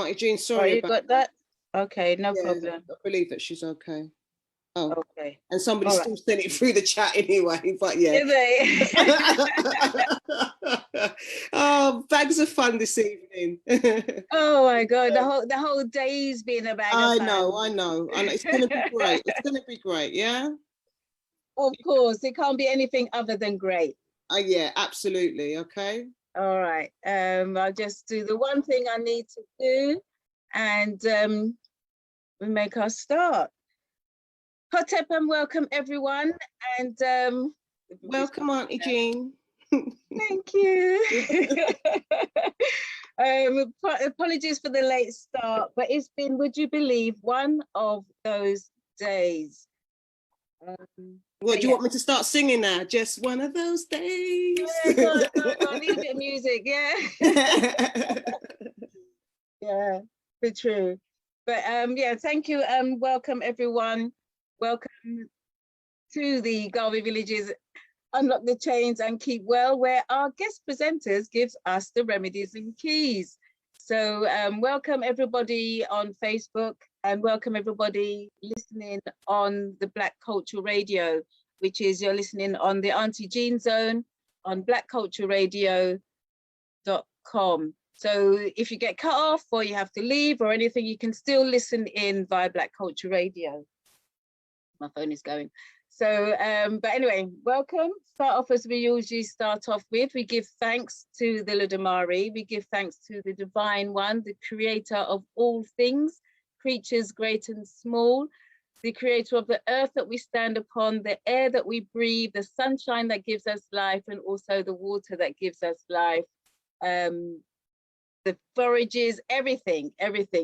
Auntie Jean, Oh, sorry you about got that? Okay, no Yeah, problem. I believe that she's okay. Oh, Okay. and somebody All still sent it through the chat anyway, but yeah. Is it? Oh, bags of fun this evening. Oh my God, the whole day's been a bag of fun. I know. It's gonna be great. It's gonna be great, yeah? Of course, it can't be anything other than great. Yeah, absolutely. Okay. All right. I'll just do the one thing I need to do, and we make our start. Hotep and welcome everyone, and welcome Auntie Jean. Thank you. Apologies for the late start, but it's been, would you believe, one of those days. What, do you want me to start singing now? Just one of those days. Yeah, go on, I need a bit of music, yeah. Yeah, for true. But yeah, thank you. Welcome everyone. Welcome to the Garvey Villages Unlock the Chains and Keep Well, where our guest presenters gives us the remedies and keys. So welcome everybody on Facebook, and welcome everybody listening on the Black Culture Radio, which is you're listening on the Auntie Jean Zone on blackcultureradio.com. So if you get cut off or you have to leave or anything, you can still listen in via Black Culture Radio. My phone is going. So, but anyway, welcome. Start off as we usually start off with. We give thanks to the Ludamari. We give thanks to the Divine One, the creator of all things, creatures great and small, the creator of the earth that we stand upon, the air that we breathe, the sunshine that gives us life, and also the water that gives us life, the forages, everything.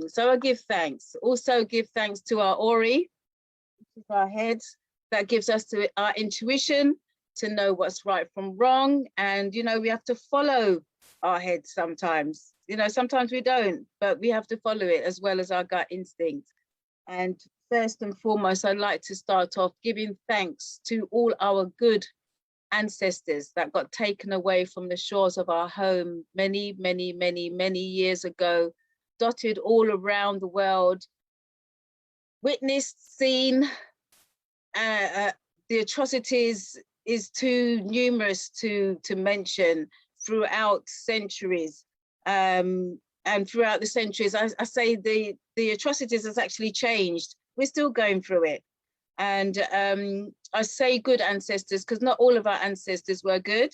So I give thanks. Also give thanks to our Ori, which is our head, that gives us our intuition to know what's right from wrong. And, you know, we have to follow our head sometimes. You know, sometimes we don't, but we have to follow it as well as our gut instinct. And first and foremost, I'd like to start off giving thanks to all our good ancestors that got taken away from the shores of our home many years ago, dotted all around the world, witnessed, seen. The atrocities is too numerous to mention throughout centuries. And throughout the centuries, I say the atrocities has actually changed. We're still going through it. And I say good ancestors because not all of our ancestors were good.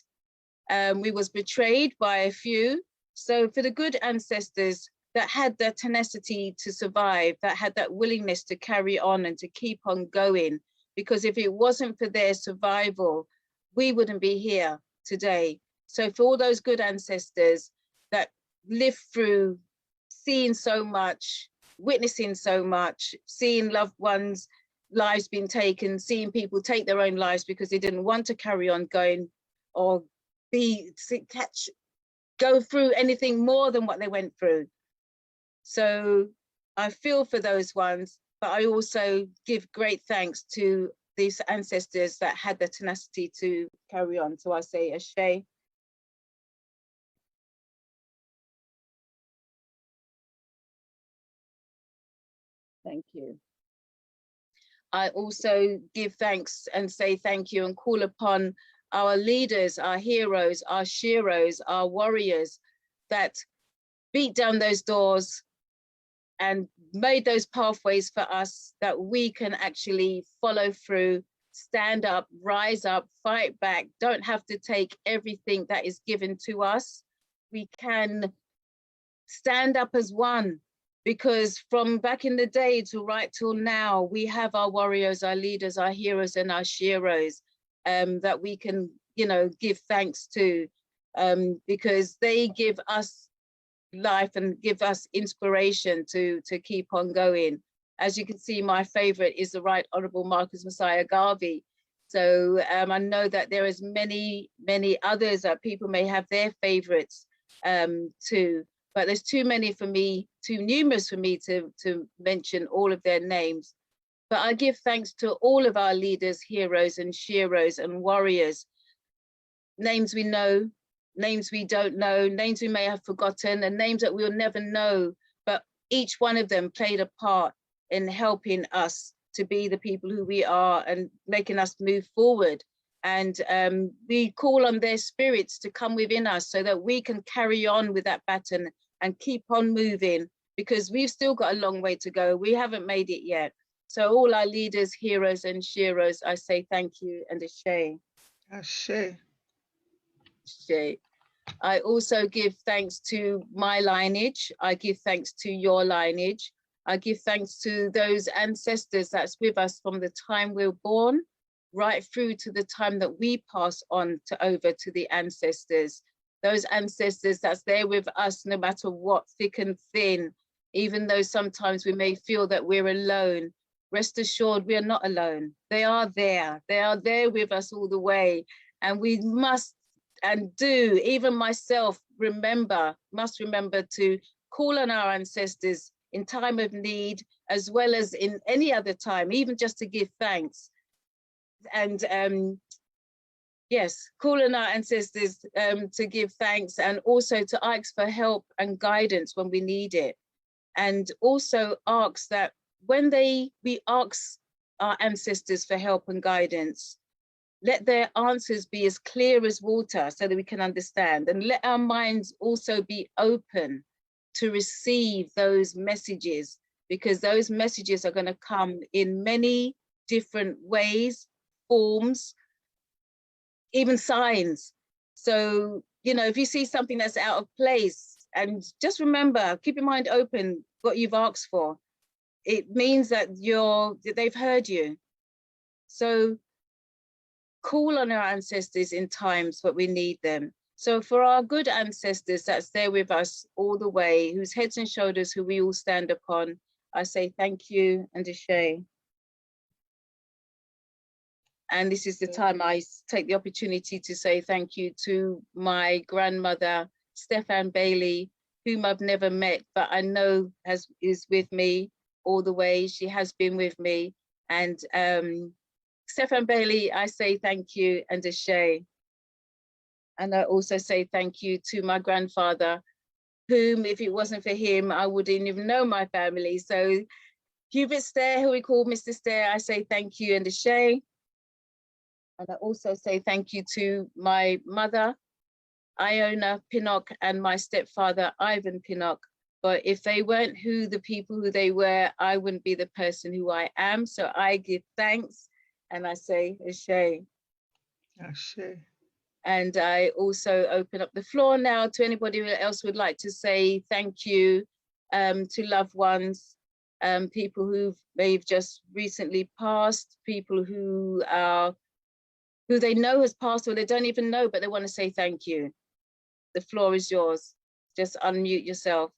We was betrayed by a few. So for the good ancestors that had the tenacity to survive, that had that willingness to carry on and to keep on going, because if it wasn't for their survival, we wouldn't be here today. So for all those good ancestors that lived through seeing so much, witnessing so much, seeing loved ones' lives being taken, seeing people take their own lives because they didn't want to carry on going or go through anything more than what they went through. So I feel for those ones, but I also give great thanks to these ancestors that had the tenacity to carry on. So I say Ashe. Thank you. I also give thanks and say thank you and call upon our leaders, our heroes, our sheroes, our warriors that beat down those doors and made those pathways for us that we can actually follow through, stand up, rise up, fight back, don't have to take everything that is given to us. We can stand up as one, because from back in the day to right till now, we have our warriors, our leaders, our heroes and our sheroes that we can, you know, give thanks to because they give us life and give us inspiration to keep on going. As you can see, my favorite is the Right Honorable Marcus Messiah Garvey. So I know that there is many others that people may have their favorites too, but there's too many for me, too numerous for me to mention all of their names. But I give thanks to all of our leaders, heroes and sheroes and warriors. Names we know, names we don't know, names we may have forgotten, and names that we'll never know. But each one of them played a part in helping us to be the people who we are and making us move forward. And we call on their spirits to come within us so that we can carry on with that baton and keep on moving, because we've still got a long way to go. We haven't made it yet. So all our leaders, heroes and sheroes, I say thank you and ashe. Ashe. Ashe. I also give thanks to my lineage. I give thanks to your lineage. I give thanks to those ancestors that's with us from the time we're born, right through to the time that we pass on to over to the ancestors. Those ancestors that's there with us no matter what, thick and thin, even though sometimes we may feel that we're alone. Rest assured, we are not alone. They are there. They are there with us all the way. And we must and do, even myself, must remember to call on our ancestors in time of need, as well as in any other time, even just to give thanks. And yes, call on our ancestors to give thanks, and also to ask for help and guidance when we need it. And also ask that when we ask our ancestors for help and guidance, let their answers be as clear as water so that we can understand, and let our minds also be open to receive those messages, because those messages are going to come in many different ways, forms, even signs. So, you know, if you see something that's out of place, and just remember, keep your mind open, what you've asked for. It means that they've heard you. So call on our ancestors in times that we need them. So for our good ancestors that's there with us all the way, whose heads and shoulders who we all stand upon, I say thank you and ashe. And this is the time I take the opportunity to say thank you to my grandmother, Stefan Bailey, whom I've never met, but I know is with me all the way. She has been with me. And Stefan Bailey, I say thank you and ashe. And I also say thank you to my grandfather, whom, if it wasn't for him, I wouldn't even know my family. So Hubert Stair, who we call Mr. Stair, I say thank you and ashe. And I also say thank you to my mother, Iona Pinnock, and my stepfather, Ivan Pinnock. But if they weren't the people who they were, I wouldn't be the person who I am. So I give thanks and I say ashe. Ashe. And I also open up the floor now to anybody else who would like to say thank you to loved ones, people who they've just recently passed, people who they know has passed or they don't even know, but they want to say thank you. The floor is yours. Just unmute yourself.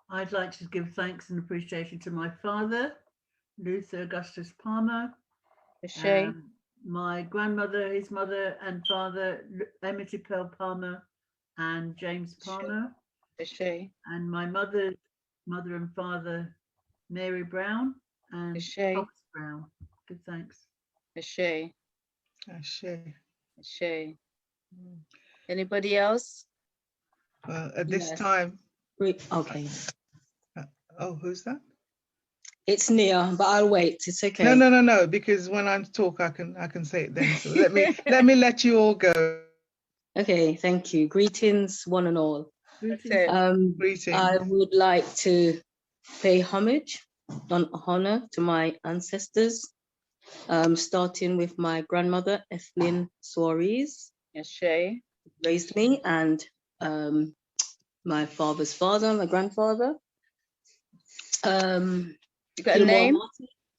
I'd like to give thanks and appreciation to my father, Luther Augustus Palmer, Ashe. my grandmother, his mother and father, Emily Pearl Palmer and James Palmer, Ashe. and my mother and father, Mary Brown and Ashe. Thomas Brown. Good thanks. Ashe. Ashe. Ashe. Anybody else? Well, at this Yes. time, Okay, oh, who's that? it's Nia, but I'll wait. It's okay. No, because when I talk, I can say it then. So let me let you all go. Okay, thank you. Greetings, one and all. Greetings. Greetings. I would like to pay homage and honor to my ancestors, starting with my grandmother, Ethelyn Suarez, Ashe. raised me, and my father's father, my grandfather. You got a name?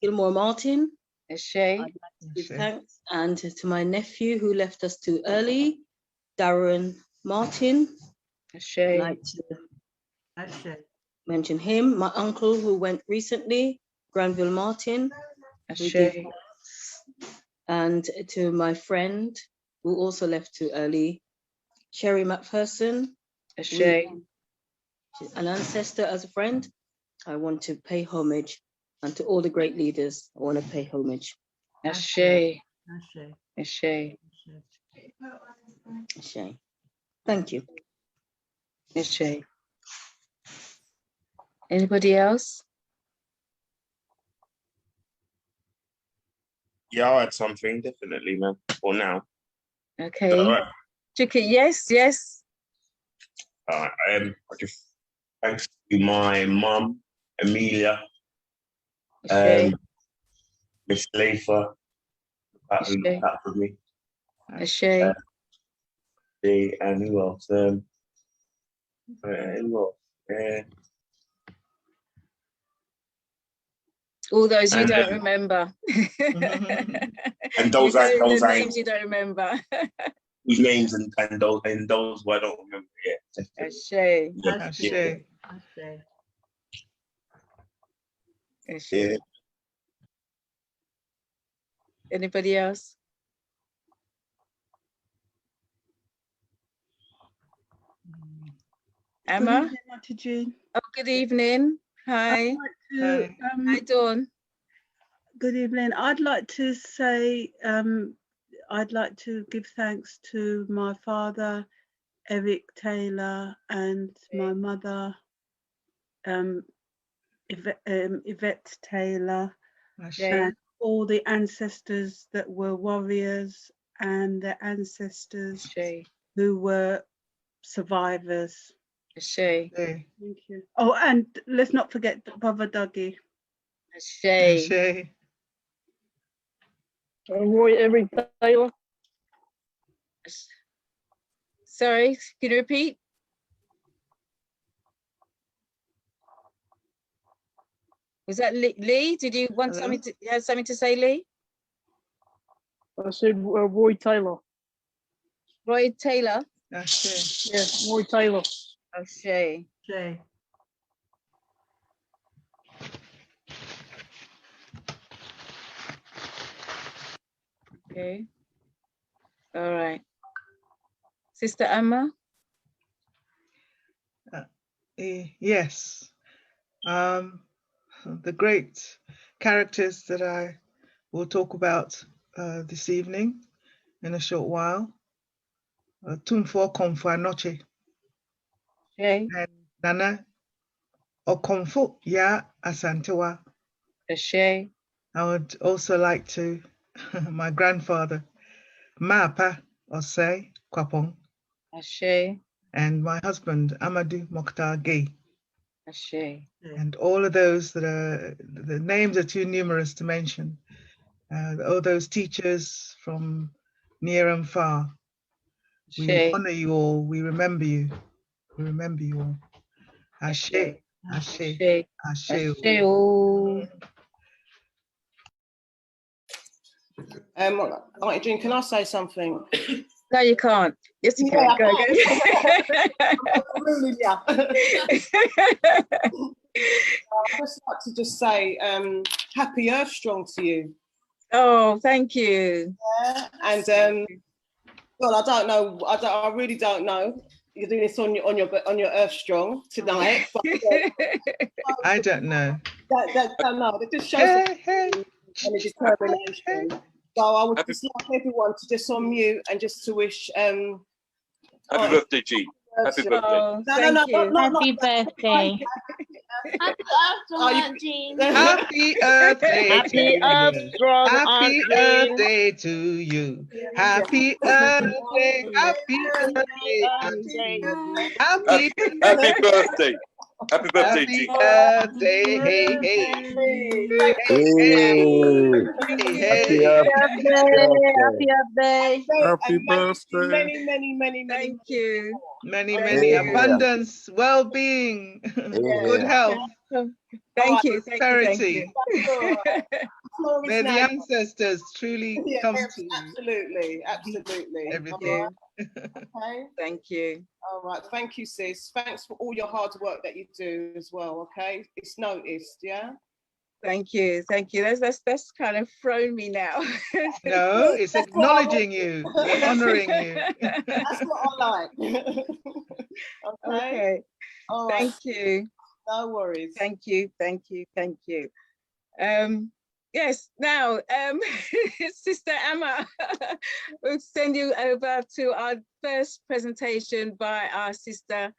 Gilmore Martin. Ashe. I'd like to give Ashe. thanks, and to my nephew who left us too early, Darren Martin. Ashe. I'd like to Ashe. mention him. My uncle who went recently, Granville Martin. we give Ashe. thanks. And to my friend who also left too early, Sherry McPherson, Ashe. an ancestor as a friend. I want to pay homage, and to all the great leaders, I want to pay homage. Ashe. Ashe. Ashe. Shame. Thank you. Ashe. Anybody else? Yeah, I'll add something, definitely, man. For now. Okay. All right. Chicken, yes, yes. I just thanks to my mum, Amelia, Ashe. Miss Leifa, who Ashe. looked out for me. Ashe. And who else? Who else? All those you And, don't remember. And those You know I the names you don't remember. whose names and those who I don't remember. Yeah. Ashe. Yeah. Ashe. Yeah. Ashe. Ashe. Yeah. Anybody else? Emma? Auntie Jean. Oh, good evening. Hi. Hi. Hi, Dawn. Good evening. I'd like to say, I'd like to give thanks to my father, Eric Taylor, and my mother, Yvette Taylor, Ashe. and all the ancestors that were warriors and the ancestors Ashe. who were survivors. Ashe. Ashe. Thank you. Oh, and let's not forget Brother Dougie. Ashe. Ashe. Roy Eric Taylor. Sorry, can you repeat? Was that Lee? Did you want Hello? something to say, Lee? I said Roy Taylor. Roy Taylor. Ashe. Yeah, Roy Taylor. Ashe. Ashe. Okay. All right. Sister Ama? Yes. The great characters that I will talk about this evening in a short while. Tumfo Komfo Anoche Ashe. and Nana Okomfo Ya Asantewa. Ashe. I would also like to, my grandfather, Mapa Osei Kwapong, Ashe. and my husband, Amadou Mokhtar Gueye. Ashe. And all of those that are, the names are too numerous to mention. All those teachers from near and far. We Ashe. honor you all. We remember you. We remember you all. Ashe. Ashe. Ashe. Ashe. Ashe. Oh. Auntie Jean, can I say something? No, you can't. Yes, you can. Yeah, Go, Really, yeah. I'd just like to just say happy Earth Strong to you. Oh, thank you. Yeah. And well, I don't know. I really don't know. You're doing this on your Earth Strong tonight. But, I don't know. no, it just shows Hey, hey. and a determination. So I would just like everyone to just unmute and just to wish Happy birthday, G. Happy birthday. Oh, thank you. Happy birthday. Happy Earth Day. Happy Earth Strong Happy Auntie. Earth Day to you. Happy Earth Day. Happy Earth Day. Happy Happy birthday. Happy birthday, G. Earth Day. Hey, hey. Hey, hey. Happy birthday. Happy birthday. Many. Thank you. Many abundance, well-being, good health, Thank you. Thank prosperity. you. May the ancestors truly come to you. Absolutely. Everything. Okay. Thank you. All right. Thank you, sis. Thanks for all your hard work that you do as well. Okay. It's noticed. Yeah. Thank you. Thank you. That's kind of thrown me now. No, it's acknowledging you, honoring you. That's what I like. Okay. All right. Thank you. No worries. Thank you. Thank you. Thank you. Yes, now, Sister Ama, we'll send you over to our first presentation by our Sister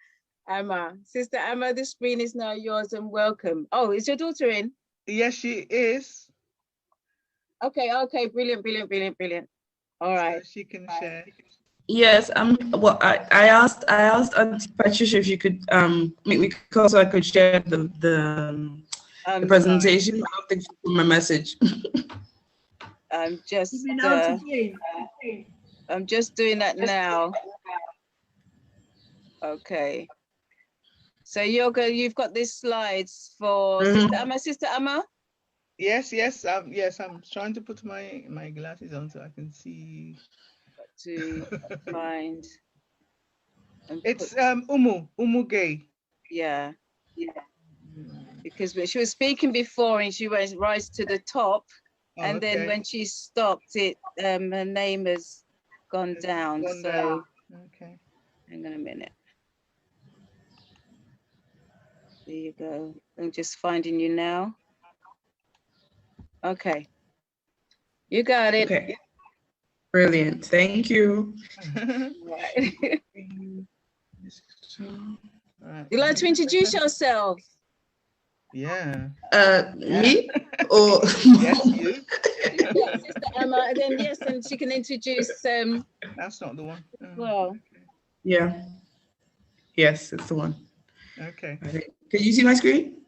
Ama. Sister Ama, the screen is now yours and welcome. Oh, is your daughter in? Yes, she is. Okay, brilliant. All right. So she can share. Yes, well, I asked Auntie Patricia if she could make me call so I could share the presentation. I don't think she put my message. I'm just doing that now. Okay. So you've got these slides for Sister Ama? Yes. I'm trying to put my glasses on so I can see. To find. It's Umu Gueye. Yeah. Because when she was speaking before and she went right to the top, and then when she stopped, it her name has gone down. So okay. Hang on a minute. There you go. I'm just finding you now. Okay. You got it. Okay. Brilliant. Thank you. Right. You'd like to introduce yourself? Yeah. Me? Or yes, you. Yeah, Sister Ama, and then yes, and she can introduce That's not the one. Well. Yeah. Yes, it's the one. Okay. Can you see my screen?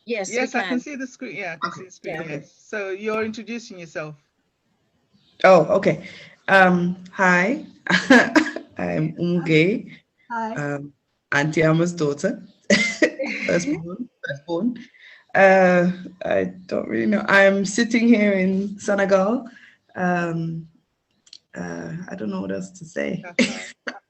Yes. Yes, I can see the screen. Yeah, I can see the screen. Yeah. Yes. So you're introducing yourself. Oh, okay. Hi. I'm Gueye. Hi. Auntie Ama's daughter. Firstborn. I don't really know. I'm sitting here in Senegal. I don't know what else to say.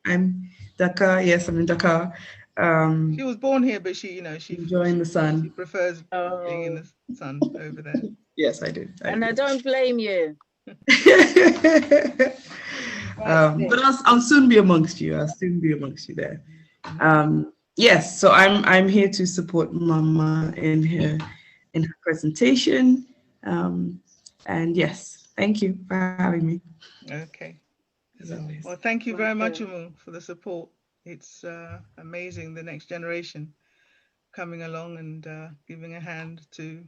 I'm Dakar. Yes, I'm in Dakar. She was born here, but she enjoying the sun. She prefers being in the sun over there. Yes, I do. I don't blame you. But I'll soon be amongst you. I'll soon be amongst you there. Yes, so I'm here to support Mama in her presentation. And yes, thank you for having me. Okay. Well, thank you very much, Umu, for the support. It's amazing, the next generation coming along and giving a hand to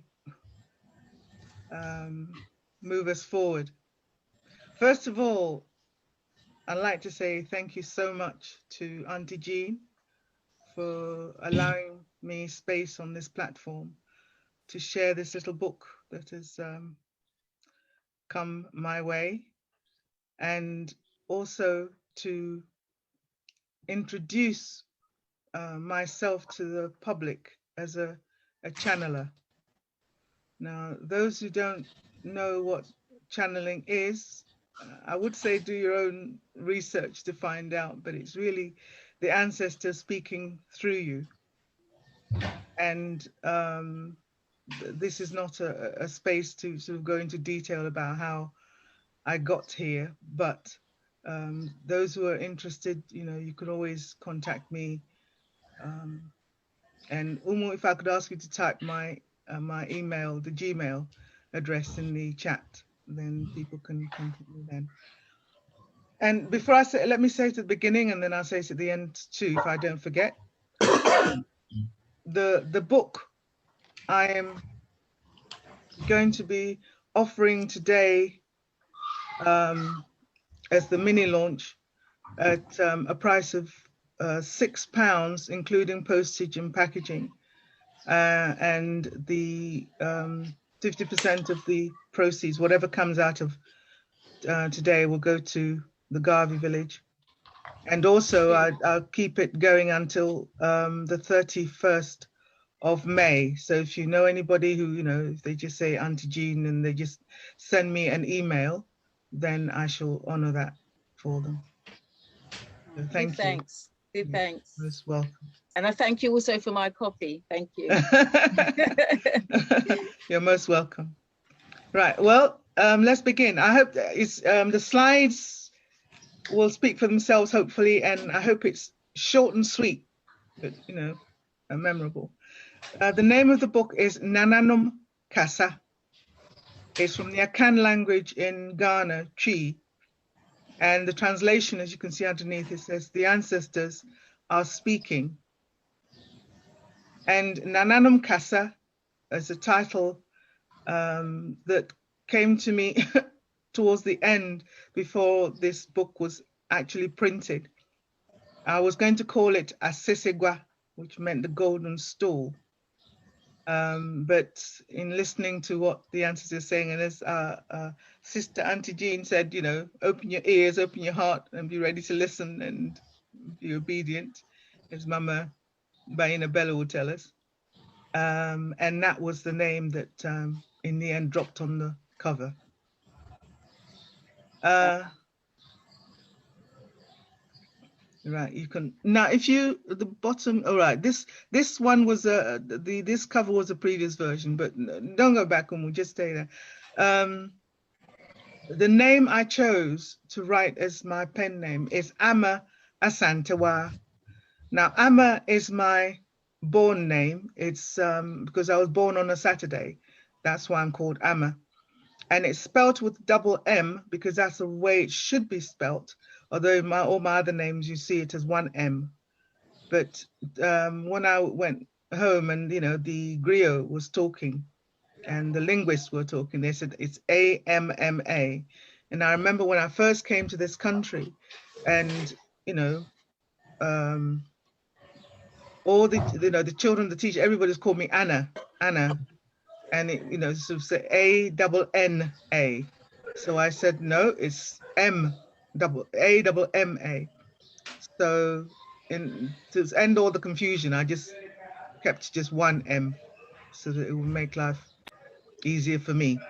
move us forward. First of all, I'd like to say thank you so much to Auntie Jean for allowing me space on this platform to share this little book that has come my way, and also to introduce myself to the public as a channeler. Now, those who don't know what channeling is, I would say do your own research to find out, but it's really the ancestors speaking through you. And this is not a space to sort of go into detail about how I got here, but those who are interested, you could always contact me. And Umu, if I could ask you to type my email, the Gmail address in the chat, then people can contact me then. And before I say, let me say it at the beginning, and then I'll say it at the end too, if I don't forget. The book I am going to be offering today as the mini launch at a price of £6, including postage and packaging, and the 50% of the proceeds, whatever comes out of today, will go to the Garvey village. And also I'll keep it going until the 31st of May. So if you know anybody who, if they just say Auntie Jean and they just send me an email, then I shall honor that for them. So thank you. Thanks. Thanks. Most welcome. And I thank you also for my coffee. Thank you. You're most welcome. Right. Well, let's begin. I hope it's the slides will speak for themselves, hopefully, and I hope it's short and sweet, but memorable. The name of the book is Nananom Kasa, It's from the Akan language in Ghana, Chi. And the translation, as you can see underneath, it says, the ancestors are speaking. And Nananom Kasa is a title that came to me towards the end before this book was actually printed. I was going to call it Asisegwa, which meant the golden stool. But in listening to what the ancestors are saying, and as Sister Auntie Jean said, you know, open your ears, open your heart, and be ready to listen and be obedient, as Mama Baina Bella will tell us. And that was the name that in the end dropped on the cover. Right, you can now if you at the bottom. All right, this one was this cover was a previous version, but don't go back and we'll just stay there. The name I chose to write as my pen name is Ama Asantewa. Now Ama is my born name. It's because I was born on a Saturday. That's why I'm called Ama, and it's spelt with double M because that's the way it should be spelt. Although all my other names, you see it as one M. But when I went home and, you know, the griot was talking and the linguists were talking, they said it's AMMA. And I remember when I first came to this country and, you know, all the children, the teacher, everybody's called me Anna. And it, you know, sort of say ANNA. So I said, no, it's AMMA. So to end all the confusion, I just kept just one M so that it would make life easier for me,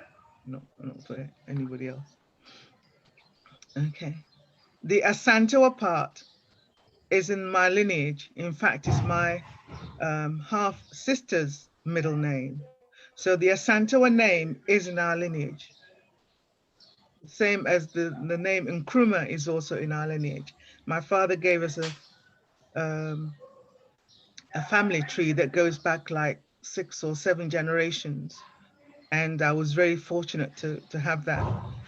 not for anybody else. Okay. The Asantewa part is in my lineage. In fact, it's my half sister's middle name. So the Asantewa name is in our lineage. Same as the name Nkrumah is also in our lineage. My father gave us a family tree that goes back like 6 or 7 generations. And I was very fortunate to have that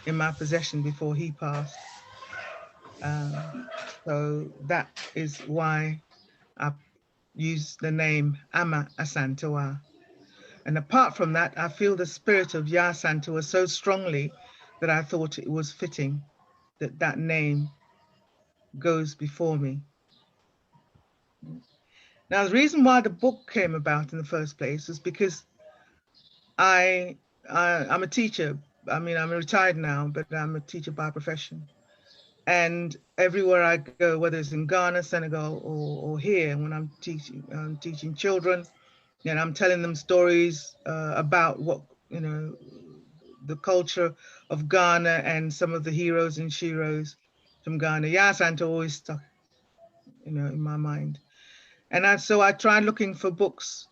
in my possession before he passed. So that is why I use the name Ama Asantewa. And apart from that, I feel the spirit of Ya Asantewa so strongly that I thought it was fitting that that name goes before me. Now, the reason why the book came about in the first place was because I'm a teacher. I mean, I'm retired now, but I'm a teacher by profession. And everywhere I go, whether it's in Ghana, Senegal, or here, when I'm teaching children, and I'm telling them stories about what, you know, the culture of Ghana and some of the heroes and sheroes from Ghana. Ya Asante always stuck, you know, in my mind. And so I tried looking for books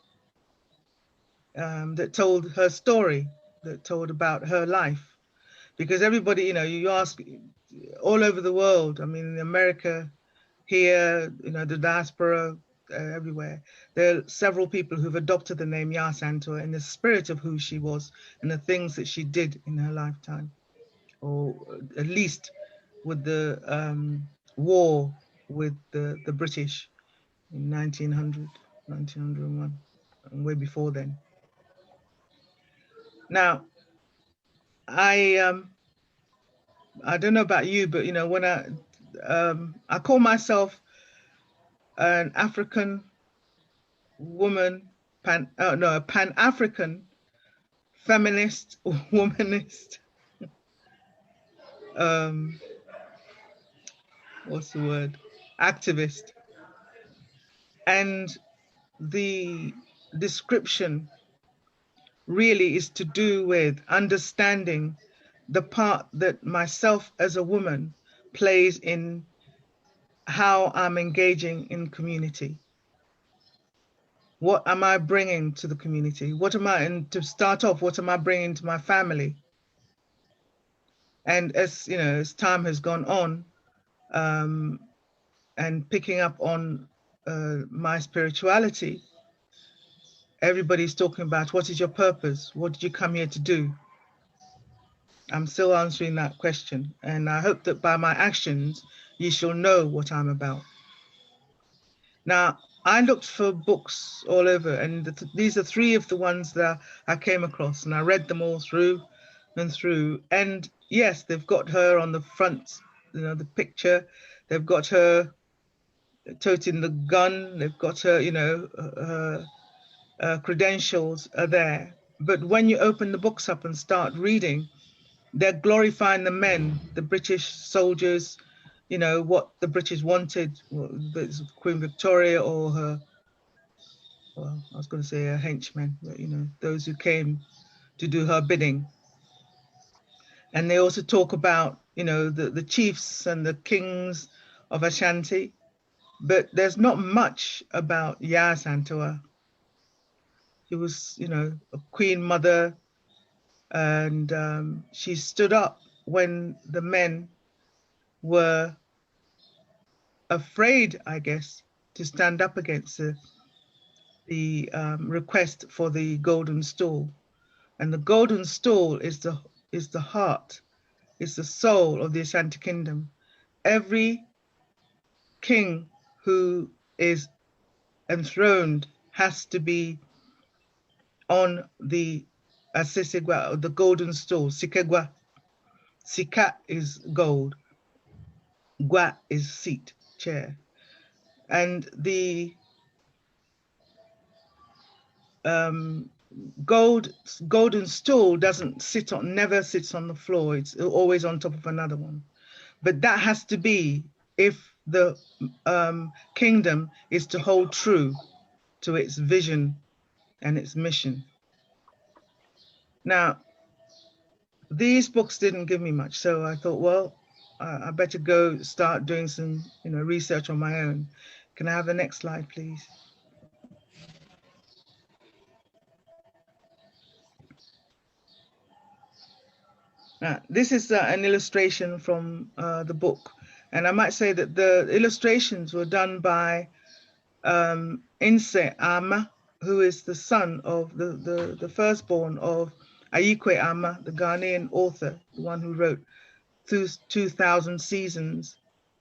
that told her story, that told about her life. Because everybody, you know, you ask all over the world, I mean, in America, here, you know, the diaspora, everywhere, there are several people who've adopted the name Ya Asante in the spirit of who she was and the things that she did in her lifetime, or at least with the war with the British in 1900, 1901, and way before then. Now, I don't know about you, but, you know, when I call myself an African woman, a Pan-African feminist, womanist, what's the word? Activist. And the description really is to do with understanding the part that myself as a woman plays in how I'm engaging in community. What am I bringing to the community? And to start off, what am I bringing to my family? And as, you know, as time has gone on, and picking up on my spirituality, everybody's talking about what is your purpose? What did you come here to do? I'm still answering that question. And I hope that by my actions, you shall know what I'm about. Now, I looked for books all over, and these are 3 of the ones that I came across, and I read them all through and through. And yes, they've got her on the front, you know, the picture. They've got her toting the gun. They've got her, you know, her credentials are there. But when you open the books up and start reading, they're glorifying the men, the British soldiers, you know, what the British wanted, Queen Victoria or her, well, I was going to say her henchmen, but, you know, those who came to do her bidding. And they also talk about, you know, the chiefs and the kings of Ashanti, but there's not much about Ya Santua. She was, you know, a queen mother, and she stood up when the men were afraid, I guess, to stand up against the request for the golden stool. And the golden stool is the heart, is the soul of the Ashanti Kingdom. Every king who is enthroned has to be on the Asisigwa, the golden stool, Sikegwa. Sika is gold, Gwa is seat, chair. And the golden stool never sits on the floor. It's always on top of another one. But that has to be if the kingdom is to hold true to its vision and its mission. Now, these books didn't give me much, so I thought, well, I better go start doing some, you know, research on my own. Can I have the next slide, please? This is an illustration from the book, and I might say that the illustrations were done by Inse Ama, who is the son of the firstborn of Ayikwe Ama, the Ghanaian author, the one who wrote 2000 Seasons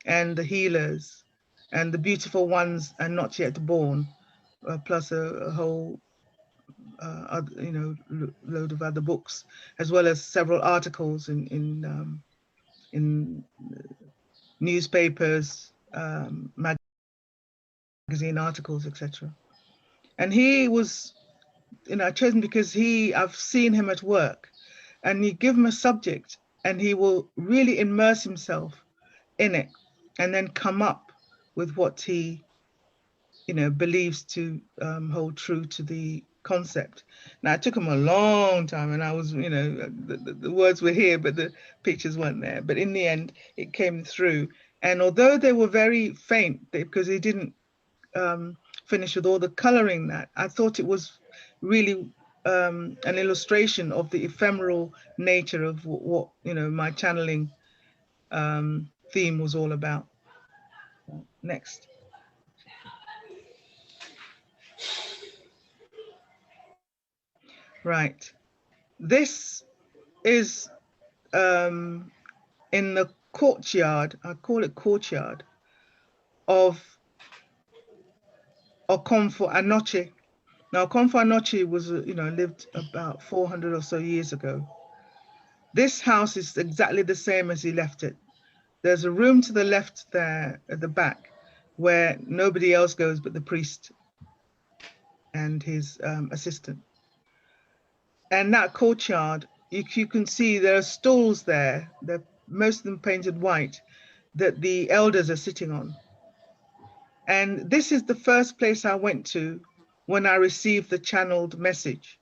and The Healers and The Beautiful Ones and Not Yet Born, plus a whole you know, load of other books, as well as several articles in newspapers, magazine articles, etc. And he was, you know, chosen because I've seen him at work, and you give him a subject and he will really immerse himself in it and then come up with what he, you know, believes to hold true to the concept. Now, it took him a long time, and I was, you know, the words were here, but the pictures weren't there. But in the end, it came through. And although they were very faint, because he didn't finish with all the coloring, that I thought it was really an illustration of the ephemeral nature of what, you know, my channeling theme was all about. Next. Right. This is in the courtyard, I call it courtyard, of Okomfo Anoche. Now, Okomfo Anoche was, you know, lived about 400 or so years ago. This house is exactly the same as he left it. There's a room to the left there at the back where nobody else goes but the priest and his assistant. And that courtyard, you can see there are stools there, most of them painted white, that the elders are sitting on. And this is the first place I went to when I received the channeled message,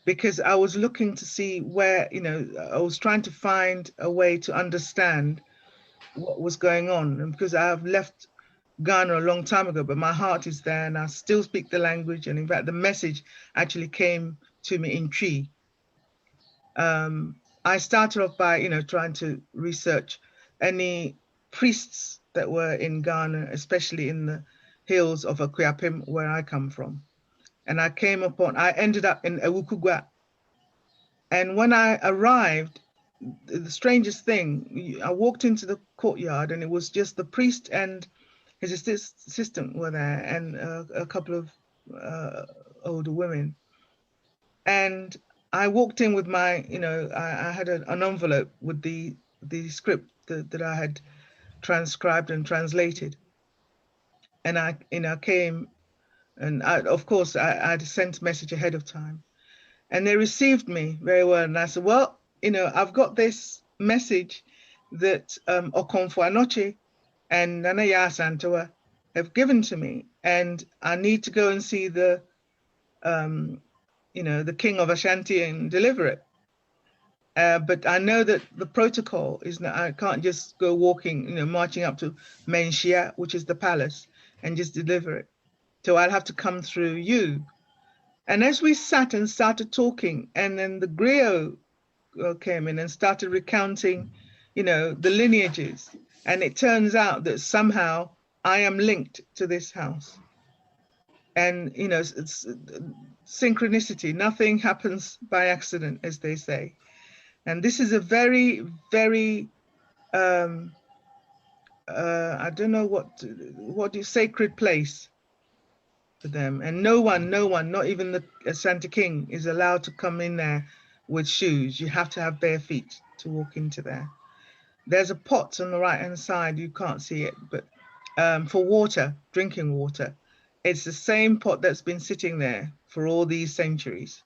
because I was looking to see where, you know, I was trying to find a way to understand what was going on. And because I have left Ghana a long time ago, but my heart is there and I still speak the language. And in fact, the message actually came to me in Tree. I started off by, you know, trying to research any priests that were in Ghana, especially in the hills of Akuapem, where I come from. And I ended up in Ewukugwa. And when I arrived, the strangest thing, I walked into the courtyard and it was just the priest and his assistant were there, and a couple of older women. And I walked in with my, I had an envelope with the script that I had transcribed and translated. And I came, and of course I had sent a message ahead of time. And they received me very well. And I said, well, I've got this message that Okonfo Anoche and Nana Santoa have given to me, and I need to go and see the king of Ashanti and deliver it. But I know that the protocol is that I can't just go walking, marching up to Menshia, which is the palace, and just deliver it. So I'll have to come through you. And as we sat and started talking, and then the griot came in and started recounting, the lineages. And it turns out that somehow I am linked to this house. And, it's synchronicity. Nothing happens by accident, as they say. And this is a very, very, I don't know what sacred place for them. And no one, not even the Santa King, is allowed to come in there with shoes. You have to have bare feet to walk into there. There's a pot on the right-hand side, you can't see it, but for water, drinking water. It's the same pot that's been sitting there for all these centuries.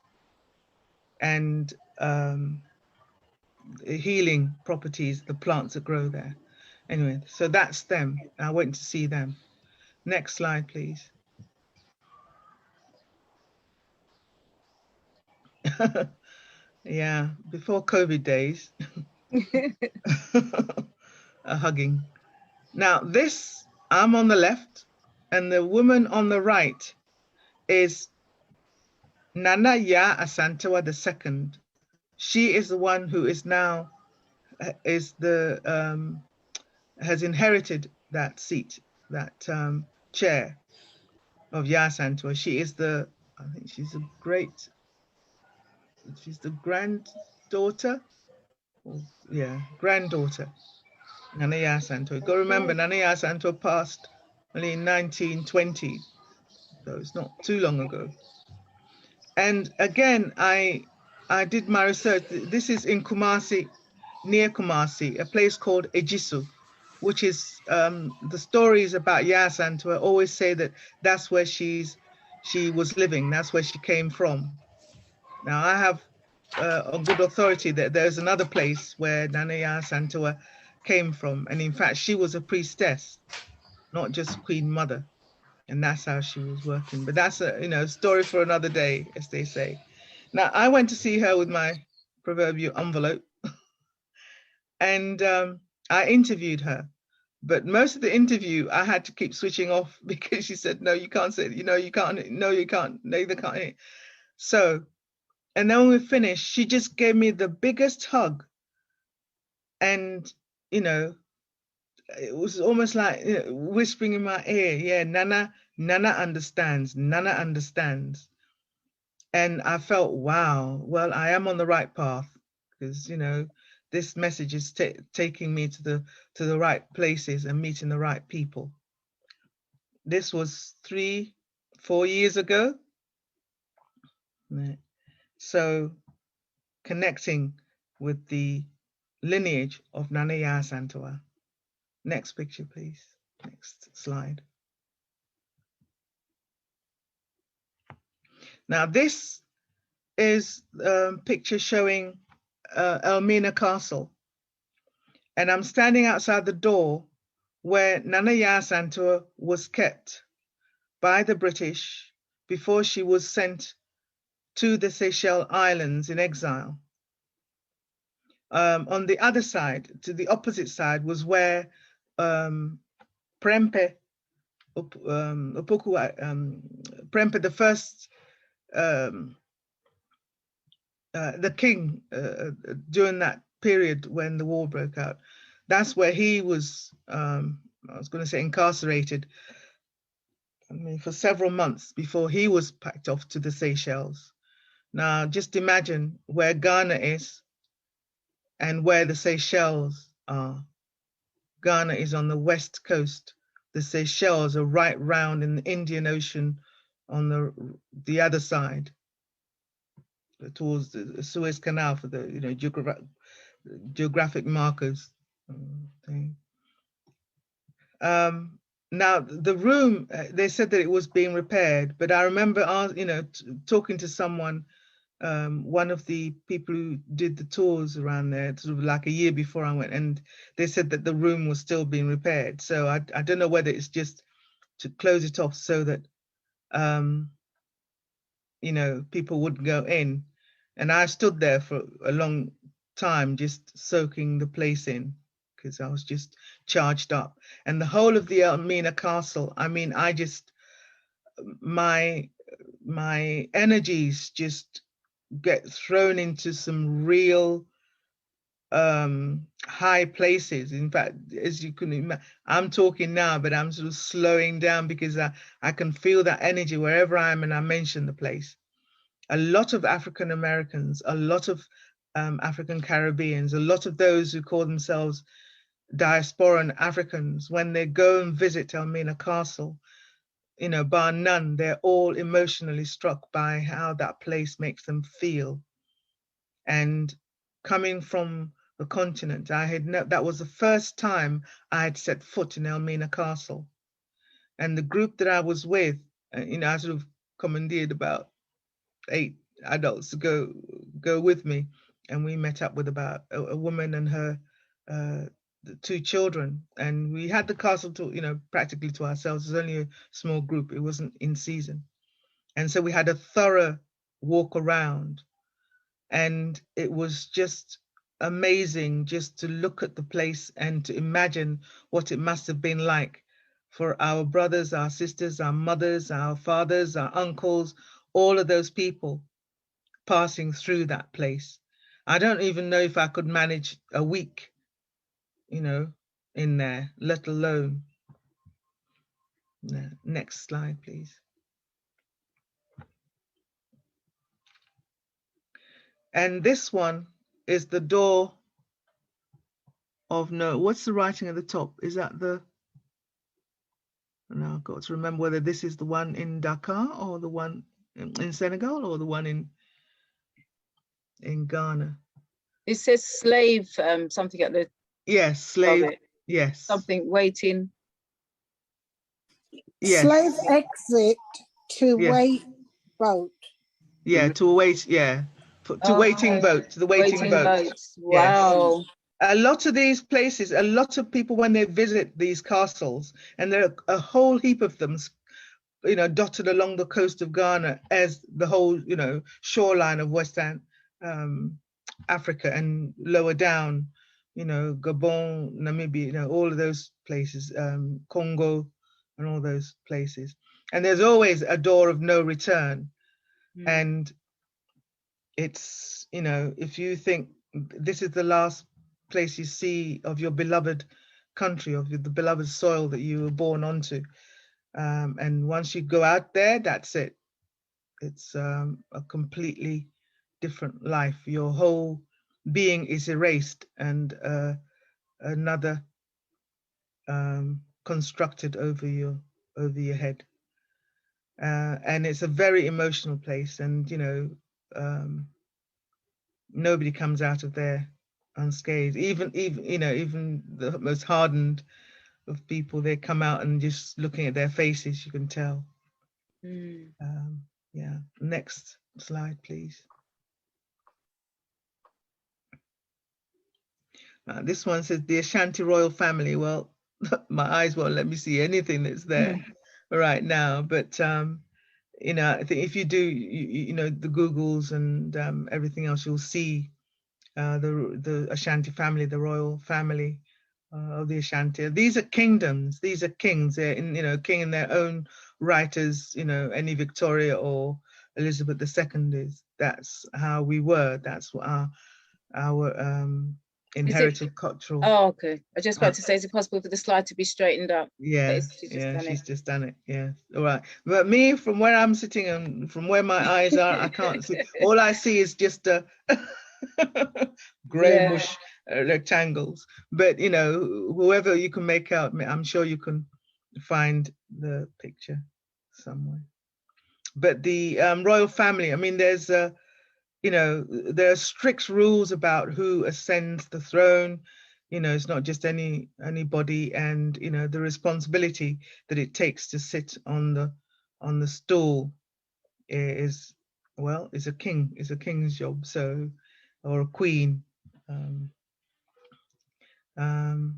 And healing properties, the plants that grow there. Anyway, so that's them. I went to see them. Next slide, please. Yeah, before COVID days. A hugging. Now this, I'm on the left, and the woman on the right is Nana Ya Asantewa II. She is the one who is now has inherited that seat, that chair of Ya Asantewa. She is I think she's the granddaughter. Granddaughter. Nana Ya Asantewa. Go remember, Nana Ya Asantewa passed only in 1920, so it's not too long ago. And again, I did my research. This is in Kumasi, near Kumasi, a place called Ejisu, which is the stories about Ya Asantewa always say that that's where she was living. That's where she came from. Now I have on good authority that there's another place where Nana Ya Asantewa came from, and in fact she was a priestess, not just Queen Mother, and that's how she was working. But that's a story for another day, as they say. Now I went to see her with my proverbial envelope, and I interviewed her. But most of the interview I had to keep switching off because she said, "No, you can't say. You can't. No, you can't. Neither can't." So, and then when we finished, she just gave me the biggest hug, and it was almost like whispering in my ear, yeah, Nana understands, Nana understands. And I felt, wow, well, I am on the right path, because, this message is taking me to the right places and meeting the right people. This was 3-4 years ago. So connecting with the lineage of Nana Ya Asantewa. Next picture, please. Next slide. Now this is a picture showing Elmina Castle. And I'm standing outside the door where Nana Ya Asantewa was kept by the British before she was sent to the Seychelles Islands in exile. On the other side, to the opposite side, was where Prempeh, Prempeh the first, the king during that period when the war broke out. That's where he was, I was going to say incarcerated, for several months before he was packed off to the Seychelles. Now, just imagine where Ghana is and where the Seychelles are. Ghana is on the west coast. The Seychelles are right round in the Indian Ocean on the other side, towards the Suez Canal for the geographic markers thing. Now the room, they said that it was being repaired, but I remember talking to someone, one of the people who did the tours around there, sort of like a year before I went, and they said that the room was still being repaired. So I don't know whether it's just to close it off so that people wouldn't go in. And I stood there for a long time just soaking the place in, because I was just charged up. And the whole of the Elmina Castle, I mean, my energies just get thrown into some real high places. In fact, as you can imagine, I'm talking now, but I'm sort of slowing down because I can feel that energy wherever I am, and I mention the place. A lot of African Americans, a lot of African Caribbeans, a lot of those who call themselves diasporan Africans, when they go and visit Elmina Castle, bar none, they're all emotionally struck by how that place makes them feel. And coming from the continent, that was the first time I had set foot in Elmina Castle. And the group that I was with, I sort of commandeered about 8 adults to go with me, and we met up with about a woman and her the 2 children, and we had the castle to practically to ourselves. It was only a small group, it wasn't in season, and so we had a thorough walk around, and it was just amazing just to look at the place and to imagine what it must have been like for our brothers, our sisters, our mothers, our fathers, our uncles, all of those people passing through that place. I don't even know if I could manage a week, in there, let alone. Next slide, please. And this one is the door of no, what's the writing at the top? Is that the, now I've got to remember whether this is the one in Dakar or the one in Senegal or the one in Ghana. It says slave, something at the yes, slave. Yes. Something waiting. Yes. Slave exit to wait boat. Yeah, to await. Yeah, to waiting boat. To the waiting boat. Wow. Yes. A lot of these places, a lot of people when they visit these castles, and there are a whole heap of them, dotted along the coast of Ghana as the whole, shoreline of Western Africa and lower down, Gabon, Namibia, all of those places, Congo and all those places. And there's always a door of no return. And it's, if you think this is the last place you see of your beloved country, of the beloved soil that you were born onto, and once you go out there, that's it. It's a completely different life. Your whole being is erased and another constructed over your head. And it's a very emotional place, and nobody comes out of there unscathed. Even the most hardened of people, they come out and just looking at their faces, you can tell. Yeah, next slide, please. This one says the Ashanti royal family. Well, my eyes won't let me see anything that's there right now, but I think if you do, the Googles and everything else, you'll see the Ashanti family, the royal family of the Ashanti. These are kingdoms. These are kings. They're king in their own right, as any Victoria or Elizabeth II is. That's how we were. That's what our inherited cultural. Oh, okay. I was just about to say, is it possible for the slide to be straightened up? Yeah, she's just done it. Yeah, all right. But me, from where I'm sitting and from where my eyes are, I can't see. All I see is just a grey mush rectangles, but you know, whoever you can make out, I'm sure you can find the picture somewhere. But the royal family, I mean, there's you know, there are strict rules about who ascends the throne. You know, it's not just anybody, and you know, the responsibility that it takes to sit on the stool is, well, is a king's job, so, or a queen.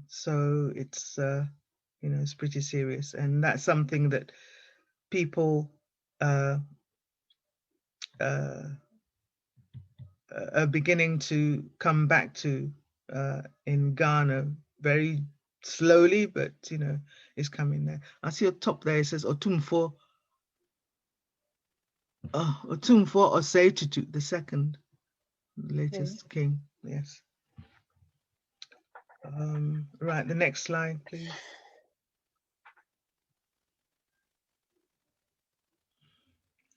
So it's you know, it's pretty serious, and that's something that people are beginning to come back to in Ghana, very slowly, but you know, it's coming there. I see on top there it says Otumfo Osei the second, latest king. Yes. Right, the next slide, please.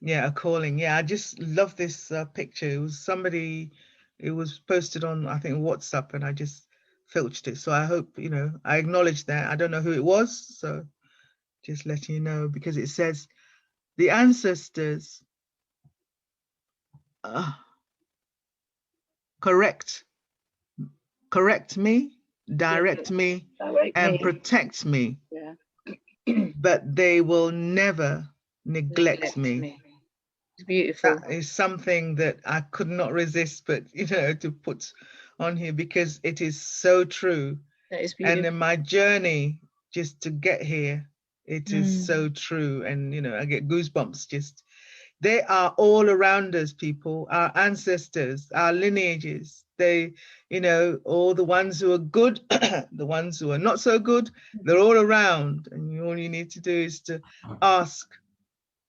Yeah, a calling. Yeah, I just love this picture. It was somebody, it was posted on, I think, WhatsApp, and I just filched it. So I hope, you know, I acknowledge that. I don't know who it was, so just letting you know, because it says, the ancestors correct me, direct me, and protect me, but they will never neglect me. It's beautiful. That is something that I could not resist, but you know, to put on here, because it is so true. That is beautiful. And in my journey just to get here, it is so true. And you know, I get goosebumps. Just, they are all around us, people, our ancestors, our lineages. They, you know, all the ones who are good, the ones who are not so good, they're all around. And all you need to do is to ask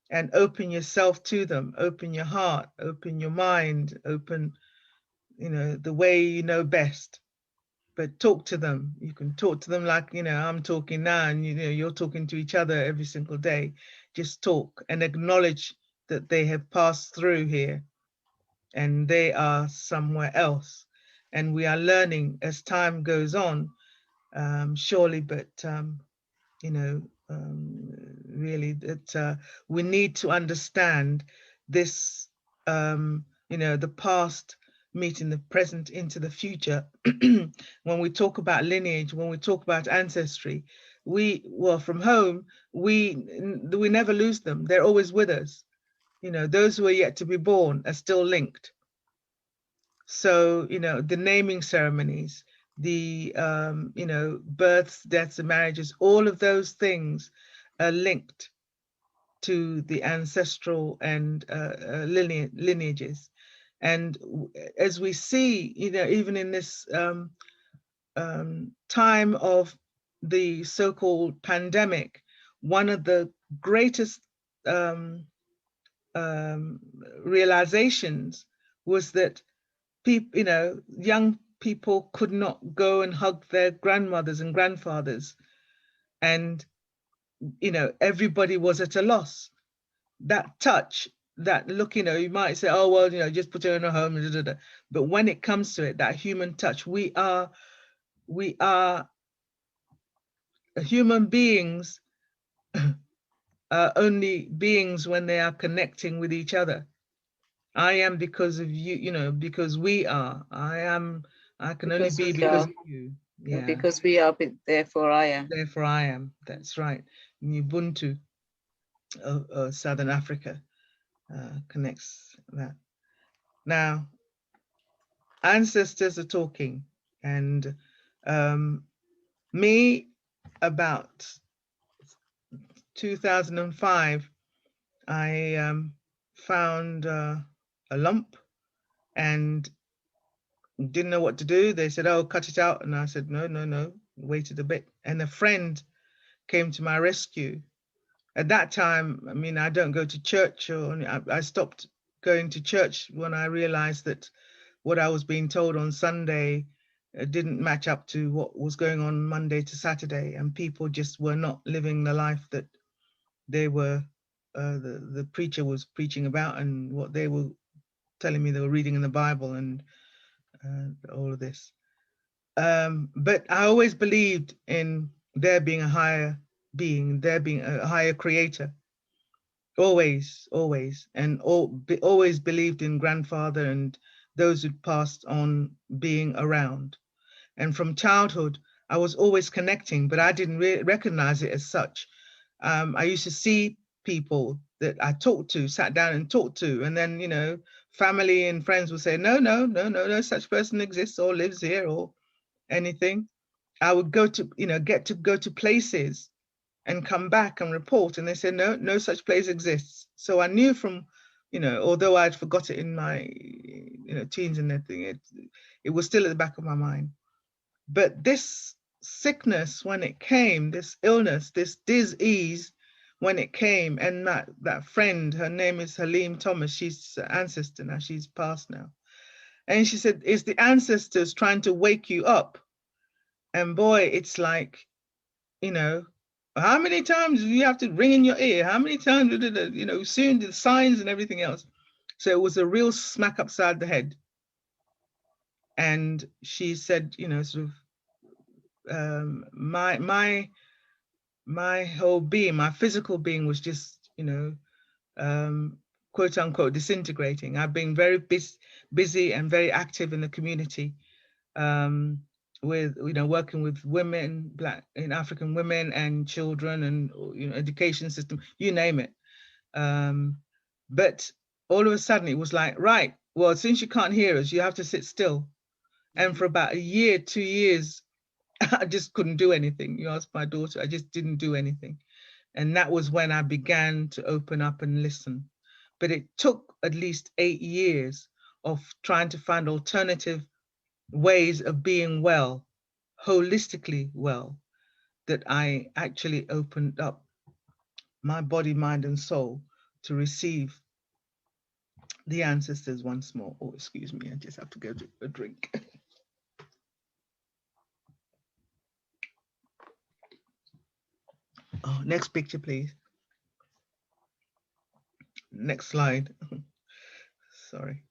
and open yourself to them, open your heart, open your mind, open, you know, the way you know best. But talk to them. You can talk to them like, you know, I'm talking now, and you know, you're talking to each other every single day. Just talk and acknowledge that they have passed through here and they are somewhere else. And we are learning as time goes on, surely, but you know, really that we need to understand this, you know, the past meeting the present into the future. When we talk about lineage, when we talk about ancestry, well, from home, we never lose them. They're always with us. You know, those who are yet to be born are still linked. So, you know, the naming ceremonies, the, you know, births, deaths, and marriages, all of those things are linked to the ancestral and lineages. And as we see, you know, even in this time of the so-called pandemic, one of the greatest realizations was that people, you know, young people could not go and hug their grandmothers and grandfathers, and you know, everybody was at a loss. That touch, that look, you know, you might say, oh well, you know, just put her in a home, but when it comes to it, that human touch, we are human beings are only beings when they are connecting with each other. I am because of you, you know, because we are. I can only be because of you. Yeah. Because we are, therefore I am. Therefore I am. That's right. Ubuntu of Southern Africa connects that. Now, ancestors are talking, and me, about 2005, I found a lump and didn't know what to do. They said, oh, cut it out. And I said, no, waited a bit. And a friend came to my rescue. At that time, I mean, I don't go to church, or I stopped going to church when I realized that what I was being told on Sunday didn't match up to what was going on Monday to Saturday, and people just were not living the life that they were, the preacher was preaching about, and what they were telling me they were reading in the Bible, and all of this. but I always believed in there being a higher being, there being a higher creator. Always, always, and always believed in grandfather and those who passed on being around. And from childhood, I was always connecting, but I didn't recognize it as such. I used to see people that I talked to, sat down and talked to, and then, you know, family and friends would say, no, no, no, no, no such person exists or lives here or anything. I would go to, you know, get to go to places and come back and report, and they said, no, no such place exists. So I knew from, you know, although I'd forgot it in my, you know, teens and everything, it was still at the back of my mind. But this sickness, when it came, this illness, this disease, when it came, and that friend, her name is Halim Thomas, she's an ancestor now, she's passed now. And she said, it's the ancestors trying to wake you up. And boy, it's like, you know, how many times do you have to ring in your ear? How many times, you know, soon the signs and everything else. So it was a real smack upside the head. And she said, you know, sort of, my whole being, my physical being was just, you know, quote unquote, disintegrating. I've been very busy and very active in the community, with, you know, working with women, Black and African women and children, and, you know, education system, you name it. But all of a sudden it was like, right, well, since you can't hear us, you have to sit still. And for about a year, 2 years, I just couldn't do anything. You ask my daughter, I just didn't do anything. And that was when I began to open up and listen. But it took at least 8 years of trying to find alternative ways of being well, holistically well, that I actually opened up my body, mind, and soul to receive the ancestors once more. Oh, excuse me, I just have to go to a drink. Oh, next picture, please. Next slide. Sorry.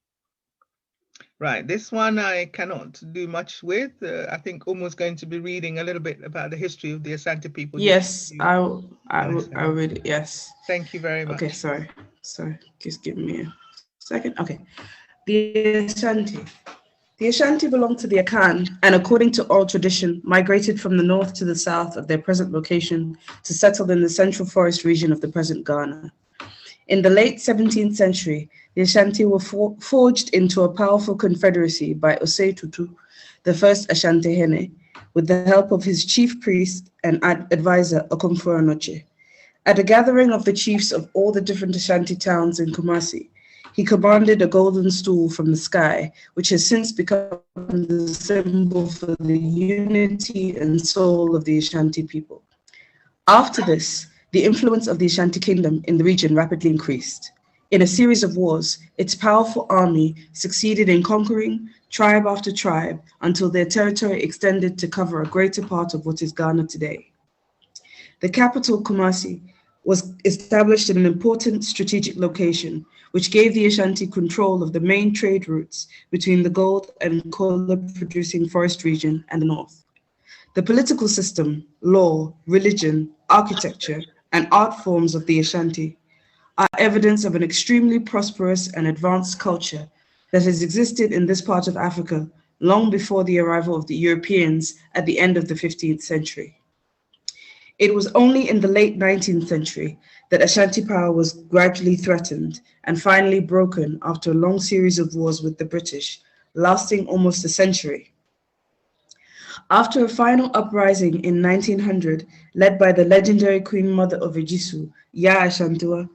Right, this one I cannot do much with. I think Uma's going to be reading a little bit about the history of the Asante people. Yes, I read it. Yes. Thank you very much. Okay, sorry. Just give me a second. Okay. The Ashanti. The Ashanti belong to the Akan, and according to oral tradition, migrated from the north to the south of their present location to settle in the central forest region of the present Ghana. In the late 17th century, the Ashanti were forged into a powerful confederacy by Osei Tutu, the first Ashanti Hene, with the help of his chief priest and advisor, Okomfo Anoche. At a gathering of the chiefs of all the different Ashanti towns in Kumasi, he commanded a golden stool from the sky, which has since become the symbol for the unity and soul of the Ashanti people. After this, the influence of the Ashanti kingdom in the region rapidly increased. In a series of wars, its powerful army succeeded in conquering tribe after tribe until their territory extended to cover a greater part of what is Ghana today. The capital, Kumasi, was established in an important strategic location, which gave the Ashanti control of the main trade routes between the gold and cola-producing forest region and the north. The political system, law, religion, architecture, and art forms of the Ashanti are evidence of an extremely prosperous and advanced culture that has existed in this part of Africa long before the arrival of the Europeans at the end of the 15th century. It was only in the late 19th century that Ashanti power was gradually threatened and finally broken after a long series of wars with the British, lasting almost a century. After a final uprising in 1900, led by the legendary Queen Mother of Ejisu, Ya Ashantua,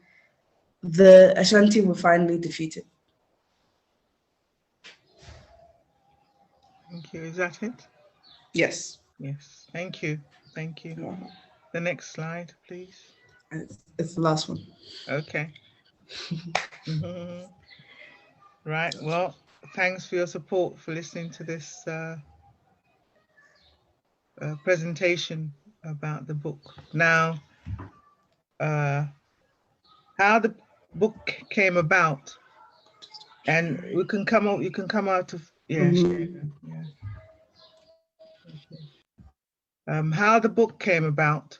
the Ashanti were finally defeated. Thank you. Is that it? Yes. Yes. Thank you. Thank you. The next slide, please. It's the last one. Okay. Right. Well, thanks for your support, for listening to this presentation about the book. Now, how the book came about, and we can come out. You can come out of yeah. How the book came about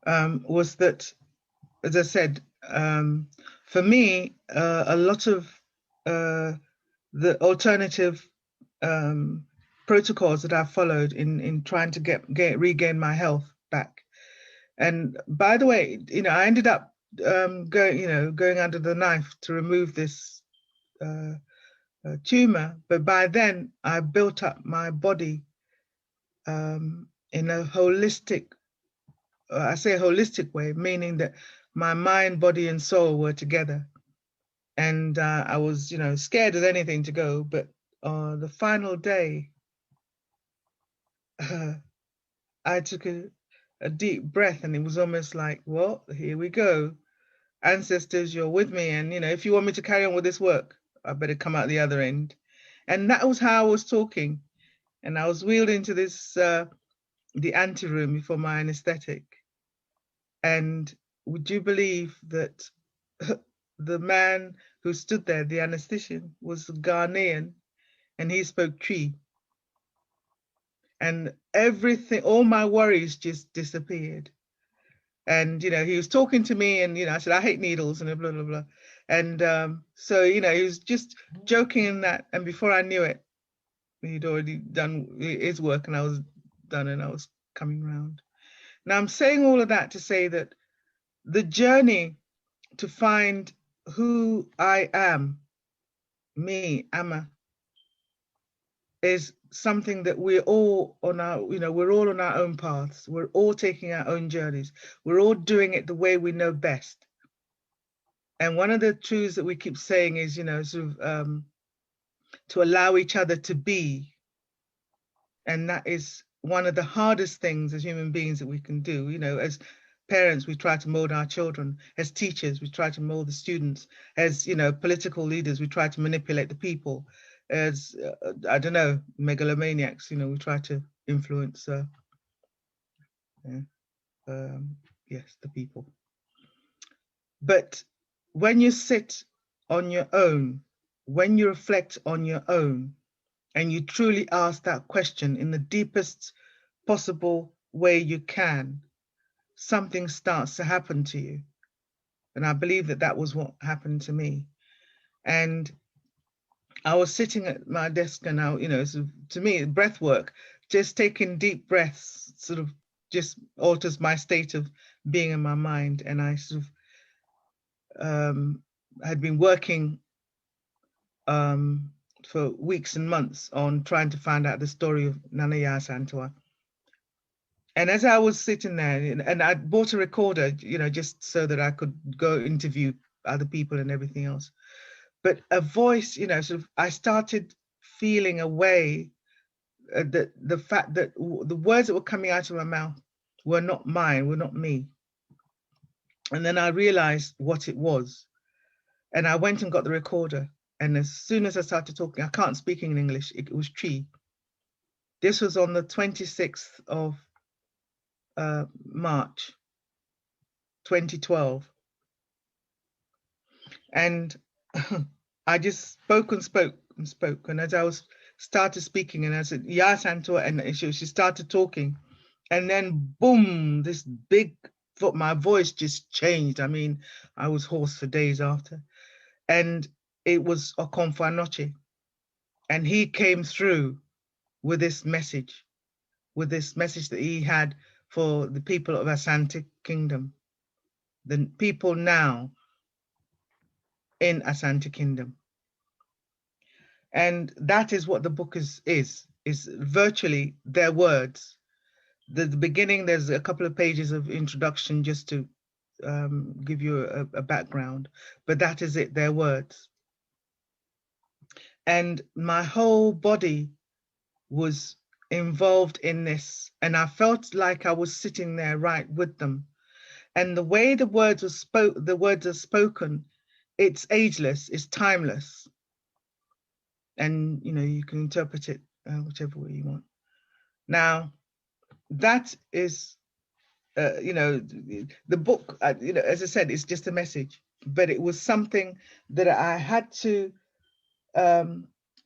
was that, as I said, for me, a lot of the alternative protocols that I followed in trying to regain my health back. And by the way, I ended up going under the knife to remove this tumor. But by then, I built up my body in a holistic, I say holistic way, meaning that my mind, body, and soul were together. And I was, scared as anything to go. But the final day, I took a deep breath, and it was almost like, well, here we go. Ancestors, you're with me. And, if you want me to carry on with this work, I better come out the other end. And that was how I was talking. And I was wheeled into this, the ante room before my anesthetic. And would you believe that the man who stood there, the anesthetician, was Ghanaian, and he spoke Tree. And everything, all my worries just disappeared. And, he was talking to me, and, I said, I hate needles, and blah, blah, blah. And so, he was just joking in that. And before I knew it, he'd already done his work, and I was done, and I was coming round. Now, I'm saying all of that to say that the journey to find who I am, me, Ama, is something that we're all on our, we're all on our own paths. We're all taking our own journeys. We're all doing it the way we know best. And one of the truths that we keep saying is, to allow each other to be. And that is one of the hardest things as human beings that we can do. As parents, we try to mold our children. As teachers, we try to mold the students. As, political leaders, we try to manipulate the people. As, I don't know, megalomaniacs, we try to influence, yes, the people. But when you sit on your own, when you reflect on your own, and you truly ask that question in the deepest possible way you can, something starts to happen to you. And I believe that that was what happened to me. And I was sitting at my desk, and so to me, breath work, just taking deep breaths sort of just alters my state of being in my mind. And I sort of had been working for weeks and months on trying to find out the story of Nana Santua. And as I was sitting there, and I bought a recorder, just so that I could go interview other people and everything else. But a voice, sort of, I started feeling a way that the fact that the words that were coming out of my mouth were not mine, were not me. And then I realized what it was. And I went and got the recorder. And as soon as I started talking, I can't speak in English, it was Tree. This was on the 26th of March, 2012. And I just spoke and spoke and spoke. And as I started speaking, and I said, "Ya Santua," and she started talking. And then boom, this big, my voice just changed. I mean, I was hoarse for days after. And it was Okonfanoche. And he came through with this message that he had for the people of Asante Kingdom, the people now in Asante Kingdom. And that is what the book is virtually their words. The beginning, there's a couple of pages of introduction just to give you a background, but that is it, their words. And my whole body was involved in this, and I felt like I was sitting there right with them. And the way the words are spoken, it's ageless, it's timeless. And you can interpret it whichever way you want. Now, that is, the book, as I said, it's just a message, but it was something that I had to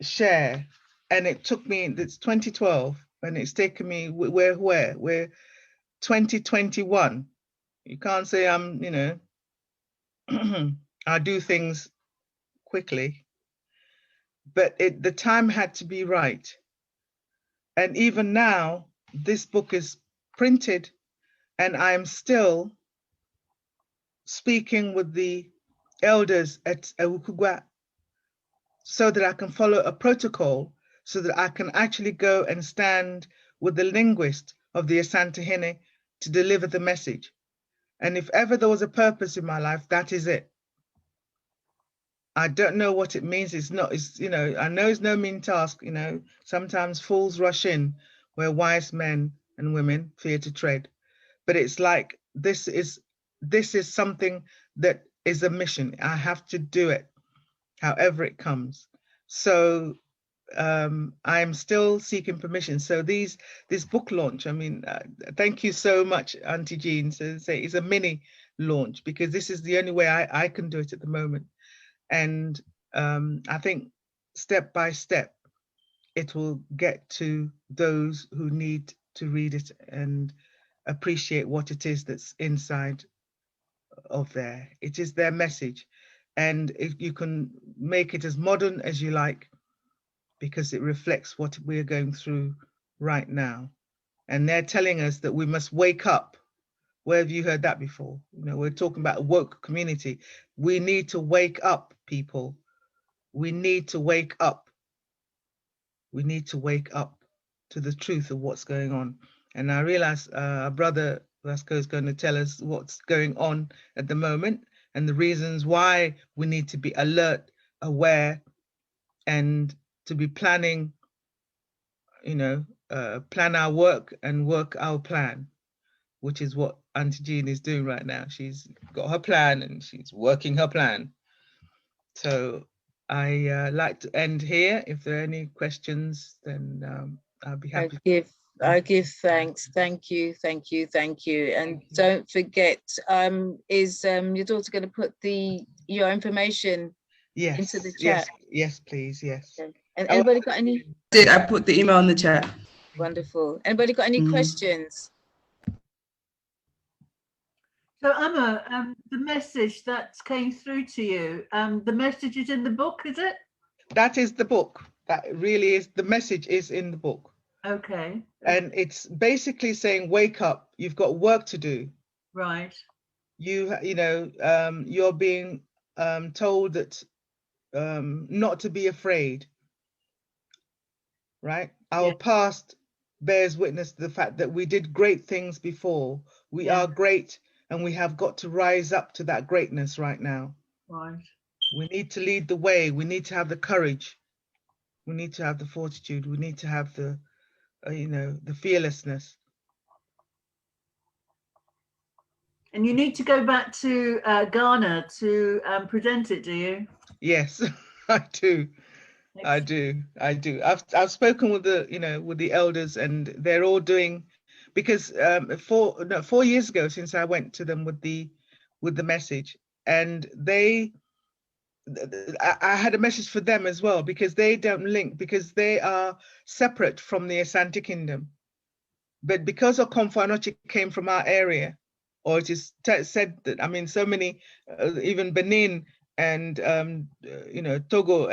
share. And it took me, it's 2012, and it's taken me, we're 2021. You can't say I'm, you know, I do things quickly, but the time had to be right. And even now, this book is printed, and I'm still speaking with the elders at Ewukugwa so that I can follow a protocol, so that I can actually go and stand with the linguist of the Asantehene to deliver the message. And if ever there was a purpose in my life, that is it. I don't know what it means. It's not, it's, you know, I know it's no mean task, you know, sometimes fools rush in where wise men and women fear to tread. But it's like, this is something that is a mission. I have to do it, however it comes. So I'm still seeking permission. So this book launch, I mean, thank you so much, Auntie Jean. So say it's a mini launch, because this is the only way I can do it at the moment. And I think step by step, it will get to those who need to read it and appreciate what it is that's inside of there. It is their message. And if you can make it as modern as you like, because it reflects what we're going through right now. And they're telling us that we must wake up. Where have you heard that before? You know, we're talking about a woke community. We need to wake up, people. We need to wake up. We need to wake up to the truth of what's going on. And I realize our brother Vasco is going to tell us what's going on at the moment and the reasons why we need to be alert, aware, and to be planning, you know, plan our work and work our plan, which is what Auntie Jean is doing right now. She's got her plan and she's working her plan. So I like to end here. If there are any questions, then I'll be happy. I give thanks. Thank you. And don't forget, is your daughter going to put your information into the chat? Yes, please. Yes. Okay. And anybody got any? I put the email in the chat. Wonderful. Anybody got any questions? So Amma, the message that came through to you, the message is in the book, is it? That is the book. That really is, the message is in the book. Okay. And it's basically saying, wake up, you've got work to do. Right. You know, you're being told that not to be afraid, right? Our past bears witness to the fact that we did great things before. We are great, and we have got to rise up to that greatness right now. Right. We need to lead the way. We need to have the courage. We need to have the fortitude. We need to have the, you know, the fearlessness. And you need to go back to Ghana to present it, do you? Yes, I do. I do. I've spoken with the, you know, with the elders, and they're all doing, because 4 years ago, since I went to them with the message, and I had a message for them as well, because they don't link, because they are separate from the Asante Kingdom. But because Okomfo came from our area, or it is said that, I mean, so many, even Benin and you know, Togo,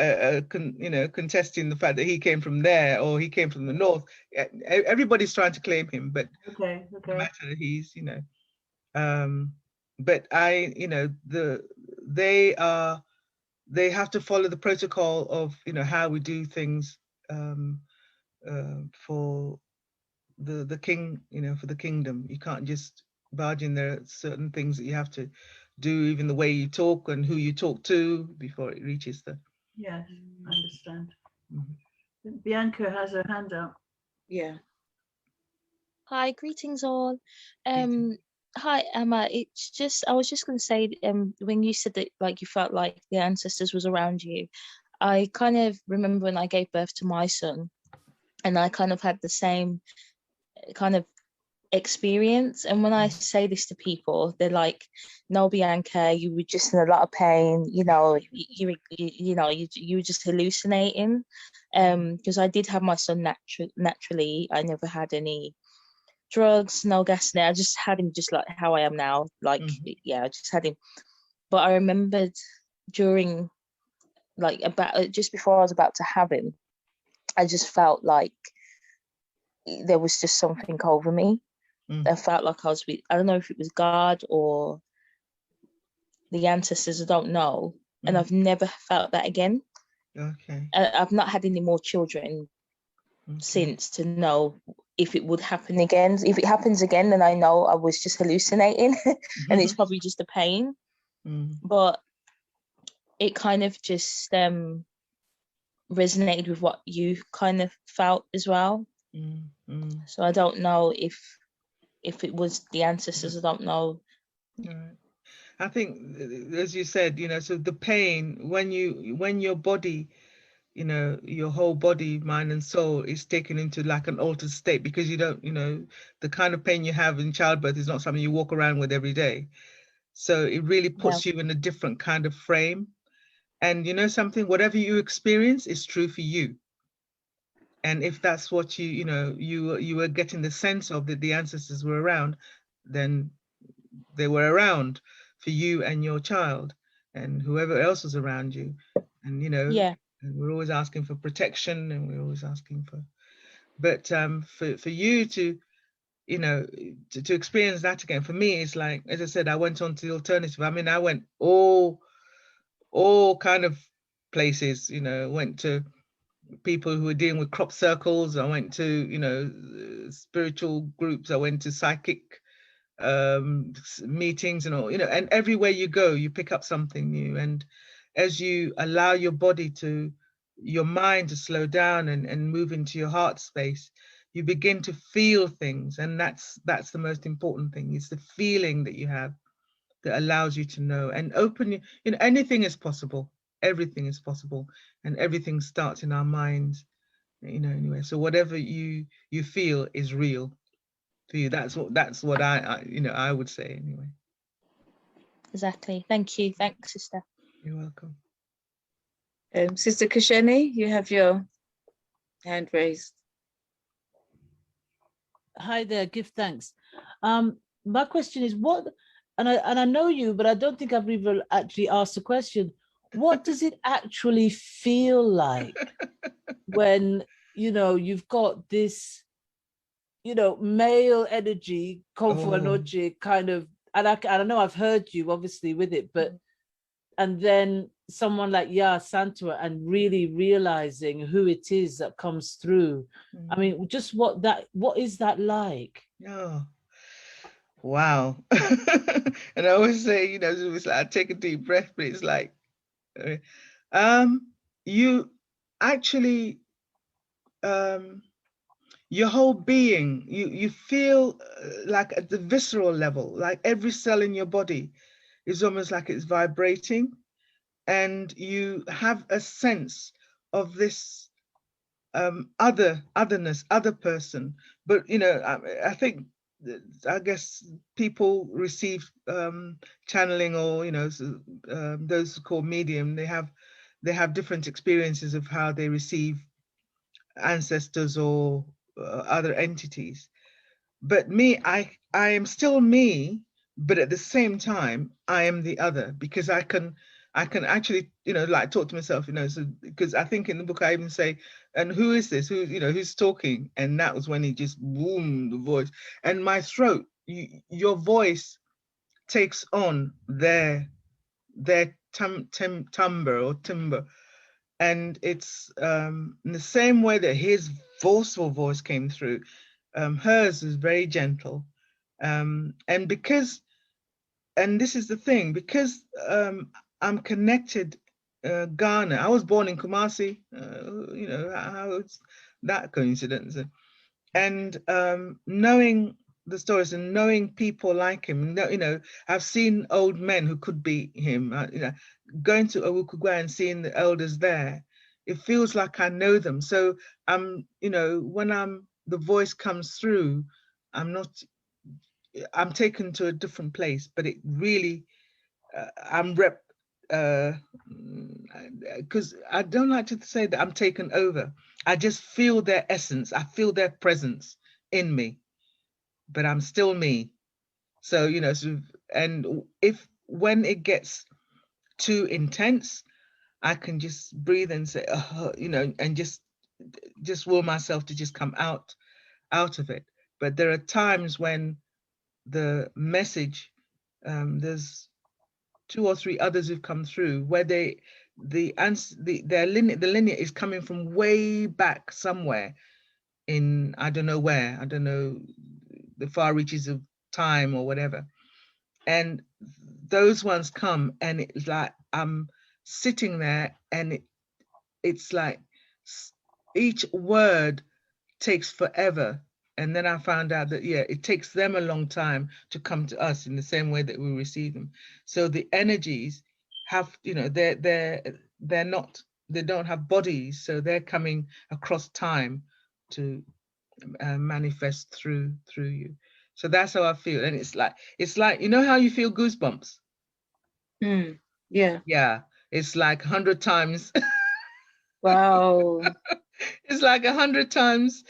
you know, contesting the fact that he came from there or he came from the north. Everybody's trying to claim him, but no matter, he's, you know, but you know, they have to follow the protocol of, you know, how we do things for the king, you know, for the kingdom. You can't just barge in. There are certain things that you have to do, even the way you talk and who you talk to before it reaches the. Yes, I understand. Bianca has her hand up. Yeah. Hi, greetings all. Hi, Emma. It's just, I was just going to say, when you said that, like, you felt like the ancestors was around you, I kind of remember when I gave birth to my son, and I kind of had the same kind of experience. And when I say this to people, they're like, no, Bianca, you were just in a lot of pain, you know, you were just hallucinating. Because I did have my son naturally. I never had any drugs, no gas. I just had him just like how I am now. Like, yeah, I just had him. But I remembered during, like, about just before I was about to have him, I just felt like there was just something over me. I felt like I was with, I don't know if it was God or the ancestors, I don't know. And I've never felt that again. Okay. I've not had any more children since to know if it would happen again. If it happens again, then I know I was just hallucinating and it's probably just a pain. But it kind of just resonated with what you kind of felt as well. So I don't know if it was the ancestors, I don't know. Right. I think, as you said, you know, so the pain, when your body, you know, your whole body, mind and soul is taken into like an altered state, because you don't, you know, the kind of pain you have in childbirth is not something you walk around with every day. So it really puts you in a different kind of frame. And you know something, whatever you experience is true for you. And if that's what you were getting the sense of, that the ancestors were around, then they were around for you and your child and whoever else was around you. And, you know, and we're always asking for protection, and we're always asking for, but for you to, you know, to experience that again, for me, it's like, as I said, I went on to the alternative. I mean, I went all kind of places, you know, went to people who were dealing with crop circles. I went to, you know, spiritual groups. I went to psychic meetings and all, you know, and everywhere you go, you pick up something new. And as you allow your body to, your mind to slow down and move into your heart space, you begin to feel things. And that's the most important thing. It's the feeling that you have that allows you to know and open, you know, anything is possible. Everything is possible, and everything starts in our minds, you know, anyway. So whatever you feel is real for you. That's what I you know, I would say anyway. Exactly. Thank you. Thanks, sister. You're welcome. Sister Kasheni, you have your hand raised. Hi there, give thanks. My question is, what, and I know you, but I don't think I've even actually asked the question. What does it actually feel like when, you know, you've got this, you know, male energy, Konfu Anoche kind of, and I know I've heard you obviously with it, but, and then someone like Ya Santua and really realizing who it is that comes through. I mean, just what is that like? Oh, wow. And I always say, you know, it's like I take a deep breath, but it's like, you actually, your whole being, you feel like at the visceral level, like every cell in your body is almost like it's vibrating, and you have a sense of this otherness, other person. But, you know, I think, I guess people receive channeling, or, you know, those called medium, they have different experiences of how they receive ancestors or other entities. But me, I am still me, but at the same time, I am the other, because I can actually, you know, like talk to myself, you know, so because I think in the book I even say, and who is this? Who, you know, who's talking? And that was when he just boom, the voice, and my throat, your voice takes on their timbre or timbre. And it's in the same way that his forceful voice came through, hers is very gentle. And because, and this is the thing, because I'm connected, Ghana, I was born in Kumasi, you know, how it's that coincidence. And knowing the stories and knowing people like him, you know, I've seen old men who could be him, you know, going to Owukugwa and seeing the elders there, it feels like I know them. So you know, when the voice comes through, I'm not I'm taken to a different place, but it really, because I don't like to say that I'm taken over. I just feel their essence. I feel their presence in me, but I'm still me. So, you know, and when it gets too intense, I can just breathe and say, you know, and just will myself to just come out of it. But there are times when the message, there's 2 or 3 others who've come through where the lineage is coming from way back somewhere in, I don't know where, I don't know, the far reaches of time or whatever. And those ones come, and it's like I'm sitting there, and it's like each word takes forever. And then I found out that, yeah, it takes them a long time to come to us in the same way that we receive them. So the energies have, you know, they don't have bodies, so they're coming across time to manifest through you. So that's how I feel. And it's like, you know how you feel goosebumps? Yeah. Yeah, it's like 100 times. Wow. It's like 100 times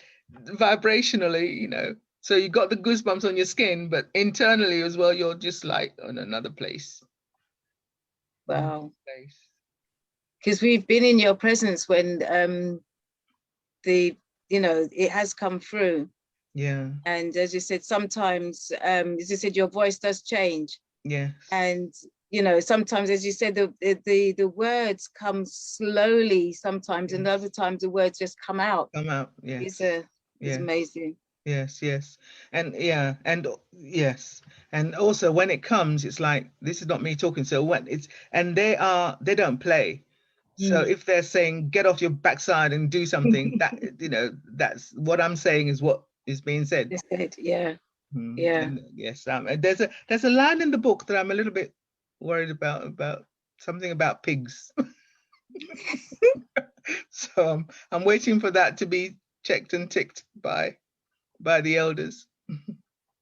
vibrationally, you know. So you got the goosebumps on your skin, but internally as well, you're just like on another place. Wow. Because we've been in your presence when you know, it has come through. Yeah. And as you said, sometimes, as you said, your voice does change. Yeah. And, you know, sometimes, as you said, the words come slowly sometimes, and other times the words just come out. Yes. It's amazing. Yes, yes. And yeah, and yes. And also when it comes, it's like, this is not me talking. So when it's, and they don't play. So if they're saying, get off your backside and do something, that, you know, that's what I'm saying is what is being said. It's said, yeah. Yeah. And yes. There's a line in the book that I'm a little bit worried about something about pigs. So I'm waiting for that to be checked and ticked by the elders.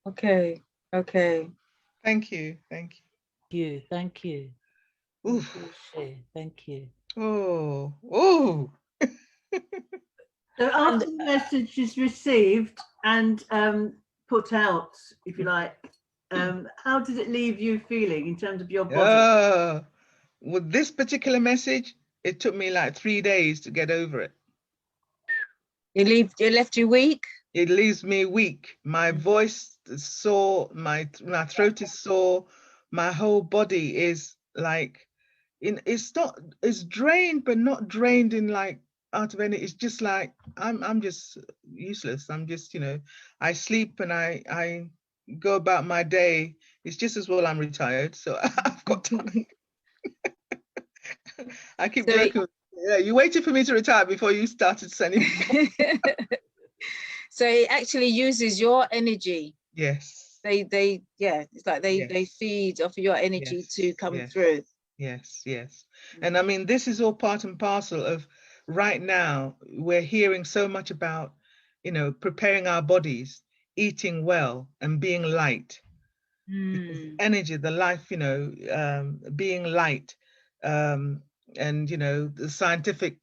Okay. Thank you. Thank you. Oof. Thank you. Oh. So after the message is received and put out, if you like, how did it leave you feeling in terms of your body? With this particular message, it took me like 3 days to get over it. It left you weak? It leaves me weak. My voice is sore, my throat is sore, my whole body is like, it's drained, but not drained in like out of any, it's just like, I'm just useless. I'm just, you know, I sleep and I go about my day. It's just as well I'm retired, so I've got time. I keep joking. Yeah, you waited for me to retire before you started sending. So it actually uses your energy. Yes. It's like they feed off your energy to come through. Yes. And I mean, this is all part and parcel of right now, we're hearing so much about, you know, preparing our bodies, eating well and being light. Energy, the life, you know, being light. And, you know, the scientific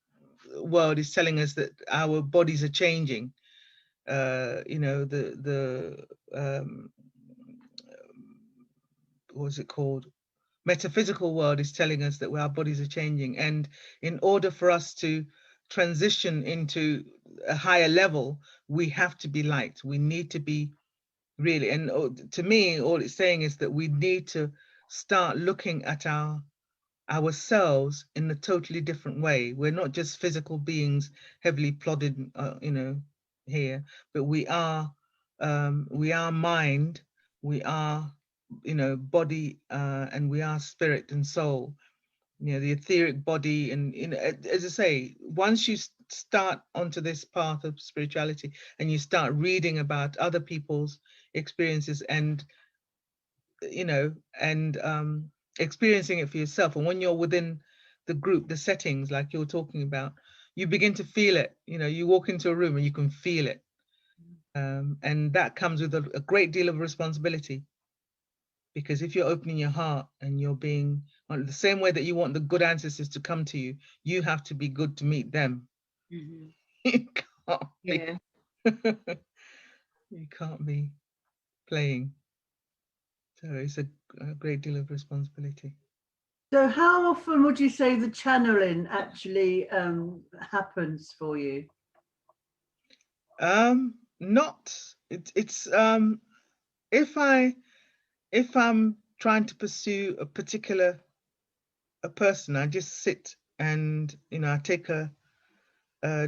world is telling us that our bodies are changing. You know, the what's it called? Metaphysical world is telling us that our bodies are changing. And in order for us to transition into a higher level, we have to be light. We need to be really, and to me, all it's saying is that we need to start looking at ourselves in a totally different way. We're not just physical beings, heavily plodded, you know, here, but we are mind, we are, you know, body, and we are spirit and soul. You know, the etheric body, and, you know, as I say, once you start onto this path of spirituality and you start reading about other people's experiences and, you know, and experiencing it for yourself, and when you're within the group, the settings like you're talking about, you begin to feel it. You know, you walk into a room and you can feel it. And that comes with a great deal of responsibility, because if you're opening your heart and you're being the same way that you want the good ancestors to come to you, you have to be good to meet them. Mhm. You can't Yeah. you can't be playing. So it's a great deal of responsibility. So how often would you say the channeling actually happens for you? It's if I'm trying to pursue a particular person, I just sit and I take a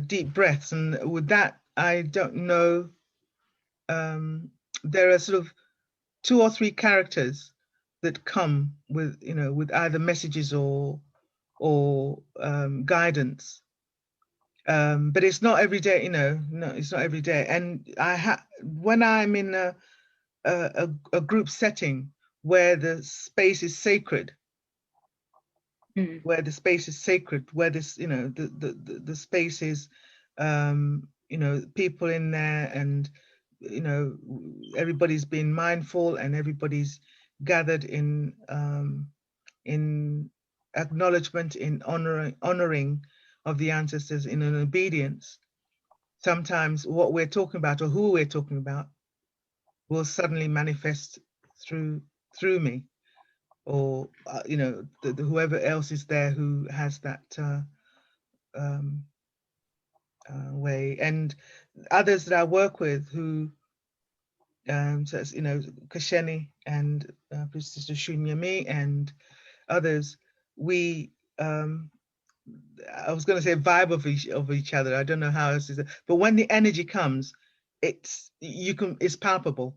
deep breaths, and with that I don't know, there are sort of 2 or 3 characters that come with with either messages or guidance, but it's not every day. No, it's not every day. And when I'm in a group setting where the space is sacred, where the space is sacred, where this the space is people in there, and everybody's being mindful, and everybody's gathered in acknowledgement, in honoring of the ancestors, in an obedience. Sometimes what we're talking about or who we're talking about will suddenly manifest through me, or whoever else is there who has that way. And others that I work with who so it's, Kasheni and Sister Shunyami and others, we I was going to say vibe of each other. I don't know how else is it, but when the energy comes, it's palpable.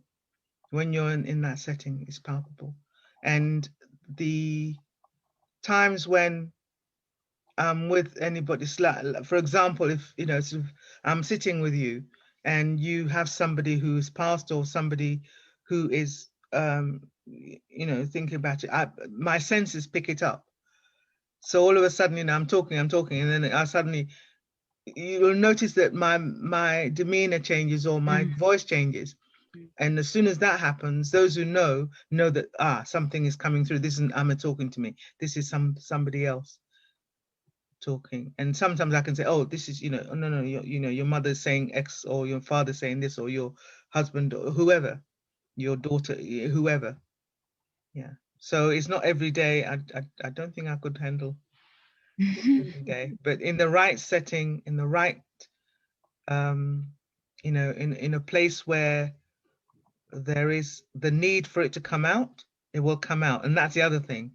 When you're in that setting, it's palpable. And the times when I'm with anybody, for example, if sort of I'm sitting with you and you have somebody who's passed, or somebody who is thinking about it, my senses pick it up. So all of a sudden, I'm talking, and then I suddenly, you'll notice that my demeanor changes, or my voice changes. And as soon as that happens, those who know that something is coming through. This isn't Amma talking to me. This is somebody else talking. And sometimes I can say, oh, this is no, your mother's saying X, or your father's saying this, or your husband, or whoever, your daughter, whoever. Yeah. So it's not every day. I don't think I could handle every day, but in the right setting, in the right in a place where there is the need for it to come out, it will come out. And that's the other thing.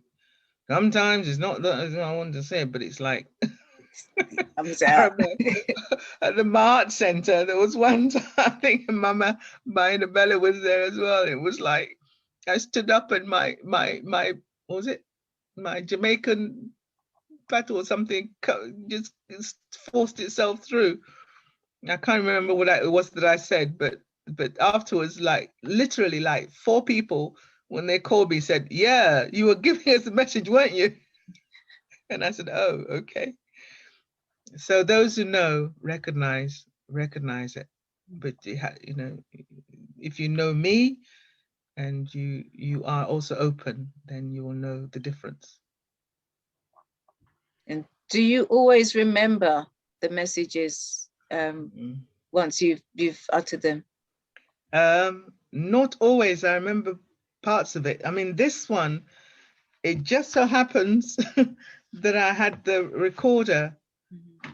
Sometimes it's not that I want to say, but it's like comes out. At the Mart Center, there was one time, I think Mama Annabella was there as well. It was like I stood up and my what was it? My Jamaican battle or something just forced itself through. I can't remember what it was that I said, but afterwards, like literally, like 4 people, when they called me, said, "Yeah, you were giving us a message, weren't you?" And I said, "Oh, okay." So those who know recognize it, but if you know me, and you are also open, then you will know the difference. And do you always remember the messages once you've uttered them? Not always. I remember parts of it. I mean, this one, it just so happens that I had the recorder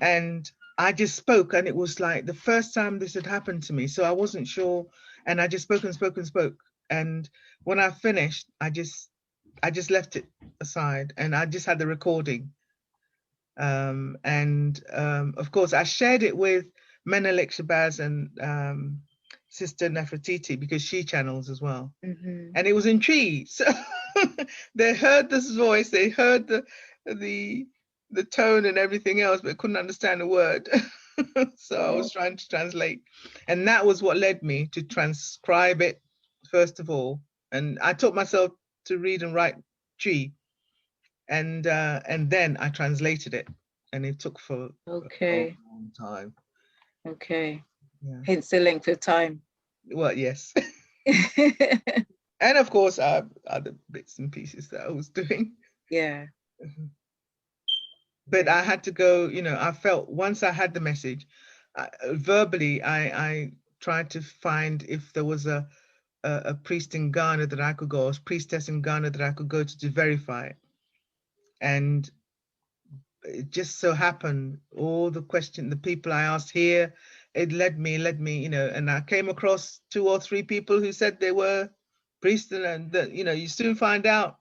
and I just spoke, and it was like the first time this had happened to me. So I wasn't sure, and I just spoke and spoke and spoke. And when I finished, I just left it aside, and I just had the recording. Of course, I shared it with Menelik Shabazz and Sister Nefertiti, because she channels as well. And it was in Tree. So they heard this voice, they heard the tone and everything else, but couldn't understand a word. So I was trying to translate. And that was what led me to transcribe it, first of all. And I taught myself to read and write Tree. And then I translated it, and it took for a long time. Okay. Yeah. Hence the length of time. Well, yes. And of course, other bits and pieces that I was doing. Yeah. But I had to go, you know, I felt once I had the message, verbally, I tried to find if there was a priest in Ghana that I could go, or a priestess in Ghana that I could go to verify it. And it just so happened, all the people I asked here, it led me, you know, and I came across 2 or 3 people who said they were priests, and that, you know, you soon find out.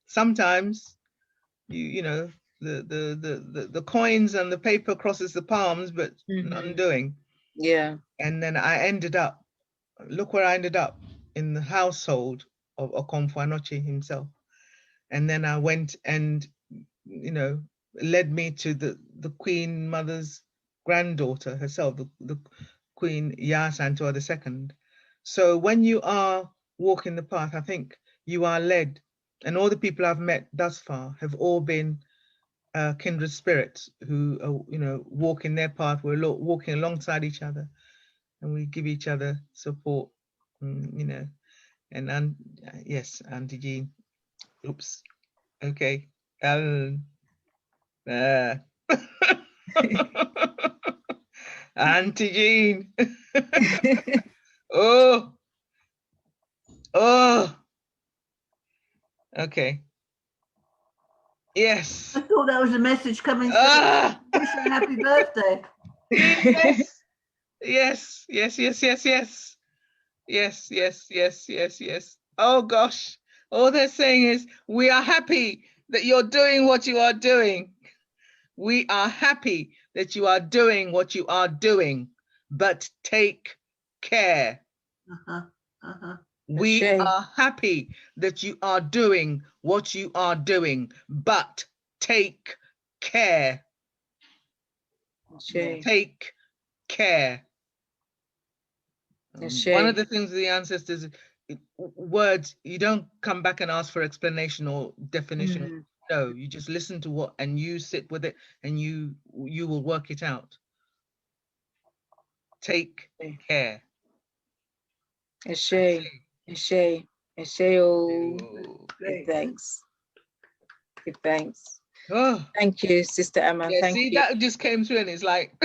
Sometimes, you know, the coins and the paper crosses the palms, but none doing. Yeah. And then I ended up, look where I ended up, in the household of Okomfo Anokye himself. And then I went and, you know, led me to the Queen Mother's granddaughter herself, the Queen Yasantua II. So when you are walking the path, I think you are led, and all the people I've met thus far have all been kindred spirits who are, you know, walking their path. We're walking alongside each other, and we give each other support, you know. And yes, Auntie Jean. Oops. Okay. Auntie Jean. Oh. Okay. Yes. I thought that was a message coming through. Wish her happy birthday. Yes. Yes. Oh gosh. All they're saying is, we are happy that you're doing what you are doing. We are happy that you are doing what you are doing, but take care. We are happy that you are doing what you are doing, but take care. Take care. One of the things with the ancestors, words, you don't come back and ask for explanation or definition. No, you just listen to what, and you sit with it, and you will work it out. Take care. Oh, give thanks. Give thanks. Oh, thank you, Sister Ama. Yeah, thank see, you. that just came through, and it's like,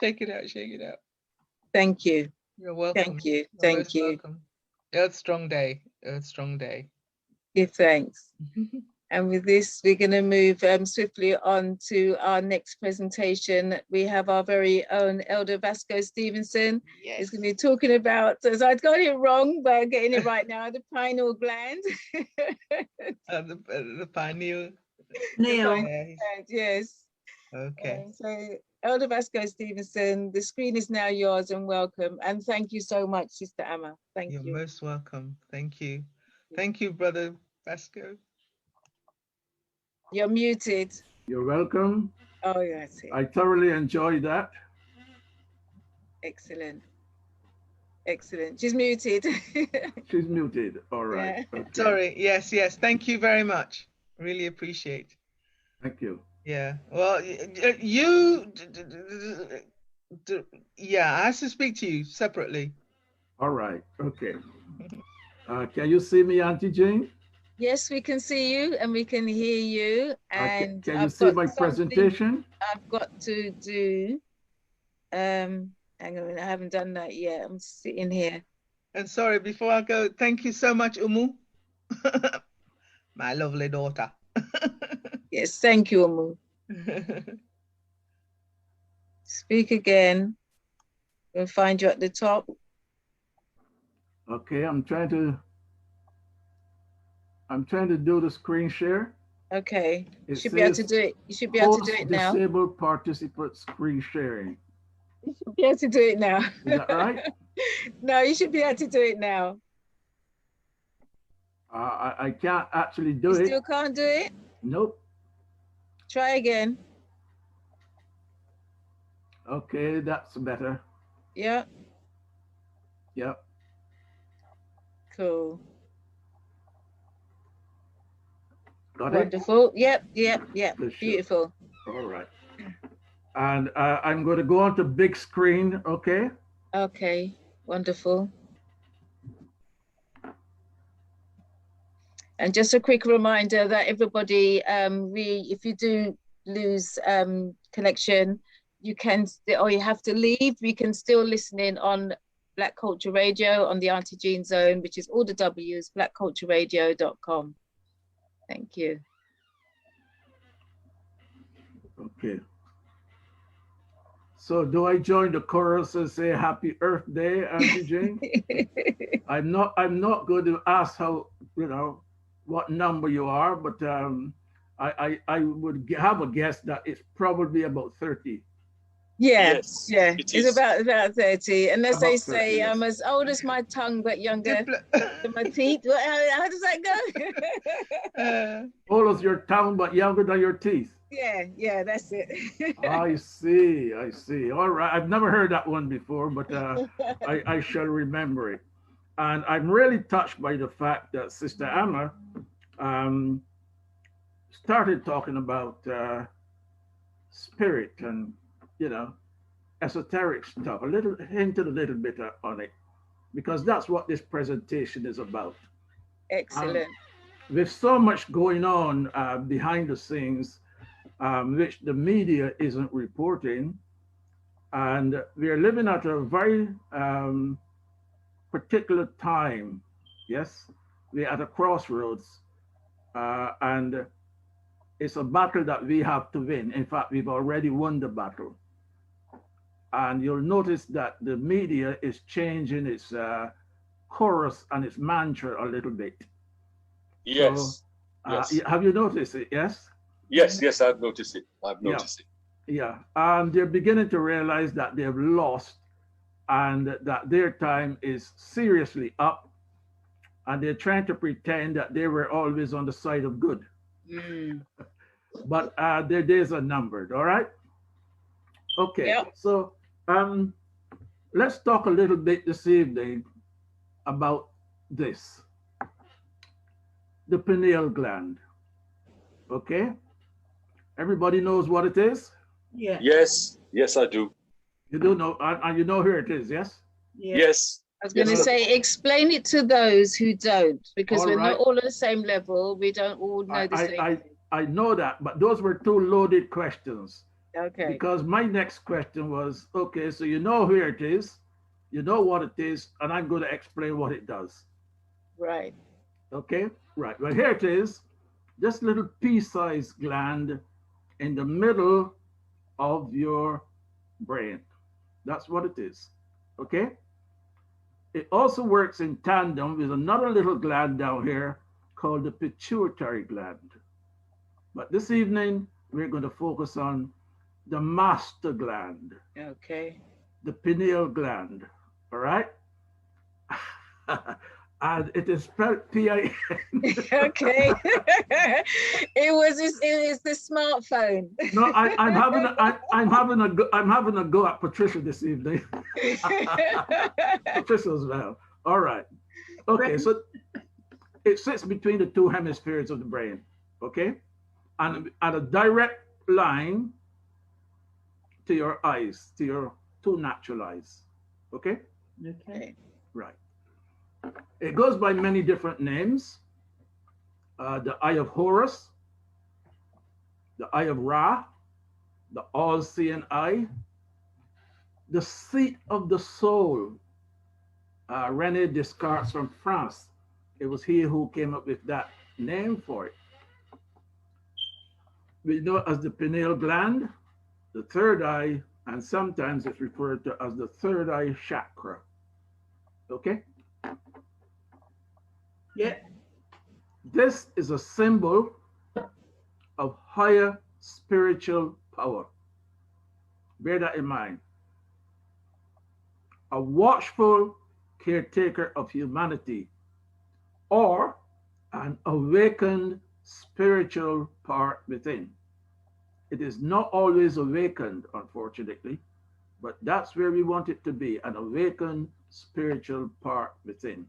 shake it out. Thank you. You're welcome. Thank you. You're Thank most you. welcome. Earth strong day. Give thanks. And with this, we're going to move swiftly on to our next presentation. We have our very own Elder Vasco Stevenson. Yes. He's going to be talking about, so I got it wrong, but I'm getting it right now, the pineal gland. The pineal. Gland, yes. Okay. So Elder Vasco Stevenson, the screen is now yours, and welcome. And thank you so much, Sister Ama. Thank you. You're most welcome. Thank you. Thank you, Brother Vasco. You're muted. You're welcome. Oh, yes. I thoroughly enjoyed that. Excellent. She's muted. She's muted. All right. Yeah. Okay. Sorry. Yes. Thank you very much. Really appreciate. Thank you. Yeah. Well, yeah, I have to speak to you separately. All right. Okay. Can you see me, Auntie Jane? Yes, we can see you and we can hear you. And can you see my presentation? I've got to do. Hang on, I haven't done that yet. I'm sitting here. And sorry, before I go, thank you so much, Umu, my lovely daughter. Yes, thank you, Umu. Speak again. We'll find you at the top. Okay, I'm trying to do the screen share. Okay, you should be able to do it. You should be able to do it now. Disabled participant screen sharing. You should be able to do it now. Is that right? No, you should be able to do it now. I can't actually do it. You still can't do it? Nope. Try again. Okay, that's better. Yeah. Yep. Cool. Got Wonderful. It? Yep. Sure. Beautiful. All right. And I'm going to go on to big screen, okay? Okay, wonderful. And just a quick reminder that everybody, if you do lose connection, you can, or you have to leave, we can still listen in on Black Culture Radio on the Auntie Jean Zone, which is all the W's, blackcultureradio.com. Thank you. Okay. So do I join the chorus and say Happy Earth Day, Auntie Jane? I'm not going to ask how, what number you are, but I would have a guess that it's probably about 30. Yes, yeah, it's about 30. Unless they say 30, yes. I'm as old as my tongue, but younger than my teeth. How does that go? Old as your tongue, but younger than your teeth. Yeah, that's it. I see. All right. I've never heard that one before, but I shall remember it. And I'm really touched by the fact that Sister Ama started talking about spirit and, esoteric stuff, hinted a little bit on it, because that's what this presentation is about. Excellent. With so much going on behind the scenes, which the media isn't reporting. And we're living at a very particular time. Yes, we're at a crossroads. And it's a battle that we have to win. In fact, we've already won the battle. And you'll notice that the media is changing its chorus and its mantra a little bit. Yes. So, yes. Have you noticed it? Yes? Yes, I've noticed it. I've noticed it. Yeah, they're beginning to realize that they've lost and that their time is seriously up, and they're trying to pretend that they were always on the side of good. But their days are numbered, all right? Okay, so let's talk a little bit this evening about this, the pineal gland, okay? Everybody knows what it is? Yeah. Yes, I do. You do know, and you know where it is, yes? Yes. I was going to say, explain it to those who don't, because All we're right. not all at the same level. We don't all know the same. I know that, but those were two loaded questions. Okay. Because my next question was, okay, so you know where it is, you know what it is, and I'm going to explain what it does. Right. Okay, right. Well, here it is, this little pea-sized gland in the middle of your brain. That's what it is, okay? It also works in tandem with another little gland down here called the pituitary gland. But this evening, we're going to focus on the master gland. Okay. The pineal gland, all right? And it is spelled P-I-N. Okay. It was the smartphone. No, I'm having a go at Patricia this evening. Patricia as well. All right. Okay, so it sits between the two hemispheres of the brain. Okay, and at a direct line to your eyes, to your two natural eyes. Okay. Okay. Right. It goes by many different names. The Eye of Horus, the Eye of Ra, the All-Seeing Eye, the Seat of the Soul. René Descartes from France. It was he who came up with that name for it. We know it as the pineal gland, the third eye, and sometimes it's referred to as the third eye chakra. Okay? Yeah. This is a symbol of higher spiritual power. Bear that in mind. A watchful caretaker of humanity, or an awakened spiritual part within. It is not always awakened, unfortunately, but that's where we want it to be, an awakened spiritual part within.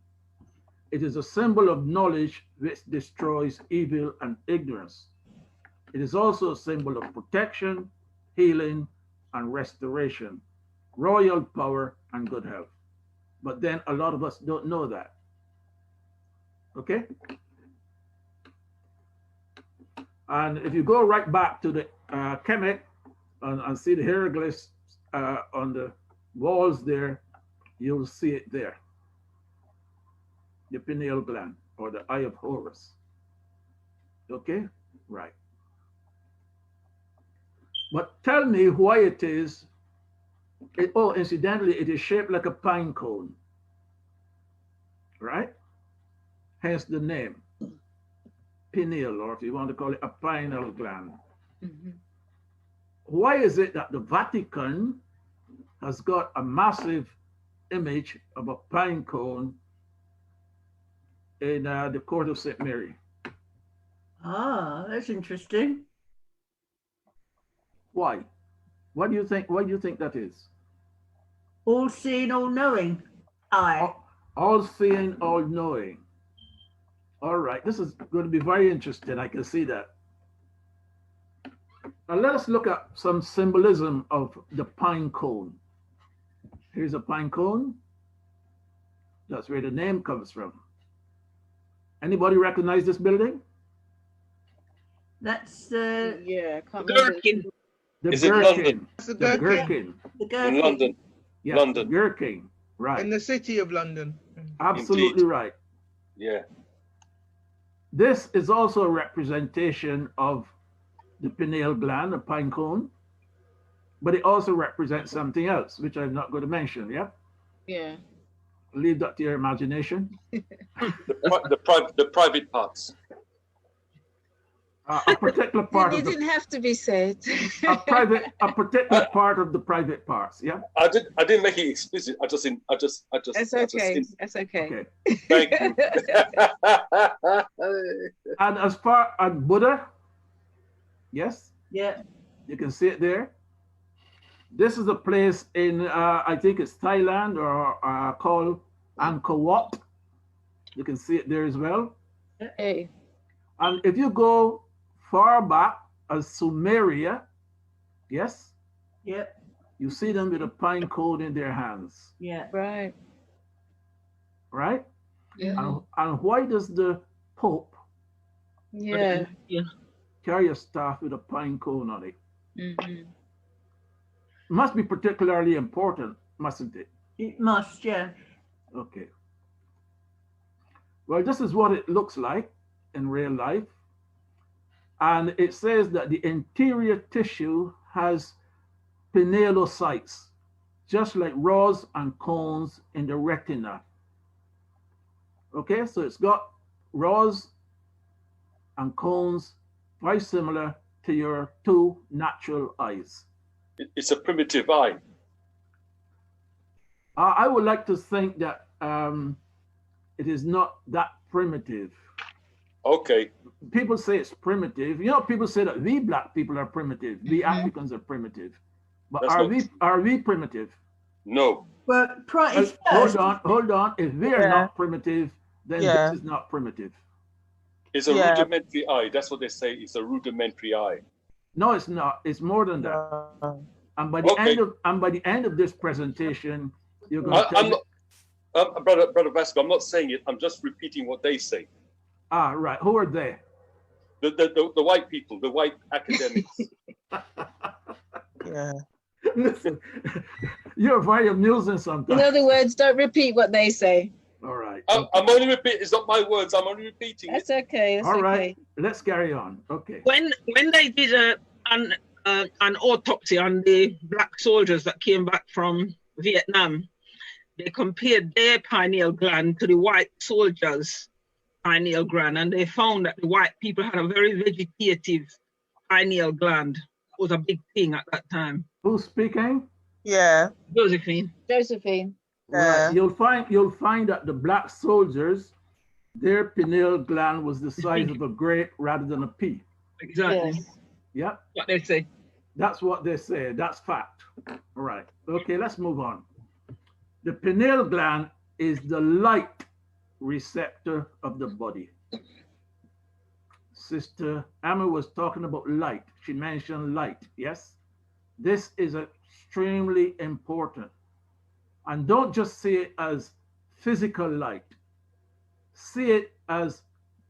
It is a symbol of knowledge which destroys evil and ignorance. It is also a symbol of protection, healing, and restoration, royal power and good health. But then a lot of us don't know that. Okay? And if you go right back to the Kemet and see the hieroglyphs on the walls there, you'll see it there. The pineal gland, or the eye of Horus. Okay? Right. But tell me why it is, oh, incidentally, it is shaped like a pine cone. Right? Hence the name. Pineal, or if you want to call it a pineal gland. Mm-hmm. Why is it that the Vatican has got a massive image of a pine cone in the court of St. Mary? Ah, that's interesting. Why? What do you think? Why do you think that is? All seeing, all knowing. Eye. All seeing, all knowing. All right, this is going to be very interesting. I can see that. Now let us look at some symbolism of the pine cone. Here's a pine cone. That's where the name comes from. Anybody recognize this building? That's yeah, I can't remember. The Is it Gherkin. London? The Gherkin. the In Garvey. London. Yes, London. the Gherkin. Right. In the city of London. Absolutely Indeed. right. Yeah. This is also a representation of the pineal gland, the pine cone, but it also represents something else, which I'm not going to mention. Yeah. Yeah. Leave that to your imagination. The private parts. A particular part It of the didn't have to be said. a particular part of the private parts. Yeah. I didn't make it explicit. It's okay. It's okay. Okay. Thank you. And as far as Buddha, yes, Yeah. you can see it there. This is a place in, I think it's Thailand, or called Angkor Wat. You can see it there as well. Hey. And if you go far back as Sumeria, yes, Yep. you see them with a pine cone in their hands, Yeah. Right. right? Yeah. And why does the Pope Yeah. carry a staff with a pine cone on it? Mm-hmm. Must be particularly important, mustn't it? It must, yeah. Okay. Well, this is what it looks like in real life. And it says that the interior tissue has pinealocytes, just like rods and cones in the retina. Okay, so it's got rods and cones, very similar to your two natural eyes. It's a primitive eye. I would like to think that it is not that primitive. Okay. People say it's primitive. You know, people say that we black people are primitive, we Africans are primitive. But That's are we primitive? No. Well, it's hold on. If we are Yeah. not primitive, then Yeah. this is not primitive. It's a Yeah. rudimentary eye. That's what they say. It's a rudimentary eye. No, it's not. It's more than that. And by the end of this presentation, you're going to I'm not, brother Vasco, I'm not saying it. I'm just repeating what they say. Ah, right. Who are they? The white people, the white academics. Yeah. Listen, you're very amusing sometimes. In other words, don't repeat what they say. All right. I'm only repeating. It's not my words. I'm only repeating. That's okay. That's All right. okay. Let's carry on. Okay. When they did an autopsy on the black soldiers that came back from Vietnam, they compared their pineal gland to the white soldiers' pineal gland, and they found that the white people had a very vegetative pineal gland. It was a big thing at that time. Who's speaking? Yeah. Josephine. Josephine. Right. You'll find that the black soldiers, their pineal gland was the size of a grape rather than a pea. Exactly. Yes. Yep. What they say. That's what they say. That's fact. All right. Okay, let's move on. The pineal gland is the light receptor of the body. Sister Ama was talking about light. She mentioned light, yes? This is extremely important. And don't just see it as physical light. See it as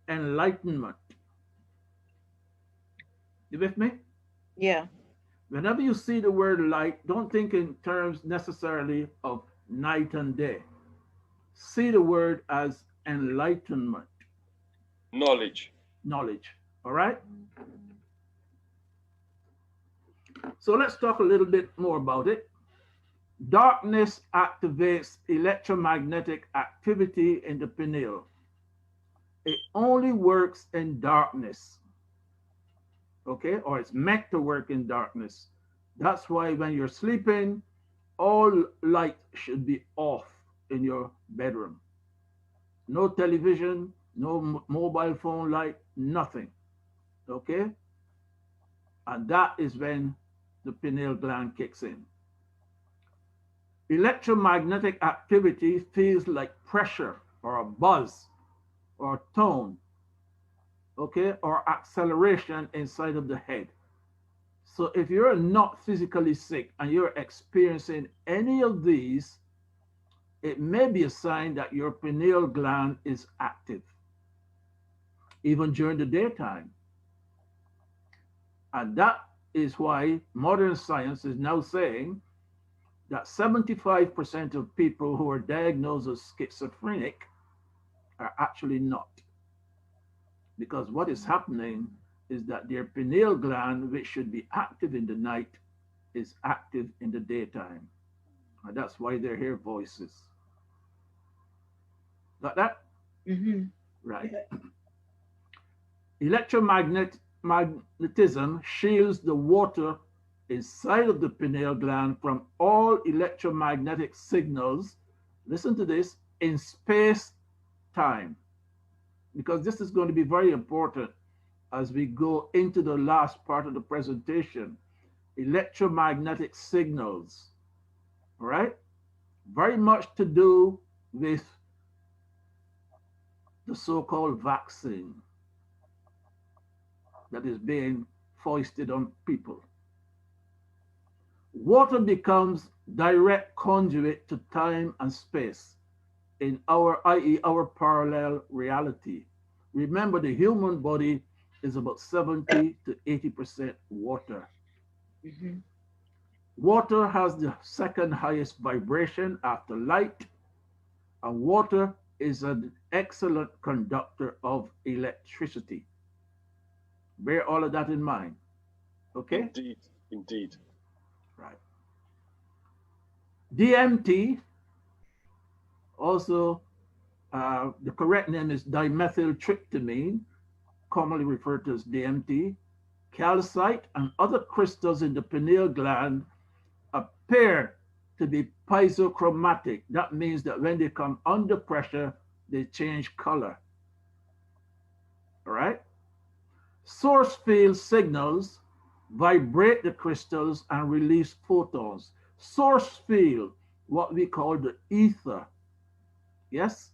enlightenment. You with me? Yeah. Whenever you see the word light, don't think in terms necessarily of night and day. See the word as enlightenment. Knowledge. Knowledge. All right? So let's talk a little bit more about it. Darkness activates electromagnetic activity in the pineal. It only works in darkness. Okay? Or it's meant to work in darkness. That's why when you're sleeping, all light should be off in your bedroom. No television, no mobile phone light, nothing. Okay? And that is when the pineal gland kicks in. Electromagnetic activity feels like pressure or a buzz or tone, okay, or acceleration inside of the head. So if you're not physically sick and you're experiencing any of these, it may be a sign that your pineal gland is active, even during the daytime. And that is why modern science is now saying that 75% of people who are diagnosed as schizophrenic are actually not. Because what is happening is that their pineal gland, which should be active in the night, is active in the daytime. And that's why they hear voices. Got that? Mm-hmm. Right. Electromagnetism shields the water inside of the pineal gland from all electromagnetic signals, listen to this, in space-time. Because this is going to be very important as we go into the last part of the presentation. Electromagnetic signals, all right? Very much to do with the so-called vaccine that is being foisted on people. Water becomes direct conduit to time and space in our, i.e., our parallel reality. Remember, the human body is about 70 to 80% water. Mm-hmm. Water has the second highest vibration after light, and water is an excellent conductor of electricity. Bear all of that in mind. Okay? Indeed, indeed. Right. DMT, also the correct name is dimethyltryptamine, commonly referred to as DMT. Calcite and other crystals in the pineal gland appear to be piezochromatic. That means that when they come under pressure, they change color. All right? Source field signals vibrate the crystals and release photons. Source field, what we call the ether, yes,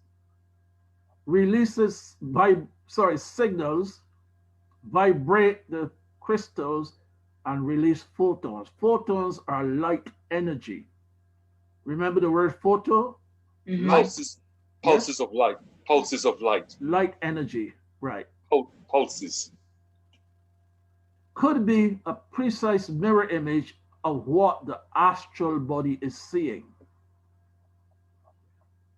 releases signals, vibrate the crystals and release photons. Photons are light energy. Remember the word photo? Mm-hmm. Pulses of light. Pulses of light. Light energy, right. Pulses. Could be a precise mirror image of what the astral body is seeing.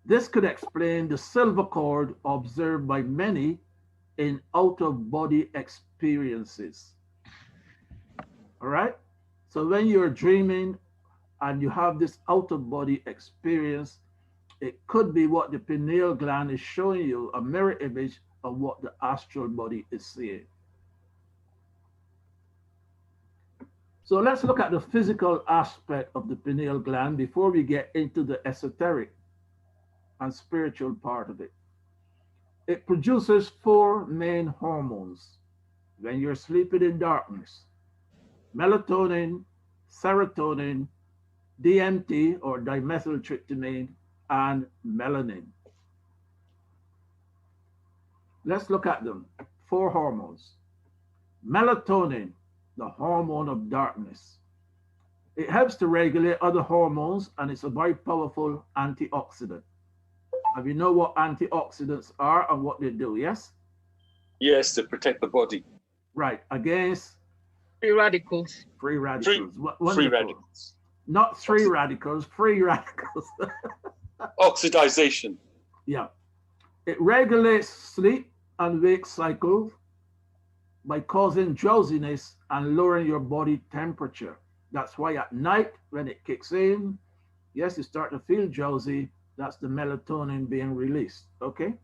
This could explain the silver cord observed by many in out-of-body experiences. All right? So when you're dreaming and you have this out-of-body experience, it could be what the pineal gland is showing you, a mirror image of what the astral body is seeing. So let's look at the physical aspect of the pineal gland before we get into the esoteric and spiritual part of it. It produces 4 main hormones when you're sleeping in darkness: melatonin, serotonin, DMT or dimethyltryptamine, and melanin. Let's look at them. 4 hormones. Melatonin, the hormone of darkness. It helps to regulate other hormones, and it's a very powerful antioxidant. Have you know what antioxidants are and what they do? Yes? Yes, to protect the body. Right. Against? Free radicals. Free radicals. Free radicals. Not free radicals, free radicals. Oxidization. Yeah. It regulates sleep and wake cycles by causing drowsiness and lowering your body temperature. That's why at night, when it kicks in, yes, you start to feel drowsy. That's the melatonin being released, okay?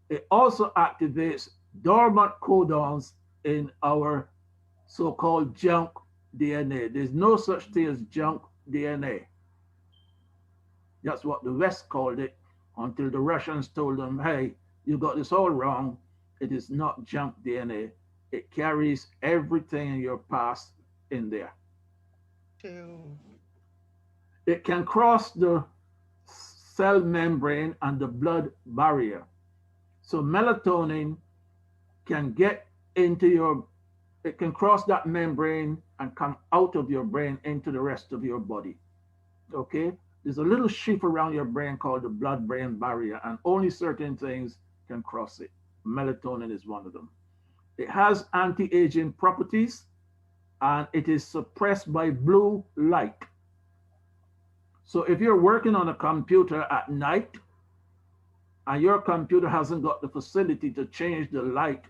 It also activates dormant codons in our so-called junk DNA. There's no such thing as junk DNA. That's what the West called it until the Russians told them, hey, you got this all wrong. It is not junk DNA. It carries everything in your past in there. It can cross the cell membrane and the blood barrier. So melatonin can get into your, it can cross that membrane and come out of your brain into the rest of your body. Okay? There's a little sheath around your brain called the blood-brain barrier, and only certain things can cross it. Melatonin is one of them. It has anti-aging properties, and it is suppressed by blue light. So if you're working on a computer at night, and your computer hasn't got the facility to change the light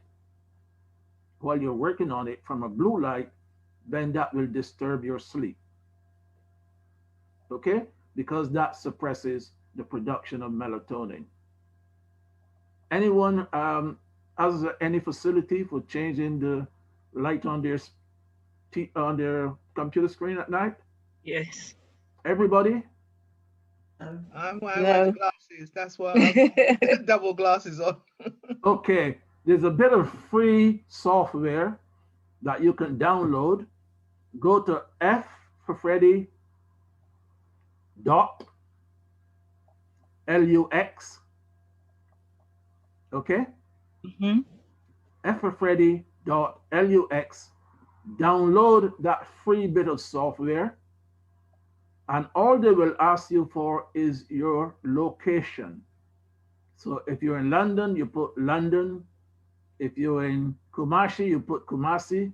while you're working on it from a blue light, then that will disturb your sleep. Okay? Because that suppresses the production of melatonin. Anyone has any facility for changing the light on their computer screen at night? Yes. Everybody? I'm wearing my glasses. That's why I have double glasses on. Okay. There's a bit of free software that you can download. Go to F for Freddy .lux. Okay? F for Freddy .lux. Download that free bit of software, and all they will ask you for is your location. So if you're in London, you put London. If you're in Kumasi, you put Kumasi.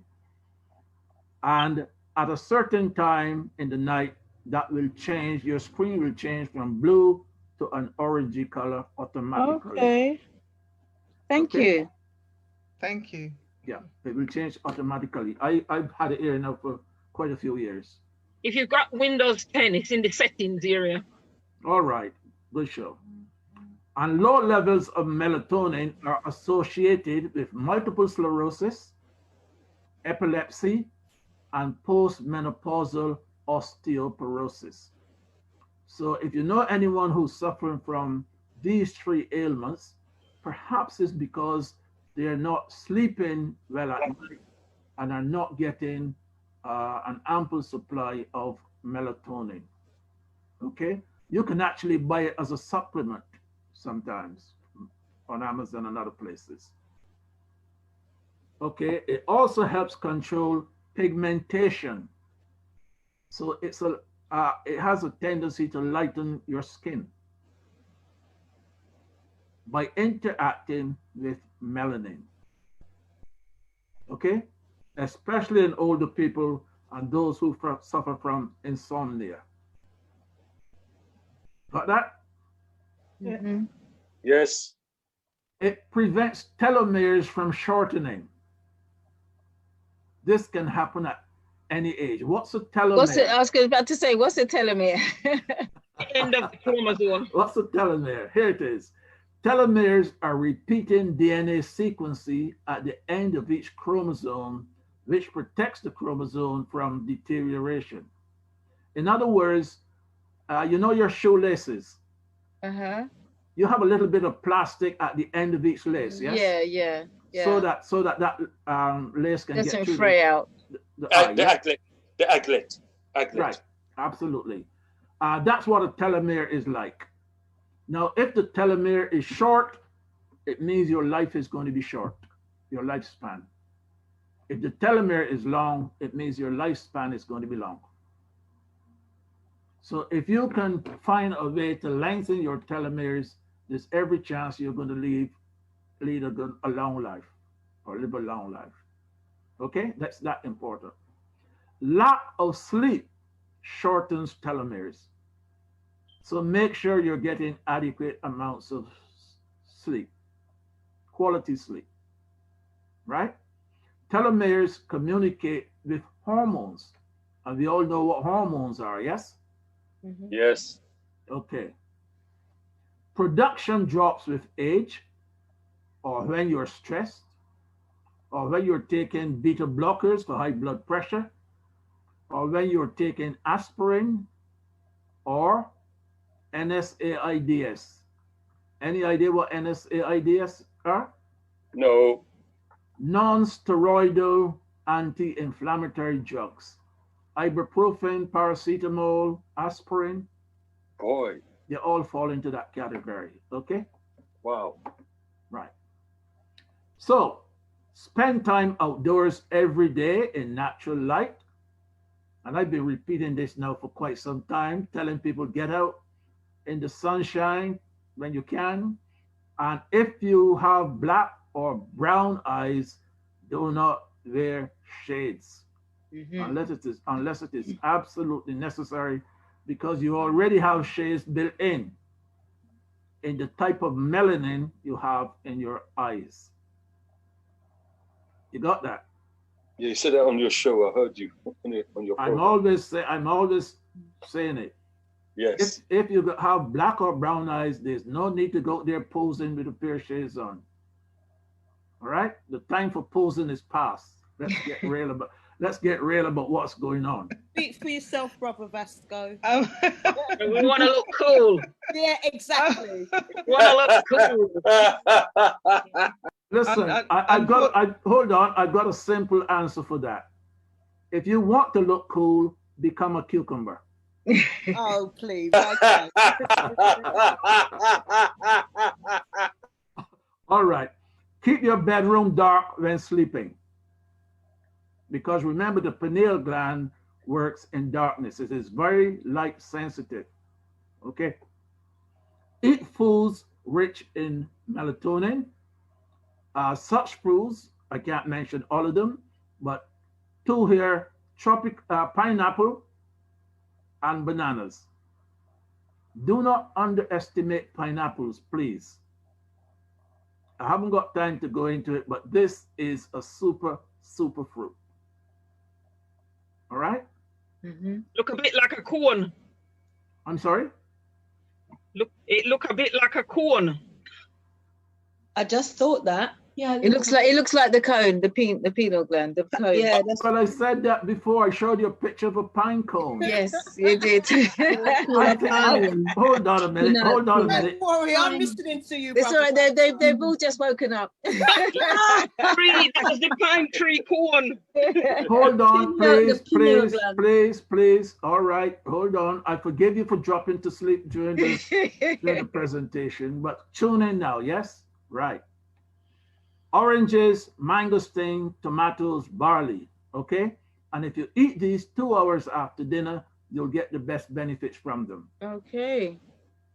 And at a certain time in the night, that will change, your screen will change from blue to an orangey color automatically. Okay. Thank you. Thank you. Yeah, it will change automatically. I've had it here now for quite a few years. If you've got Windows 10, it's in the settings area. All right, good show. And low levels of melatonin are associated with multiple sclerosis, epilepsy, and postmenopausal osteoporosis. So if you know anyone who's suffering from these three ailments, perhaps it's because they're not sleeping well at night and are not getting an ample supply of melatonin. Okay? You can actually buy it as a supplement sometimes on Amazon and other places. Okay, it also helps control pigmentation. So it has a tendency to lighten your skin by interacting with melanin. Okay, especially in older people and those who suffer from insomnia. Got that? Mm-hmm. Yes. It prevents telomeres from shortening. This can happen at any age. What's a telomere? I was about to say, what's a telomere? End of the chromosome. What's a telomere? Here it is. Telomeres are repeating DNA sequencing at the end of each chromosome, which protects the chromosome from deterioration. In other words, you know your shoelaces? Uh-huh. You have a little bit of plastic at the end of each lace, yes? Yeah. So that lace can doesn't get through fray out. The aglet. Right, absolutely. That's what a telomere is like. Now, if the telomere is short, it means your life is going to be short, your lifespan. If the telomere is long, it means your lifespan is going to be long. So if you can find a way to lengthen your telomeres, there's every chance you're going to lead a long life or live a long life. Okay, that's that important. Lack of sleep shortens telomeres. So make sure you're getting adequate amounts of sleep, quality sleep, right? Telomeres communicate with hormones. And we all know what hormones are, yes? Yes. Okay. Production drops with age, or when you're stressed, or when you're taking beta blockers for high blood pressure, or when you're taking aspirin, or NSAIDs. Any idea what NSAIDs are? No. Non-steroidal anti-inflammatory drugs. Ibuprofen, paracetamol, aspirin. Boy. They all fall into that category, okay? Wow. Right. So, spend time outdoors every day in natural light. And I've been repeating this now for quite some time, telling people get out in the sunshine when you can. And if you have black or brown eyes, do not wear shades unless it is absolutely necessary, because you already have shades built in the type of melanin you have in your eyes. You got that? Yeah, you said that on your show. I heard you on your program. I'm always saying it. Yes. If you have black or brown eyes, there's no need to go there posing with a pair of shades on. All right? The time for posing is past. Let's get real about what's going on. Speak for yourself, brother Vasco. We want to look cool. Yeah, exactly. We want to look cool. Listen, hold on. I got a simple answer for that. If you want to look cool, become a cucumber. Oh, please. Okay. All right. Keep your bedroom dark when sleeping. Because remember, the pineal gland works in darkness. It is very light sensitive. Okay. Eat foods rich in melatonin. Such foods, I can't mention all of them, but two here: pineapple and bananas. Do not underestimate pineapples, please. I haven't got time to go into it, but this is a super fruit. All right? Look a bit like a cone. I'm sorry? It look a bit like a cone. I just thought that. Yeah. It looks like the cone, the pineal gland, the cone. Yeah, but I said that before. I showed you a picture of a pine cone. Yes, you did. Hold on a minute. Hold on a minute. Don't worry, I'm listening to you. It's all right. They've all just woken up. That was the pine tree cone. Hold on, please. All right, hold on. I forgive you for dropping to sleep during the presentation, but tune in now. Yes, right. Oranges, mangosteen, tomatoes, barley, okay? And if you eat these 2 hours after dinner, you'll get the best benefits from them. Okay.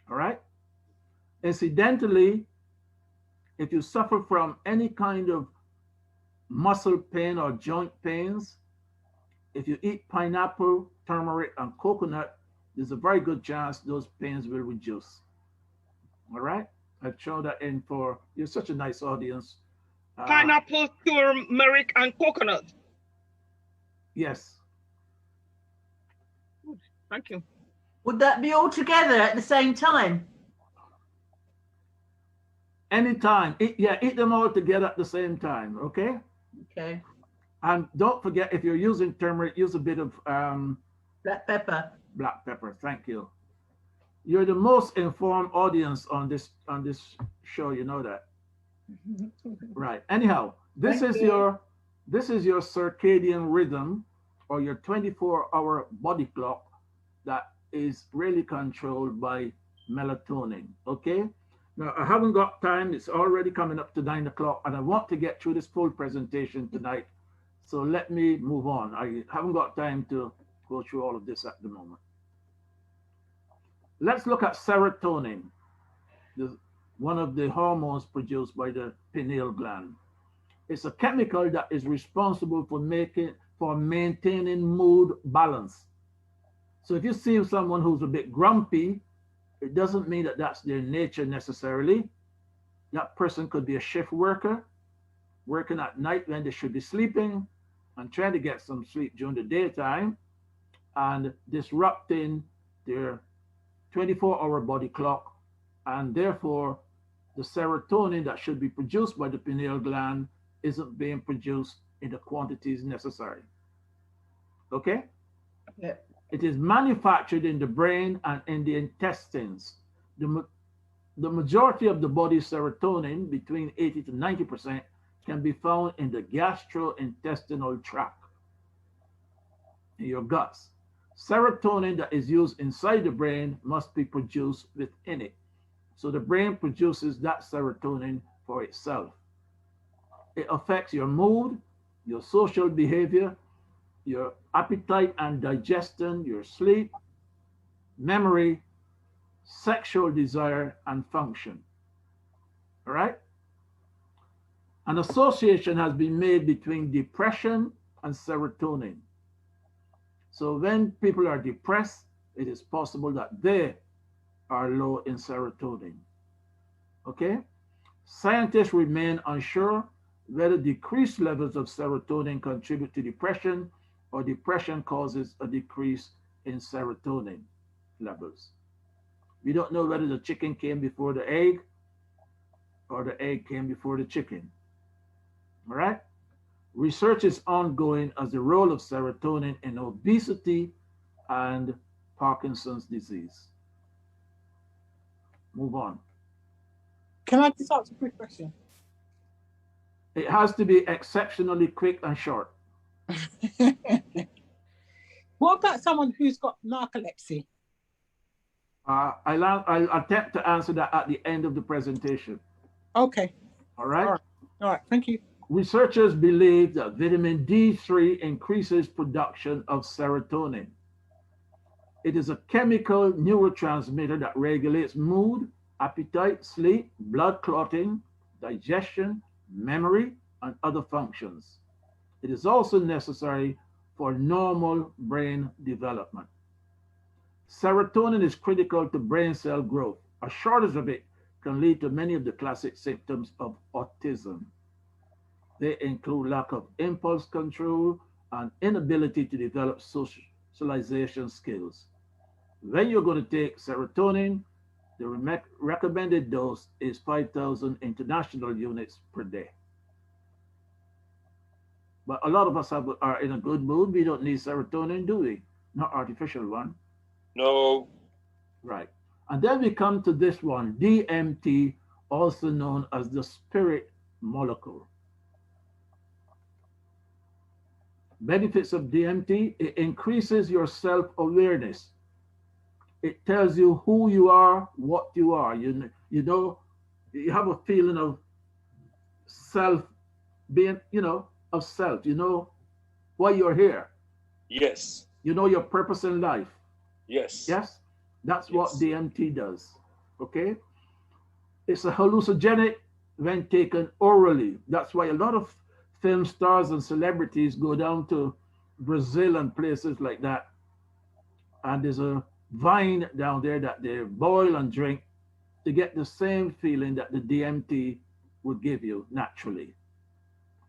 All right? Incidentally, if you suffer from any kind of muscle pain or joint pains, if you eat pineapple, turmeric, and coconut, there's a very good chance those pains will reduce. All right? I've shown that in for, you're such a nice audience. Pineapple, turmeric, and coconut. Yes. Thank you. Would that be all together at the same time? Anytime. Eat them all together at the same time, okay? Okay. And don't forget, if you're using turmeric, use a bit of black pepper. Black pepper, thank you. You're the most informed audience on this show, you know that. Right. Anyhow, this is your circadian rhythm, or your 24-hour body clock that is really controlled by melatonin. Okay. Now I haven't got time. It's already coming up to 9 o'clock, and I want to get through this full presentation tonight. So let me move on. I haven't got time to go through all of this at the moment. let's look at serotonin, one of the hormones produced by the pineal gland. It's a chemical that is responsible for maintaining mood balance. So if you see someone who's a bit grumpy, it doesn't mean that that's their nature necessarily. That person could be a shift worker, working at night when they should be sleeping and trying to get some sleep during the daytime and disrupting their 24-hour body clock. And therefore, the serotonin that should be produced by the pineal gland isn't being produced in the quantities necessary. Okay? Yeah. It is manufactured in the brain and in the intestines. The majority of the body's serotonin, between 80 to 90%, can be found in the gastrointestinal tract, in your guts. Serotonin that is used inside the brain must be produced within it. So the brain produces that serotonin for itself. It affects your mood, your social behavior, your appetite and digestion, your sleep, memory, sexual desire, and function. All right? An association has been made between depression and serotonin. So when people are depressed, it is possible that they are low in serotonin. Okay? Scientists remain unsure whether decreased levels of serotonin contribute to depression or depression causes a decrease in serotonin levels. We don't know whether the chicken came before the egg or the egg came before the chicken. All right? Research is ongoing as the role of serotonin in obesity and Parkinson's disease. Move on. Can I just ask a quick question? It has to be exceptionally quick and short. What about someone who's got narcolepsy? I'll attempt to answer that at the end of the presentation. Okay. All right? All right, thank you. Researchers believe that vitamin D3 increases production of serotonin. It is a chemical neurotransmitter that regulates mood, appetite, sleep, blood clotting, digestion, memory, and other functions. It is also necessary for normal brain development. Serotonin is critical to brain cell growth. A shortage of it can lead to many of the classic symptoms of autism. They include lack of impulse control and inability to develop socialization skills. When you're going to take serotonin, the recommended dose is 5,000 international units per day. But a lot of us are in a good mood. We don't need serotonin, do we? Not artificial one. No. Right. And then we come to this one, DMT, also known as the spirit molecule. Benefits of DMT: it increases your self-awareness. It tells you who you are, what you are. You know, you have a feeling of self being, of self. You know why you're here. Yes. You know your purpose in life. Yes. Yes? That's what DMT does. Okay? It's a hallucinogenic when taken orally. That's why a lot of film stars and celebrities go down to Brazil and places like that. And there's a vine down there that they boil and drink to get the same feeling that the DMT would give you naturally.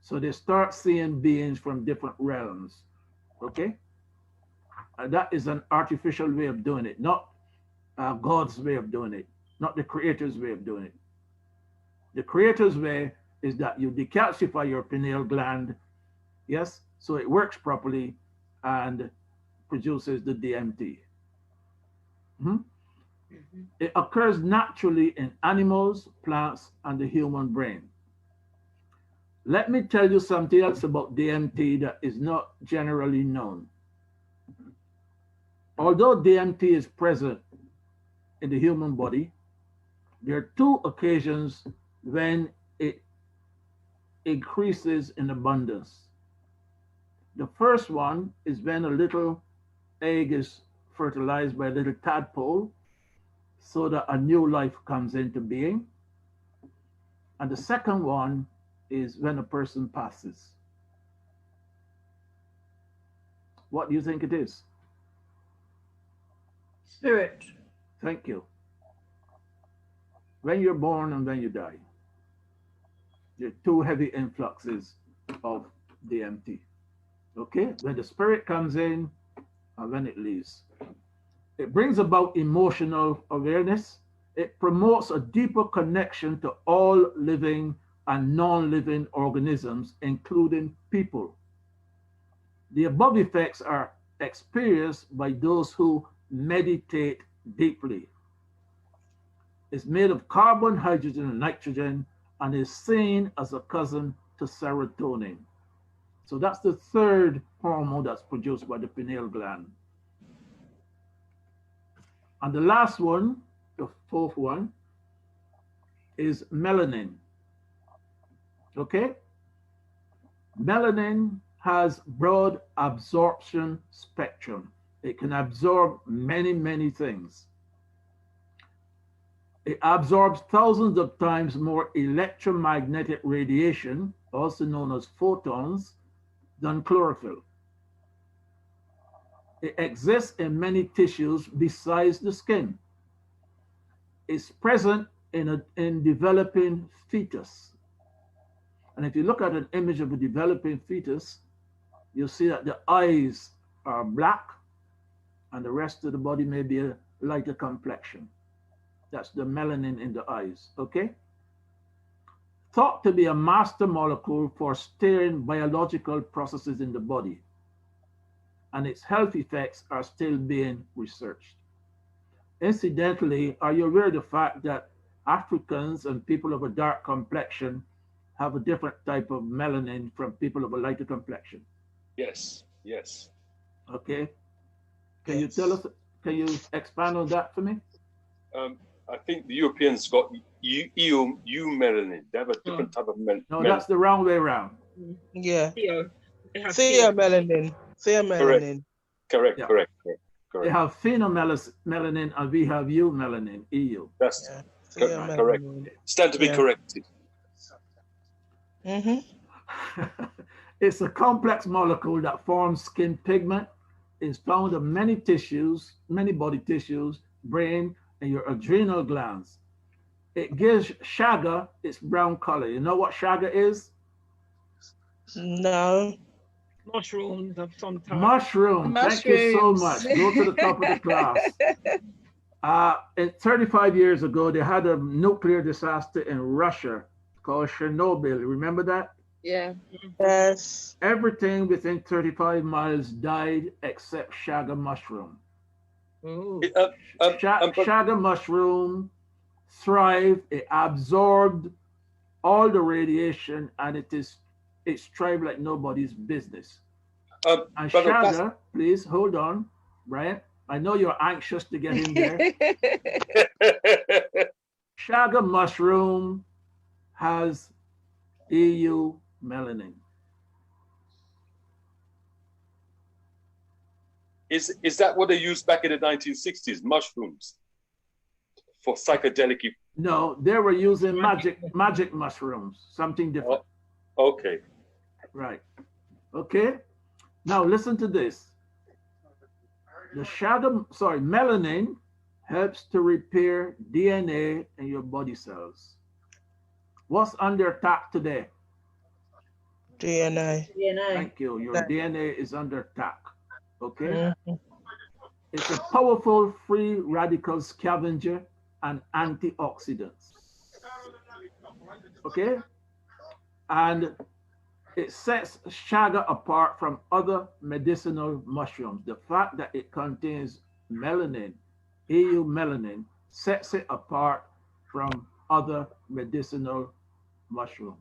So they start seeing beings from different realms. Okay? And that is an artificial way of doing it, not God's way of doing it, not the Creator's way of doing it. The Creator's way is that you decalcify your pineal gland, yes, so it works properly and produces the DMT. It occurs naturally in animals, plants, and the human brain. Let me tell you something else about DMT that is not generally known. Although DMT is present in the human body, there are two occasions when it increases in abundance. The first one is when a little egg is fertilized by a little tadpole, so that a new life comes into being. And the second one is when a person passes. What do you think it is? Spirit. Thank you. When you're born and when you die, there are two heavy influxes of DMT. Okay? When the spirit comes in and when it leaves. It brings about emotional awareness. It promotes a deeper connection to all living and non-living organisms, including people. The above effects are experienced by those who meditate deeply. It's made of carbon, hydrogen, and nitrogen, and is seen as a cousin to serotonin. So that's the third hormone that's produced by the pineal gland. And the last one, the fourth one, is melanin. Okay? Melanin has broad absorption spectrum. It can absorb many, many things. It absorbs thousands of times more electromagnetic radiation, also known as photons, than chlorophyll. It exists in many tissues besides the skin. It's present in developing fetus. And if you look at an image of a developing fetus, you'll see that the eyes are black and the rest of the body may be a lighter complexion. That's the melanin in the eyes, okay? Thought to be a master molecule for steering biological processes in the body. And its health effects are still being researched. Incidentally, are you aware of the fact that Africans and people of a dark complexion have a different type of melanin from people of a lighter complexion? Yes, yes. Okay. Can you tell us, can you expand on that for me? I think the Europeans got EU melanin. They have a different type of melanin. No, that's the wrong way around. Yeah. Melanin. Melanin. Correct. They have phenomelanin and we have eumelanin, EU. That's correct. Stand to be corrected. It's a complex molecule that forms skin pigment. It's found in many tissues, many body tissues, brain, and your adrenal glands. It gives chaga its brown color. You know what chaga is? No. Mushrooms of some type. Mushroom. Thank you so much. Go to the top of the class. 35 years ago, they had a nuclear disaster in Russia called Chernobyl. Remember that? Yeah. Yes. Everything within 35 miles died except chaga mushroom. Chaga mushroom thrived. It absorbed all the radiation, and it's thrived like nobody's business. And chaga, please hold on, Brian. I know you're anxious to get in there. Chaga mushroom has EU melanin. Is that what they used back in the 1960s? Mushrooms for psychedelic? No, they were using magic mushrooms, something different. Oh, okay. Right. Okay. Now listen to this. The melanin helps to repair DNA in your body cells. What's under attack today? DNA. Thank you. Your DNA is under attack. Okay. It's a powerful free radical scavenger and antioxidant. Okay. And it sets chaga apart from other medicinal mushrooms. The fact that it contains melanin, EU melanin, sets it apart from other medicinal mushrooms.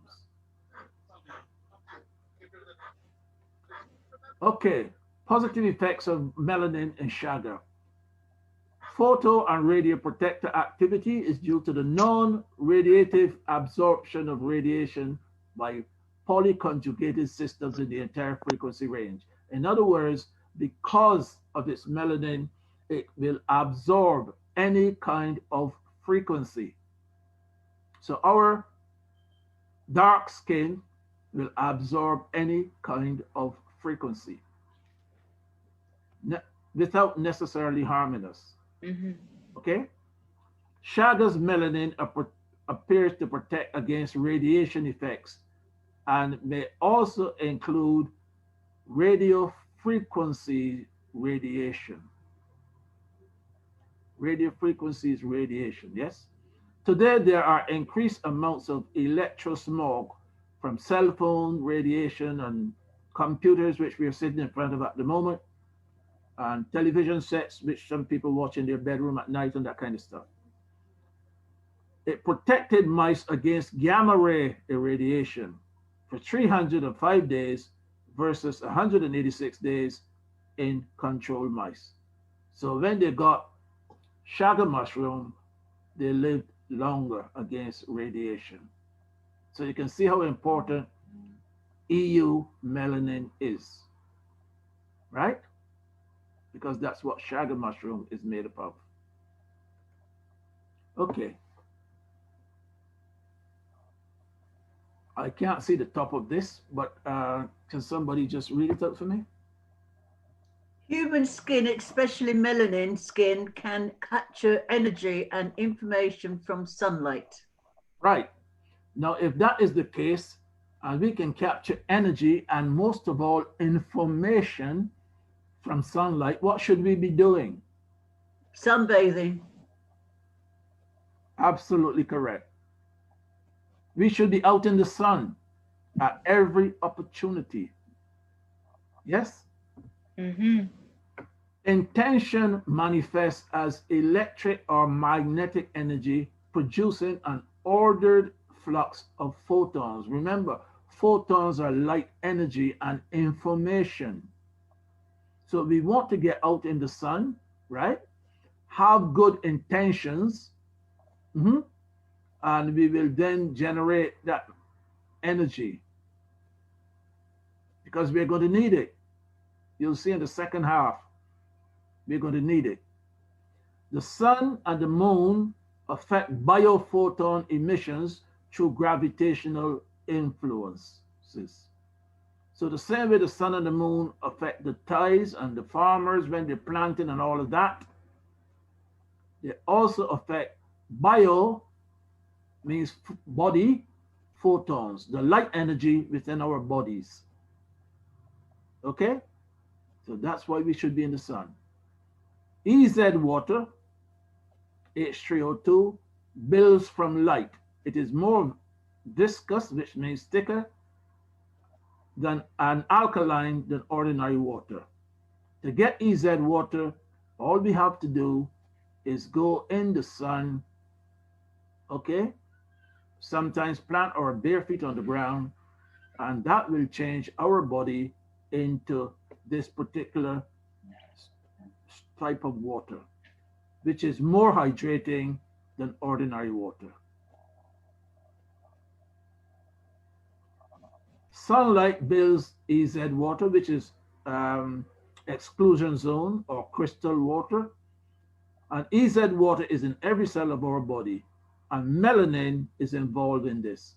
Okay, positive effects of melanin and chaga. Photo and radioprotector activity is due to the non-radiative absorption of radiation by polyconjugated systems in the entire frequency range. In other words, because of its melanin, it will absorb any kind of frequency. So our dark skin will absorb any kind of frequency without necessarily harming us. Okay? Chagas melanin appears to protect against radiation effects and may also include radio frequency radiation. Radio frequencies radiation, yes? Today, there are increased amounts of electrosmog from cell phone radiation and computers, which we are sitting in front of at the moment, and television sets, which some people watch in their bedroom at night and that kind of stuff. It protected mice against gamma ray irradiation for 305 days versus 186 days in control mice. So when they got chaga mushroom, they lived longer against radiation. So you can see how important EU melanin is, right? Because that's what chaga mushroom is made up of. Okay. I can't see the top of this, but can somebody just read it out for me? Human skin, especially melanin skin, can capture energy and information from sunlight. Right. Now, if that is the case, and we can capture energy and most of all information from sunlight, what should we be doing? Sunbathing. Absolutely correct. We should be out in the sun at every opportunity. Yes? Intention manifests as electric or magnetic energy producing an ordered flux of photons. Remember, photons are light energy and information. So we want to get out in the sun, right? Have good intentions, and we will then generate that energy because we're going to need it. You'll see in the second half, we're going to need it. The sun and the moon affect biophoton emissions through gravitational influences. So the same way the sun and the moon affect the tides and the farmers when they're planting and all of that, they also affect bio, means body, photons, the light energy within our bodies. Okay? So that's why we should be in the sun. EZ water, H3O2, builds from light. It is more viscous, which means thicker, than an alkaline than ordinary water. To get EZ water, all we have to do is go in the sun, okay? Sometimes plant our bare feet on the ground, and that will change our body into this particular type of water, which is more hydrating than ordinary water. Sunlight builds EZ water, which is exclusion zone or crystal water. And EZ water is in every cell of our body, and melanin is involved in this.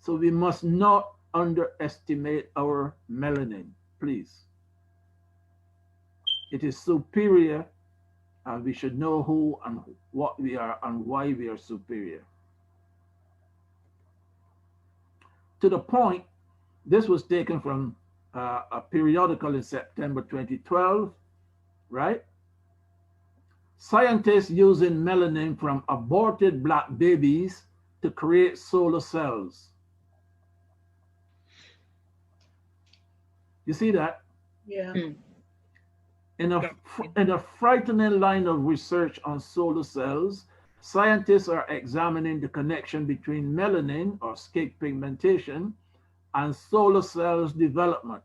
So we must not underestimate our melanin, please. It is superior, and we should know who and what we are and why we are superior. To the point, this was taken from a periodical in September 2012, right? Scientists using melanin from aborted black babies to create solar cells. You see that? Yeah. In a frightening line of research on solar cells, scientists are examining the connection between melanin or skin pigmentation and solar cells development.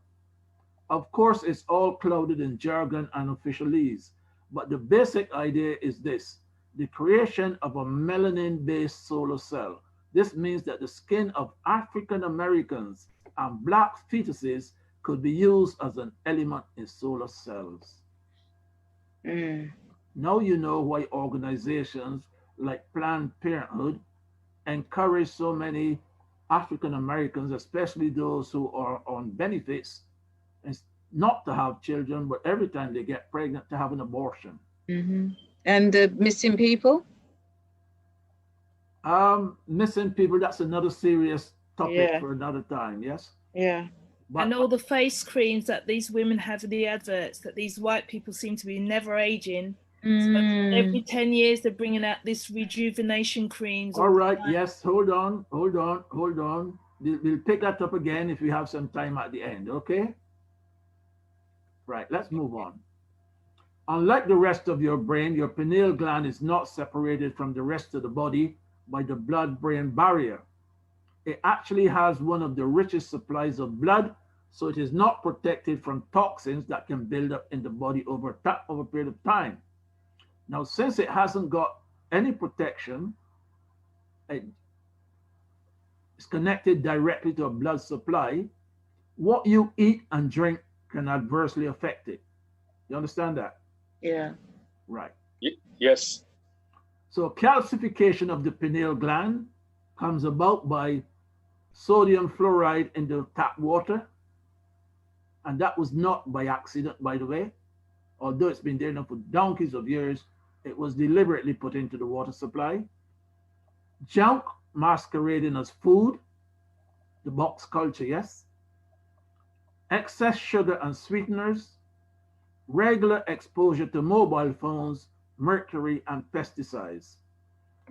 Of course, it's all clouded in jargon and officialese, but the basic idea is this: the creation of a melanin-based solar cell. This means that the skin of African Americans and black fetuses could be used as an element in solar cells. Now you know why organizations like Planned Parenthood encourage so many African Americans, especially those who are on benefits, not to have children, but every time they get pregnant to have an abortion. And the missing people? Missing people, that's another serious topic Yeah. for another time, yes? Yeah. But And all the face creams that these women have in the adverts, that these white people seem to be never aging. So every 10 years, they're bringing out this rejuvenation creams. all right, yes, hold on. We'll pick that up again if we have some time at the end, okay? Right, let's move on. Unlike the rest of your brain, your pineal gland is not separated from the rest of the body by the blood-brain barrier. It actually has one of the richest supplies of blood, so it is not protected from toxins that can build up in the body over a period of time. Now, since it hasn't got any protection, it's connected directly to a blood supply, what you eat and drink can adversely affect it. You understand that? Yeah. Right. Yes. So calcification of the pineal gland comes about by sodium fluoride in the tap water. And that was not by accident, by the way. Although it's been there now for donkeys of years, it was deliberately put into the water supply. Junk masquerading as food, the box culture, yes. Excess sugar and sweeteners, regular exposure to mobile phones, mercury, and pesticides.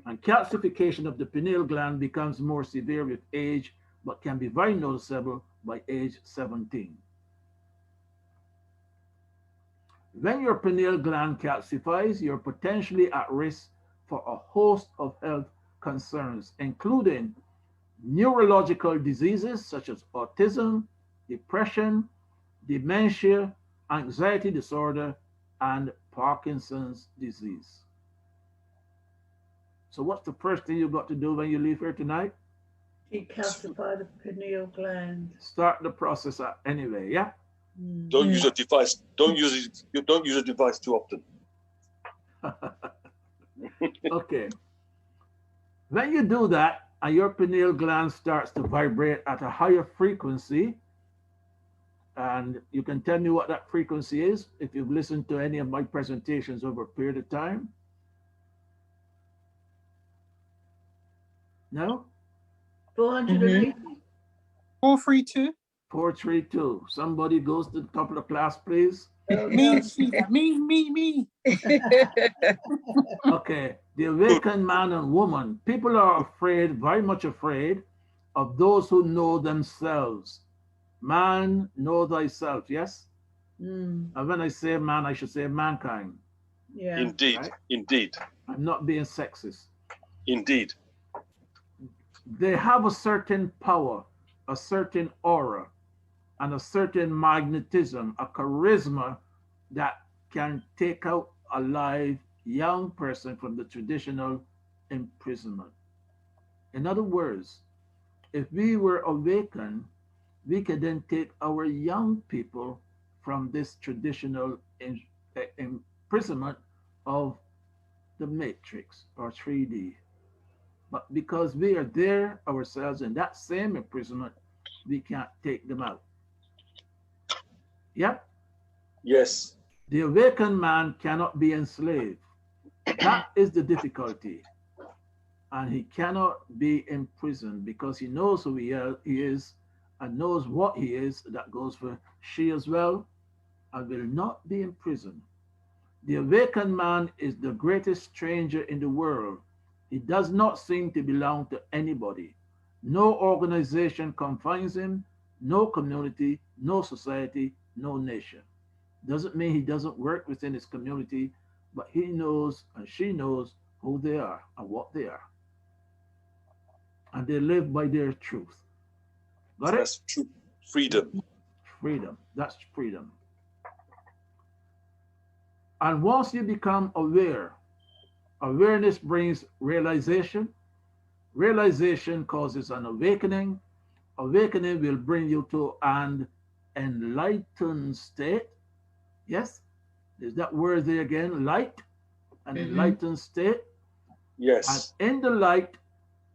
And calcification of the pineal gland becomes more severe with age, but can be very noticeable by age 17. When your pineal gland calcifies, you're potentially at risk for a host of health concerns, including neurological diseases such as autism, depression, dementia, anxiety disorder, and Parkinson's disease. So what's the first thing you've got to do when you leave here tonight? Decalcify the pineal gland. Start the process anyway, yeah? Don't use a device. Don't use it. You don't use a device too often. Okay. When you do that and your pineal gland starts to vibrate at a higher frequency, and you can tell me what that frequency is if you've listened to any of my presentations over a period of time. No? 480. 432. 432. Somebody goes to the top of the class, please. Me. Okay, the awakened man and woman. People are afraid, very much afraid, of those who know themselves. Man, know thyself, yes? And when I say man, I should say mankind. Yeah. Indeed, Right? indeed, I'm not being sexist. indeed. They have a certain power, a certain aura, and a certain magnetism, a charisma that can take out a live young person from the traditional imprisonment. In other words, if we were awakened, we could then take our young people from this traditional imprisonment of the matrix or 3D. But because we are there ourselves in that same imprisonment, we can't take them out. Yep. Yes. The awakened man cannot be enslaved. That is the difficulty. And he cannot be imprisoned because he knows who he is and knows what he is. That goes for she as well, and will not be imprisoned. The awakened man is the greatest stranger in the world. He does not seem to belong to anybody. No organization confines him, no community, no society, no nation. Doesn't mean he doesn't work within his community, but he knows and she knows who they are and what they are. And they live by their truth. Got it? That's true. Freedom. Freedom. That's freedom. And once you become aware, awareness brings realization. Realization causes an awakening. Awakening will bring you to an enlightened state. Yes? Is that word there again? Light? an enlightened state. Yes. And in the light,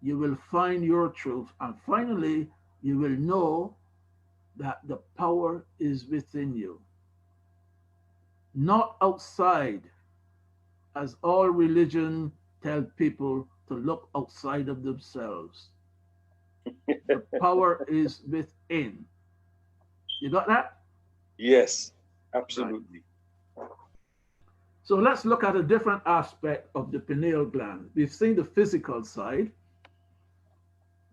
you will find your truth. And finally, you will know that the power is within you, not outside, as all religion tell people to look outside of themselves. The power is within. You got that? Yes, absolutely. Right. So let's look at a different aspect of the pineal gland. We've seen the physical side.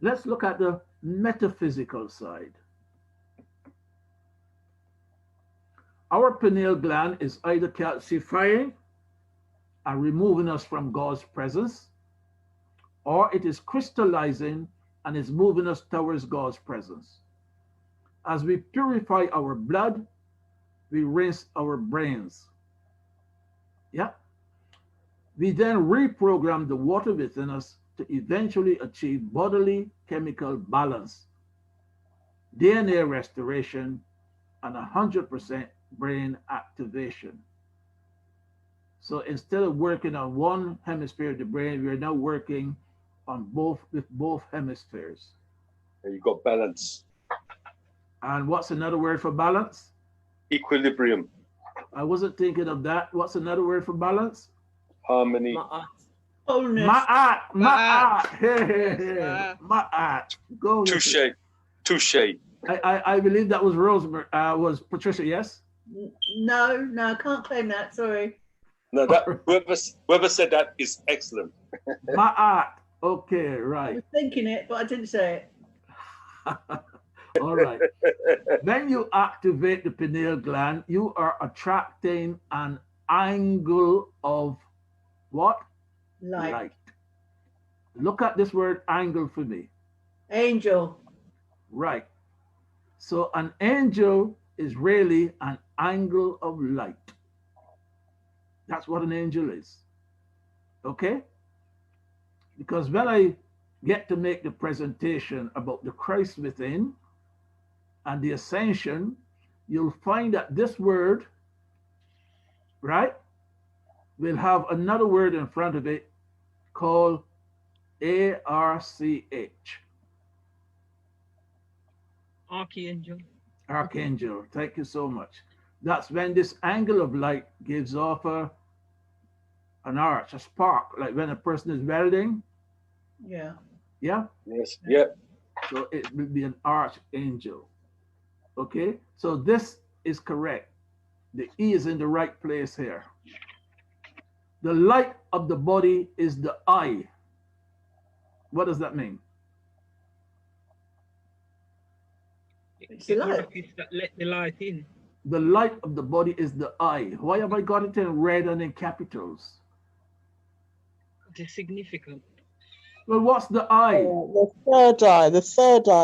Let's look at the metaphysical side. Our pineal gland is either calcifying and removing us from God's presence, or it is crystallizing and is moving us towards God's presence. As we purify our blood, we rinse our brains. Yeah. We then reprogram the water within us to eventually achieve bodily chemical balance, DNA restoration, and 100% brain activation. So instead of working on one hemisphere of the brain, we're now working on both hemispheres. You got balance. And what's another word for balance? Equilibrium. I wasn't thinking of that. What's another word for balance? Harmony. Wholeness. Ma'at. Hey. Ma'at. Go. Touche. Touche. I believe that was Rosemary. Was Patricia? Yes. No, I can't claim that. Sorry. No, that whoever said that is excellent. Ma'at. Okay, right. I was thinking it, but I didn't say it. All right. When you activate the pineal gland, you are attracting an angle of what? Light. Look at this word angle for me. Angel. Right. So an angel is really an angle of light. That's what an angel is. Okay? Because when I get to make the presentation about the Christ within and the ascension, you'll find that this word, right, will have another word in front of it called ARCH. Archangel. Archangel. Thank you so much. That's when this angle of light gives off an arch, a spark, like when a person is welding. Yeah. Yeah? Yes. Yeah. So it will be an archangel. Okay? So this is correct. The E is in the right place here. The light of the body is the eye. What does that mean? It's the light. Let the light in. The light of the body is the eye. Why have I got it in red and in capitals? It's significant. Well, what's the eye? The third eye,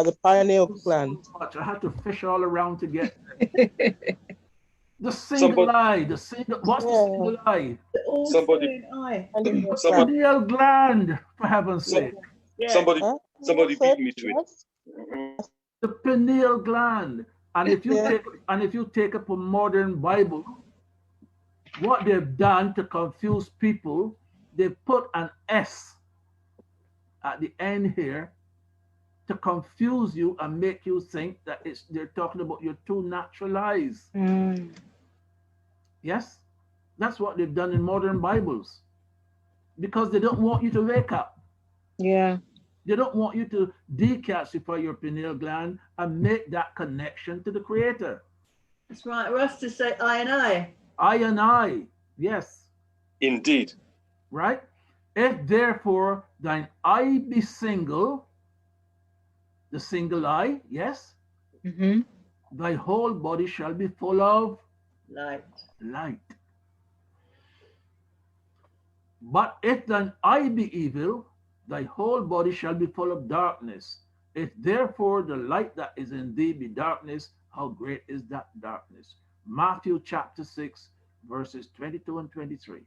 the pineal gland. I had to fish all around to get the single eye. What's the single eye? Somebody. The pineal gland, for heaven's sake. Yeah. Somebody beat me to it. The pineal gland. And if you take up a modern Bible, what they've done to confuse people, they put an S at the end here to confuse you and make you think that they're talking about your two natural eyes. Yes, that's what they've done in modern Bibles, because they don't want you to wake up. Yeah. They don't want you to decalcify your pineal gland and make that connection to the Creator. That's right. Russ to say I and I. I and I. Yes. Indeed. Right? If therefore thine eye be single, the single eye, yes, thy whole body shall be full of light. But if thine eye be evil, thy whole body shall be full of darkness. If therefore the light that is in thee be darkness, how great is that darkness? Matthew chapter 6, verses 22 and 23.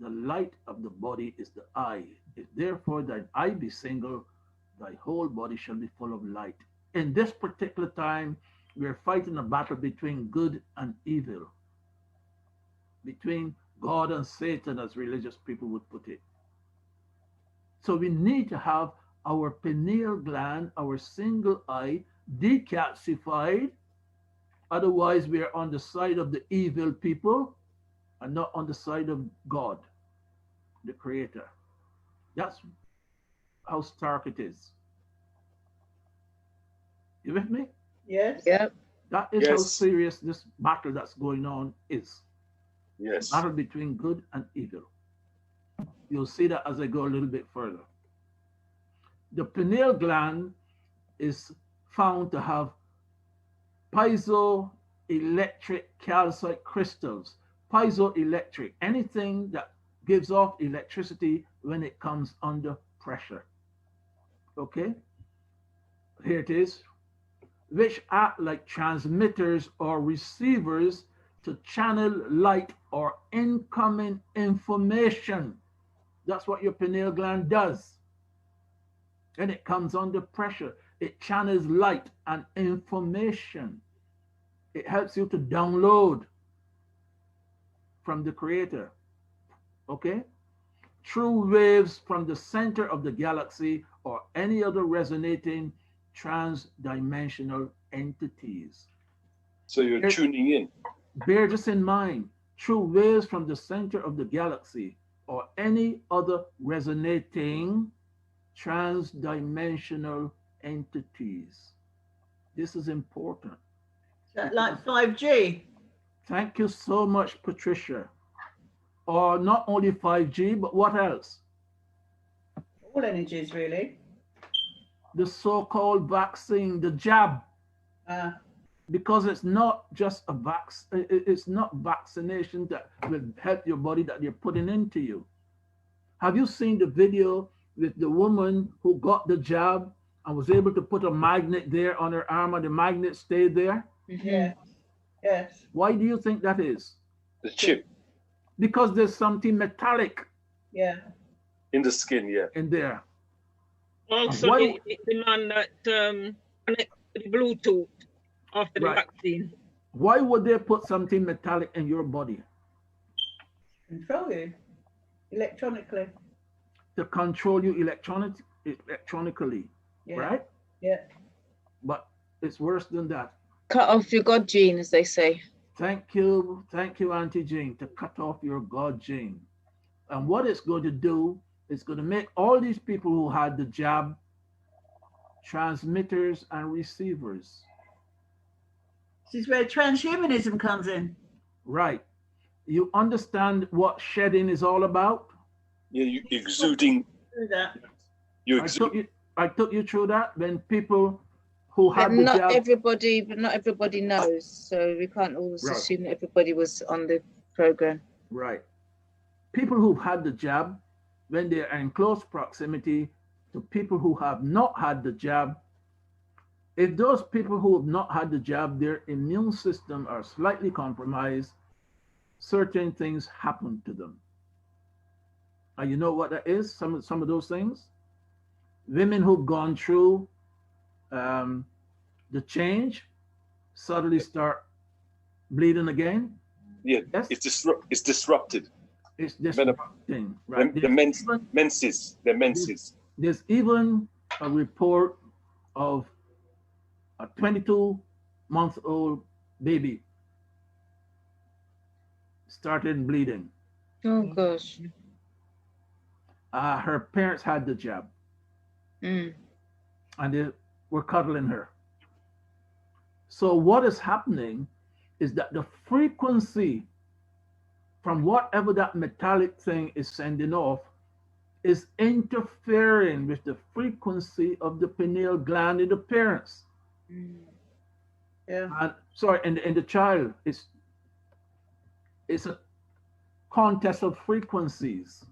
The light of the body is the eye. If therefore thine eye be single, thy whole body shall be full of light. In this particular time, we're fighting a battle between good and evil, between God and Satan, as religious people would put it. So we need to have our pineal gland, our single eye, decalcified. Otherwise, we are on the side of the evil people and not on the side of God, the Creator. That's how stark it is. You with me? Yes. Yep. That is how serious this battle that's going on is. Yes. Battle between good and evil. You'll see that as I go a little bit further. The pineal gland is found to have piezoelectric calcite crystals. Piezoelectric, anything that gives off electricity when it comes under pressure. Okay? Here it is. Which act like transmitters or receivers to channel light or incoming information. That's what your pineal gland does. And it comes under pressure. It channels light and information. It helps you to download from the Creator. Okay? True waves from the center of the galaxy or any other resonating trans-dimensional entities. So you're tuning in. Bear this in mind. True waves from the center of the galaxy or any other resonating trans-dimensional entities. This is important. Is that like 5G? Thank you so much, Patricia. Or not only 5G, but what else? All energies, really. The so-called vaccine, the jab. Because it's not just a it's not vaccination that will help your body that they're putting into you. Have you seen the video with the woman who got the jab and was able to put a magnet there on her arm and the magnet stayed there? Yeah. Yes. Why do you think that is? The chip. Because there's something metallic. Yeah. In the skin, yeah. In there. Also, the man that connected the Bluetooth after the vaccine. Why would they put something metallic in your body? Control you electronically. To control you electronically, right? Yeah. But it's worse than that. Cut off your God gene, as they say. Thank you, Auntie Jane, to cut off your God gene. And what it's going to do, it's going to make all these people who had the jab transmitters and receivers. This is where transhumanism comes in. Right. You understand what shedding is all about? Yeah, you exuding. I took you through that when people who had But the not jab. not everybody knows, so we can't always assume that everybody was on the program. Right. People who've had the jab, when they are in close proximity to people who have not had the jab, if those people who have not had the jab, their immune system are slightly compromised, certain things happen to them. And you know what that is? Some of those things? Women who've gone through the change suddenly start bleeding again. Yeah, yes. It's disrupted. It's disrupting, right? The menses. There's even a report of a 22-month-old baby started bleeding. Oh gosh. Her parents had the jab. And they were cuddling her. So what is happening is that the frequency from whatever that metallic thing is sending off is interfering with the frequency of the pineal gland in the parents. Yeah. And sorry, and the child, it's a contest of frequencies.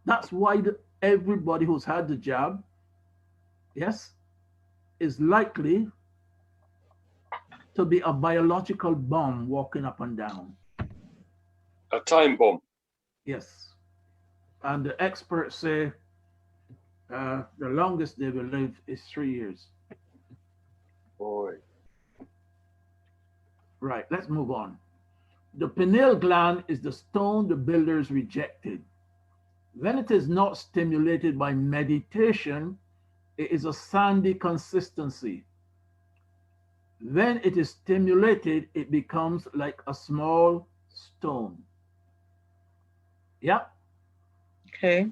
That's why everybody who's had the jab, yes, is likely to be a biological bomb walking up and down. A time bomb. Yes. And the experts say the longest they will live is 3 years. Boy. Right, let's move on. The pineal gland is the stone the builders rejected. When it is not stimulated by meditation, it is a sandy consistency. When it is stimulated, it becomes like a small stone. Yeah. Okay.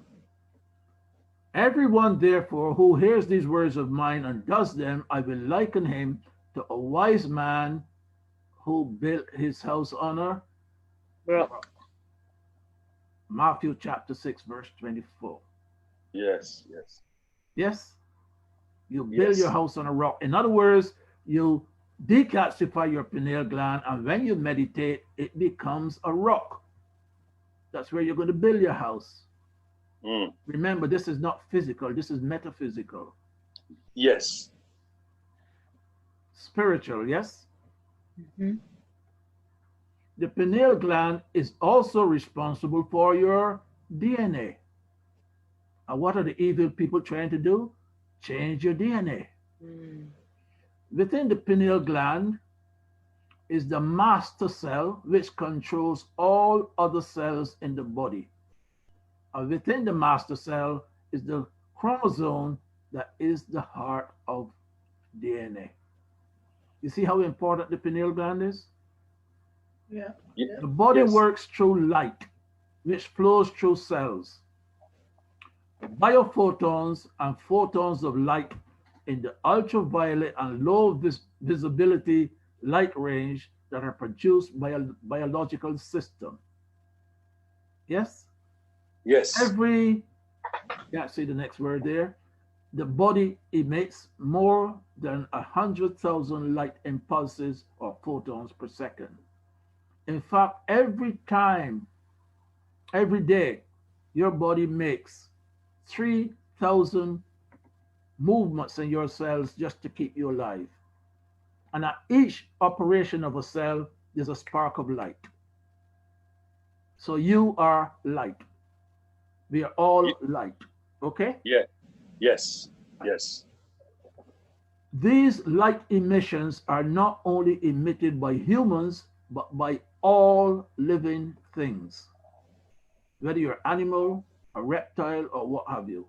Everyone, therefore, who hears these words of mine and does them, I will liken him to a wise man who built his house on a rock. Matthew chapter 6, verse 24. Yes, yes. Yes? You build your house on a rock. In other words, you decalcify your pineal gland, and when you meditate, it becomes a rock. That's where you're going to build your house. Remember, this is not physical, this is metaphysical. Yes. Spiritual, yes? The pineal gland is also responsible for your DNA. And what are the evil people trying to do? Change your DNA. Within the pineal gland is the master cell, which controls all other cells in the body. And within the master cell is the chromosome that is the heart of DNA. You see how important the pineal gland is? Yeah. The body works through light, which flows through cells. Biophotons and photons of light in the ultraviolet and low visibility light range that are produced by a biological system. Yes? Yes. Can't see the next word there. The body emits more than 100,000 light impulses or photons per second. In fact, every day, your body makes 3,000 movements in your cells just to keep you alive. And at each operation of a cell, there's a spark of light. So you are light. We are all light. Okay? Yeah. Yes. Yes. These light emissions are not only emitted by humans, but by all living things. Whether you're animal, a reptile, or what have you.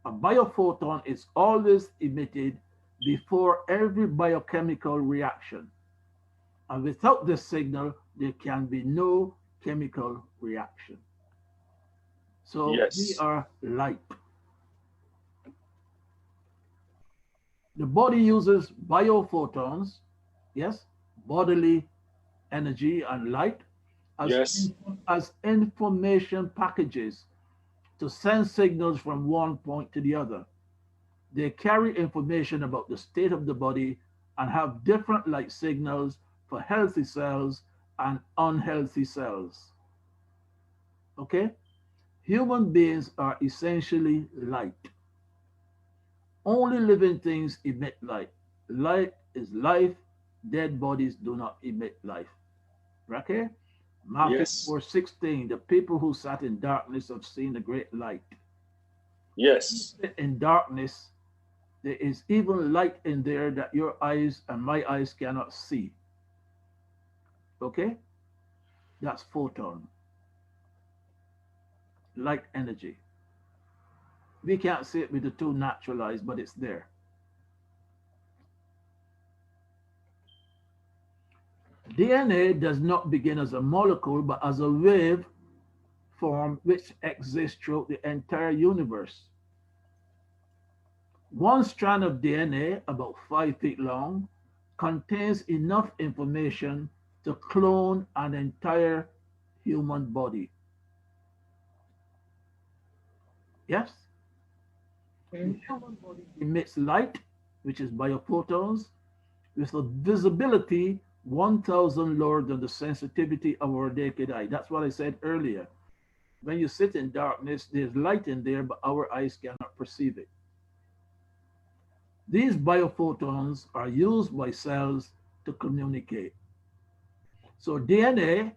A biophoton is always emitted before every biochemical reaction. And without this signal, there can be no chemical reaction. So we are light. The body uses biophotons, yes, bodily energy and light, as information packages to send signals from one point to the other. They carry information about the state of the body and have different light signals for healthy cells and unhealthy cells. Okay? Human beings are essentially light. Only living things emit light. Light is life. Dead bodies do not emit life. Okay? Matthew 4:16, the people who sat in darkness have seen a great light. Yes. In darkness, there is even light in there that your eyes and my eyes cannot see. Okay? That's photon. Light energy. We can't see it with the two natural eyes, but it's there. DNA does not begin as a molecule, but as a wave form which exists throughout the entire universe. One strand of DNA, about 5 feet long, contains enough information to clone an entire human body. Yes? The human body emits light, which is biophotons, with a visibility 1,000 lower than the sensitivity of our naked eye. That's what I said earlier. When you sit in darkness, there's light in there, but our eyes cannot perceive it. These biophotons are used by cells to communicate. So DNA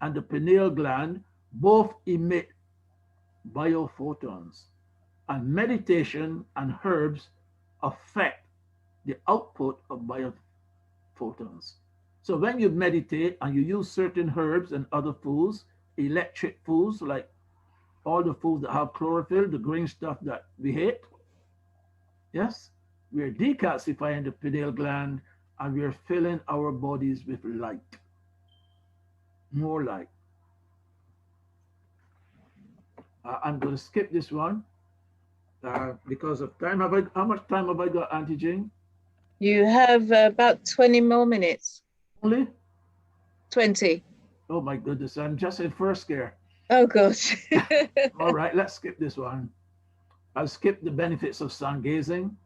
and the pineal gland both emit biophotons, and meditation and herbs affect the output of biophotons. So when you meditate and you use certain herbs and other foods, electric foods, like all the foods that have chlorophyll, the green stuff that we hate, yes, we are decalcifying the pineal gland and we are filling our bodies with light, more light. I'm going to skip this one because of time. How much time have I got, Auntie Jane? You have about 20 more minutes. Only? 20. Oh my goodness, I'm just in first gear. Oh gosh. All right, let's skip this one. I'll skip the benefits of sun gazing.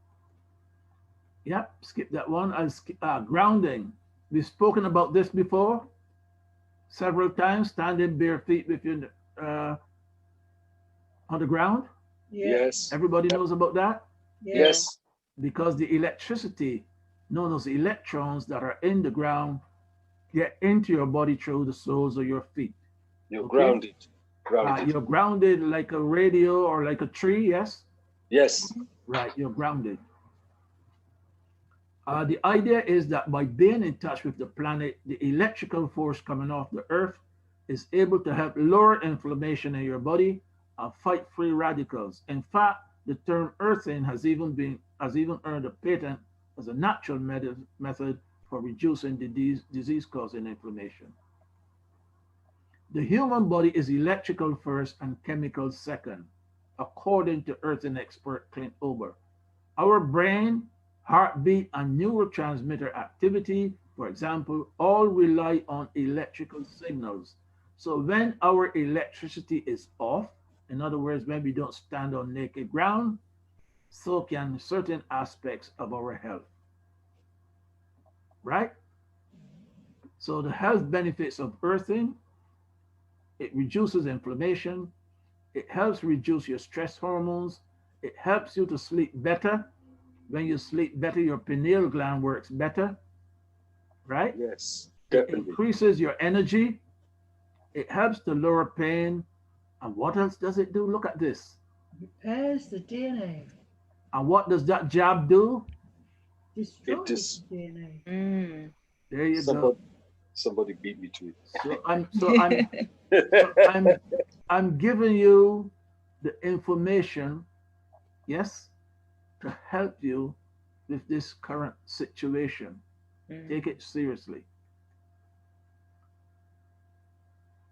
Yep, skip that one. I'll skip grounding. We've spoken about this before several times, standing bare feet with your on the ground. Yes. Everybody knows about that? Yes. Because the electricity, known as electrons that are in the ground, get into your body through the soles of your feet. You're grounded. You're grounded like a radio or like a tree, yes? Yes. Right, you're grounded. The idea is that by being in touch with the planet, the electrical force coming off the earth is able to help lower inflammation in your body and fight free radicals. In fact, the term earthing has even earned a patent as a natural method for reducing disease-causing inflammation. The human body is electrical first and chemical second, according to earthing expert Clint Ober. Our brain, heartbeat, and neurotransmitter activity, for example, all rely on electrical signals. So when our electricity is off, in other words, when we don't stand on naked ground, so can certain aspects of our health. Right? So the health benefits of earthing: it reduces inflammation, it helps reduce your stress hormones, it helps you to sleep better. When you sleep better, your pineal gland works better, right? Yes, It definitely. increases your energy, it helps to lower pain, and what else does it do? Look at this. Repairs the DNA. And what does that jab do? Destroys the DNA. There you go. Somebody beat me to it. I'm giving you the information, yes, to help you with this current situation. Take it seriously.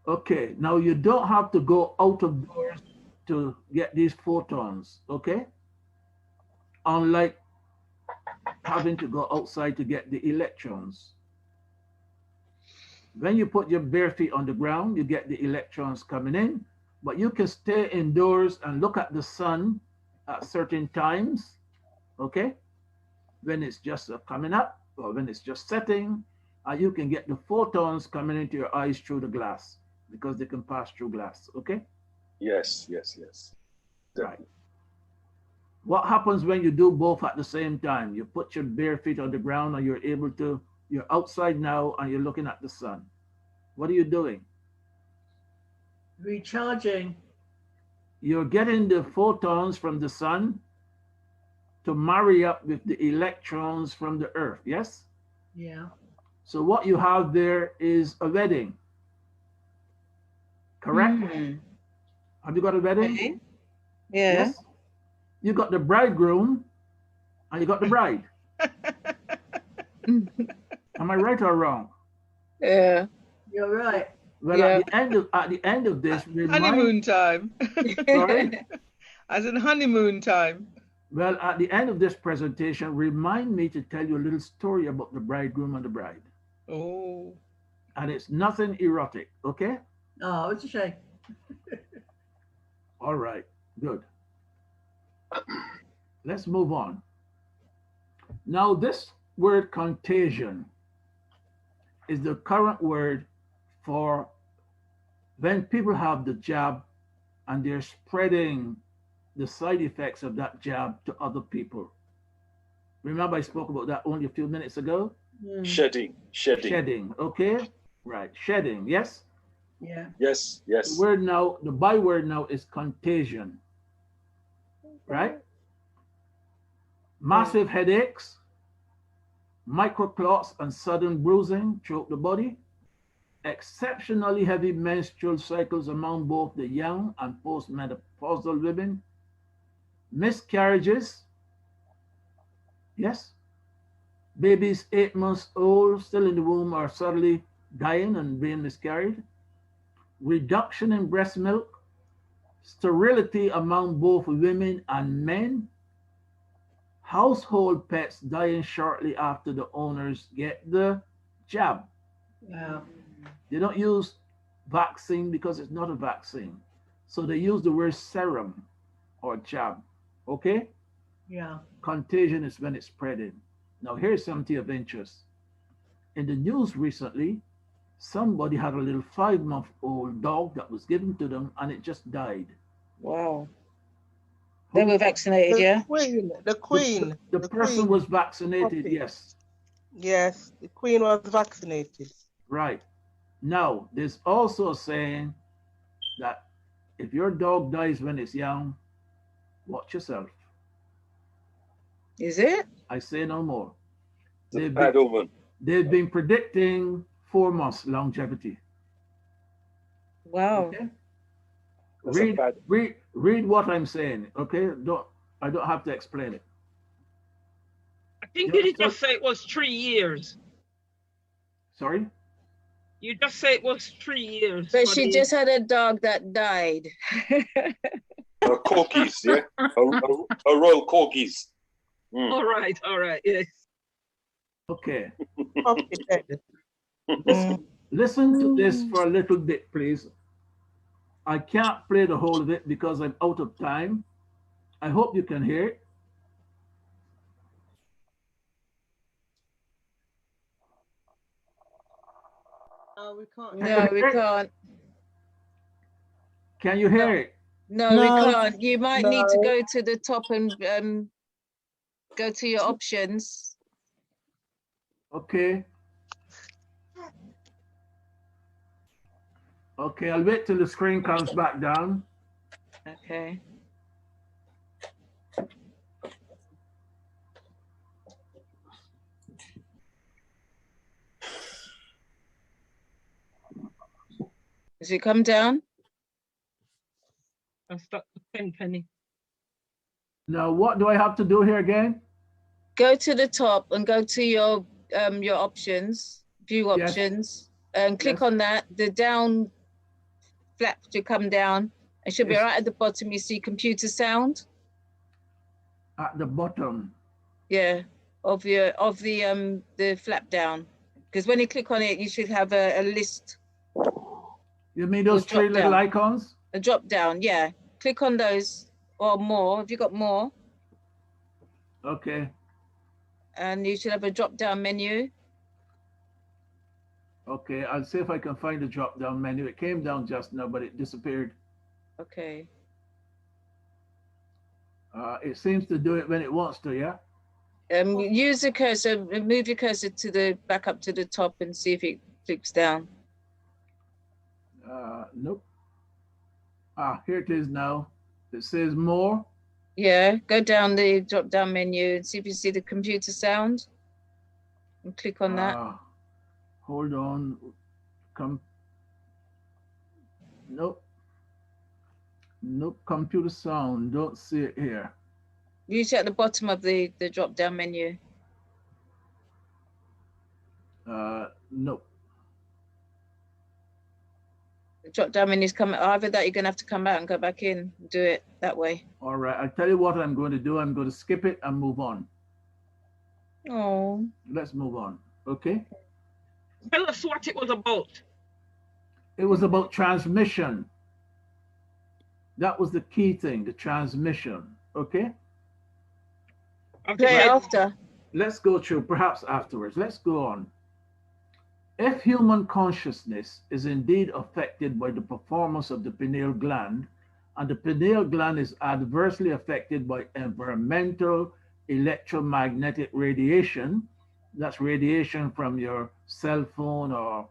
Okay, now you don't have to go out of doors to get these photons, okay? Unlike having to go outside to get the electrons. When you put your bare feet on the ground, you get the electrons coming in, but you can stay indoors and look at the sun at certain times, okay? When it's just coming up or when it's just setting, and you can get the photons coming into your eyes through the glass because they can pass through glass, okay? Yes, yes, yes. Right. What happens when you do both at the same time? You put your bare feet on the ground and you're outside now and you're looking at the sun. What are you doing? Recharging. You're getting the photons from the sun to marry up with the electrons from the earth, yes? Yeah. So what you have there is a wedding. Correct? Have you got a wedding? Okay. Yeah. Yes. You got the bridegroom and you got the bride. Am I right or wrong? Yeah. You're right. Well, at the end of this, honeymoon time. Sorry? As in honeymoon time. Well, at the end of this presentation, remind me to tell you a little story about the bridegroom and the bride. Oh. And it's nothing erotic, okay? Oh, it's a shame. All right, good. Let's move on. Now, this word contagion is the current word for when people have the jab and they're spreading the side effects of that jab to other people. Remember I spoke about that only a few minutes ago? Shedding. Shedding, okay? Right, shedding, yes? Yeah. Yes, yes. The byword now is contagion, right? Massive headaches, microclots and sudden bruising throughout the body, exceptionally heavy menstrual cycles among both the young and postmenopausal women, miscarriages, yes, babies 8 months old still in the womb are suddenly dying and being miscarried, reduction in breast milk, sterility among both women and men, household pets dying shortly after the owners get the jab. Wow. They don't use vaccine because it's not a vaccine. So they use the word serum or jab. Okay? Yeah. Contagion is when it's spreading. Now, here's something of interest. In the news recently, somebody had a little 5-month-old dog that was given to them and it just died. Wow. They were vaccinated, yeah? The queen. The person was vaccinated, yes. Yes, the queen was vaccinated. Right. Now, there's also a saying that if your dog dies when it's young, watch yourself. Is it? I say no more. They've been predicting 4 months longevity. Wow. Okay? Read what I'm saying, okay? I don't have to explain it. I think you did just say it was 3 years. Sorry? You just say it was 3 years. But she just had a dog that died. Corgis, yeah? A royal corgis. All right, yes. Okay. Listen to this for a little bit, please. I can't play the whole of it because I'm out of time. I hope you can hear it. Oh, we can't. No, we can't. Can you hear it? No, we can't. You might need to go to the top and go to your options. Okay. Okay, I'll wait till the screen comes back down. Okay. Does it come down? I stuck the penny. Now, what do I have to do here again? Go to the top and go to your options, view options, and click on that. The down flap should come down. It should be right at the bottom. You see computer sound. At the bottom. Yeah, of the flap down. Because when you click on it, you should have a list. You mean those 3 little icons? A drop down, yeah. Click on those or more. Have you got more? Okay. And you should have a drop down menu. Okay, I'll see if I can find the drop down menu. It came down just now, but it disappeared. Okay. It seems to do it when it wants to, yeah? Use the cursor, move your cursor to the back up to the top and see if it clicks down. Nope. Here it is now. It says more. Yeah, go down the drop down menu and see if you see the computer sound and click on that. Hold on. Nope. Nope. Computer sound. Don't see it here. Usually at the bottom of the drop down menu. Nope. The drop down menu's coming. Either that, you're gonna have to come out and go back in and do it that way. All right. I'll tell you what I'm going to do. I'm going to skip it and move on. Oh. Let's move on. Okay. Tell us what it was about. It was about transmission. That was the key thing, the transmission. Okay. Play after. Let's go through, perhaps afterwards. Let's go on. If human consciousness is indeed affected by the performance of the pineal gland, and the pineal gland is adversely affected by environmental electromagnetic radiation, that's radiation from your cell phone or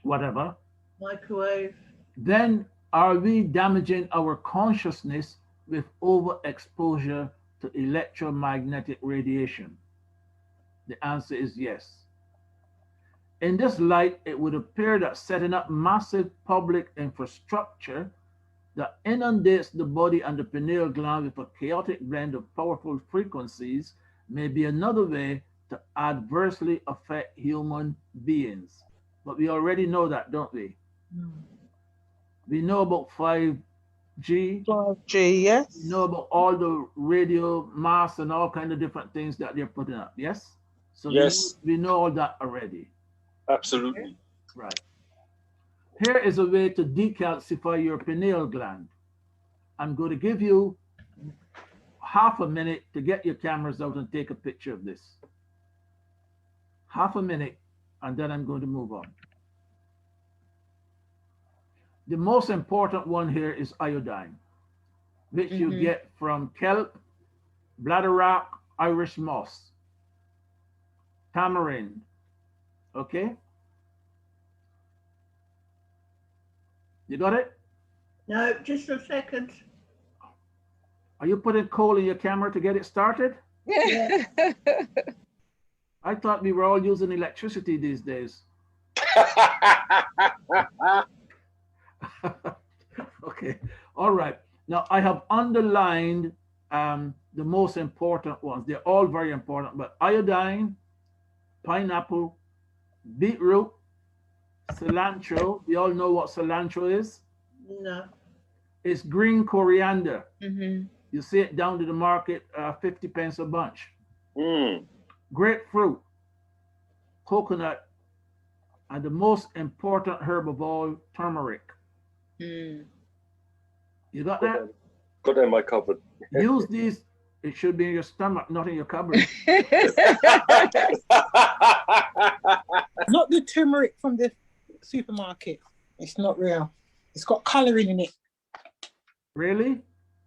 whatever, microwave, then are we damaging our consciousness with overexposure to electromagnetic radiation? The answer is yes. In this light, it would appear that setting up massive public infrastructure that inundates the body and the pineal gland with a chaotic blend of powerful frequencies may be another way to adversely affect human beings. But we already know that, don't we? We know about 5G. 5G, yes. We know about all the radio masts and all kind of different things that they're putting up, yes? So Yes. we know all that already. Absolutely. Right. Here is a way to decalcify your pineal gland. I'm going to give you half a minute to get your cameras out and take a picture of this. Half a minute, and then I'm going to move on. The most important one here is iodine, which you get from kelp, bladderwrack, Irish moss, tamarind, okay? You got it? No, just a second. Are you putting coal in your camera to get it started? Yeah. I thought we were all using electricity these days. Okay, all right. Now I have underlined the most important ones. They're all very important, but iodine, pineapple, beetroot, cilantro. We all know what cilantro is. No. It's green coriander. You see it down to the market, 50 pence a bunch. Grapefruit, coconut, and the most important herb of all, turmeric. You got that? Got that in my cupboard. Use these. It should be in your stomach, not in your cupboard. Not the turmeric from the supermarket. It's not real. It's got colouring in it. Really?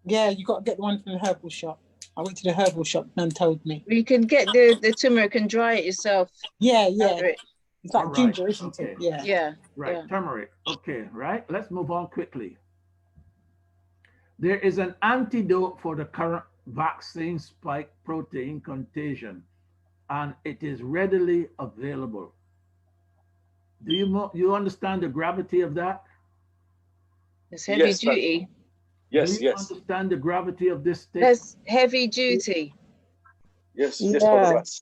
Yeah, you got to get the one from the herbal shop. I went to the herbal shop and told me. You can get the turmeric and dry it yourself. Yeah, yeah. It's like All right, ginger, isn't okay. it? Yeah. Yeah. Right, yeah. turmeric. Okay, right. Let's move on quickly. There is an antidote for the current vaccine spike protein contagion, and it is readily available. Do you understand the gravity of that? It's heavy duty. Do you understand the gravity of this statement? That's heavy duty. Yes, Yes.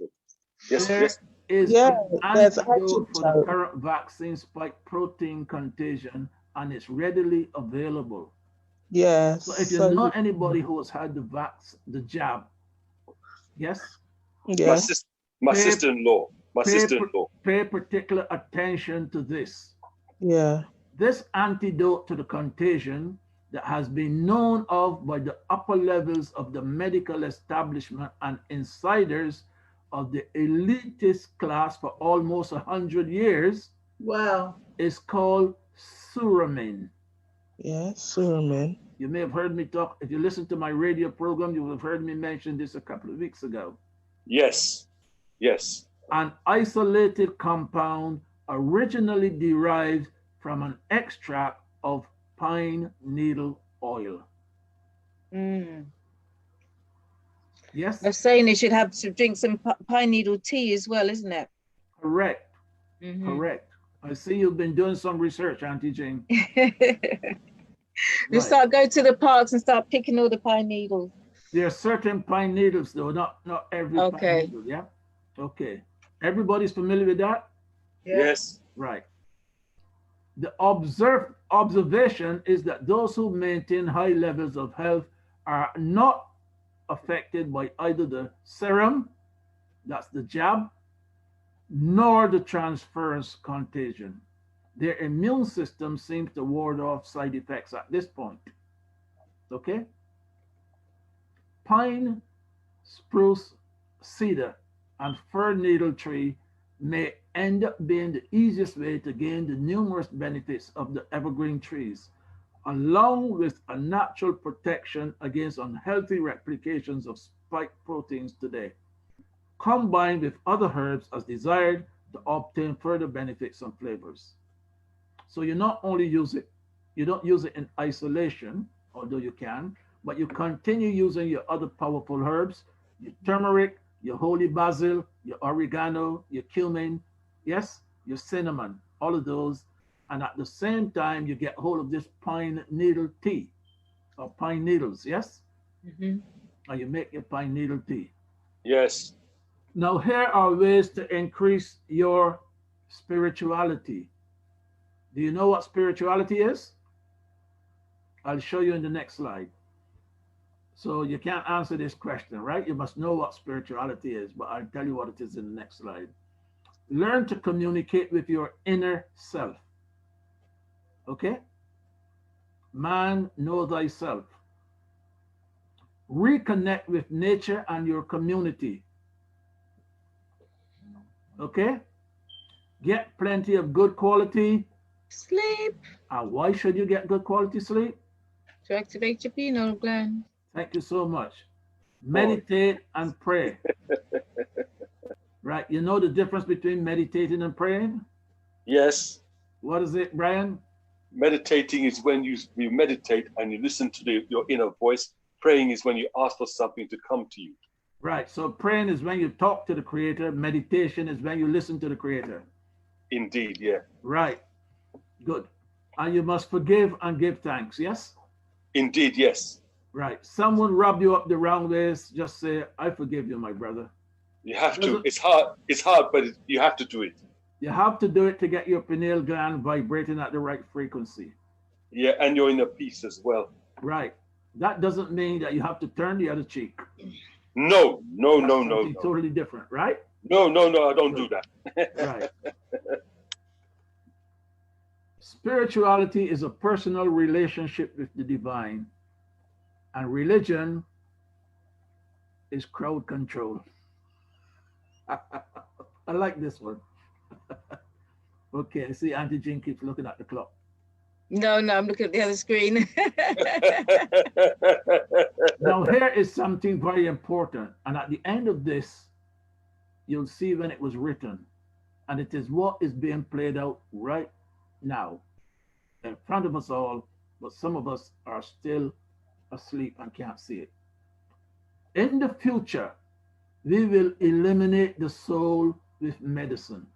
Yes, There yes. is Yeah, an there's antidote for the antidote. current vaccine spike protein contagion, and it's readily available. Yes. So if you know anybody who has had the jab, yes? Yeah. My sister-in-law. My sister-in-law. Pay particular attention to this. Yeah. This antidote to the contagion that has been known of by the upper levels of the medical establishment and insiders of the elitist class for almost 100 years. Wow. Is called suramin. Yeah, suramin. You may have heard me talk. If you listen to my radio program, you will have heard me mention this a couple of weeks ago. Yes, yes. An isolated compound originally derived from an extract of pine needle oil. Yes? They're saying they should have to drink some pine needle tea as well, isn't it? Correct. Correct. I see you've been doing some research, Auntie Jane. You start going to the parks and start picking all the pine needles. There are certain pine needles, though, not every pine needle, yeah? Okay. Everybody's familiar with that? Yes. Right. The observation is that those who maintain high levels of health are not affected by either the serum, that's the jab, nor the transference contagion. Their immune system seems to ward off side effects at this point. Okay? Pine, spruce, cedar, and fir needle tree may end up being the easiest way to gain the numerous benefits of the evergreen trees, along with a natural protection against unhealthy replications of spike proteins today, combined with other herbs as desired to obtain further benefits and flavors. So you not only use it, you don't use it in isolation, although you can, but you continue using your other powerful herbs, your turmeric, your holy basil, your oregano, your cumin, yes, your cinnamon, all of those. And at the same time, you get hold of this pine needle tea or pine needles, yes? Or you make your pine needle tea. Yes. Now, here are ways to increase your spirituality. Do you know what spirituality is? I'll show you in the next slide. So you can't answer this question, right? You must know what spirituality is, but I'll tell you what it is in the next slide. Learn to communicate with your inner self. Okay? Man, know thyself. Reconnect with nature and your community. Okay? Get plenty of good quality sleep. And why should you get good quality sleep? To activate your pineal gland. Thank you so much. Meditate and pray. Right, you know the difference between meditating and praying? Yes. What is it, Brian? Meditating is when you meditate and you listen to your inner voice. Praying is when you ask for something to come to you. Right, so praying is when you talk to the Creator. Meditation is when you listen to the Creator. Indeed, yeah. Right, good. And you must forgive and give thanks, yes? Indeed, yes. Right, someone rub you up the wrong ways, just say, I forgive you, my brother. You have to. It's hard, but you have to do it. You have to do it to get your pineal gland vibrating at the right frequency. Yeah, and you're in a peace as well. Right. That doesn't mean that you have to turn the other cheek. No. Totally different, right? No, I don't do that. Right. Spirituality is a personal relationship with the divine, and religion is crowd control. I like this one. Okay, I see Auntie Jean keeps looking at the clock. No, I'm looking at the other screen. Now, here is something very important. And at the end of this, you'll see when it was written. And it is what is being played out right now in front of us all, but some of us are still asleep and can't see it. In the future, we will eliminate the soul with medicine.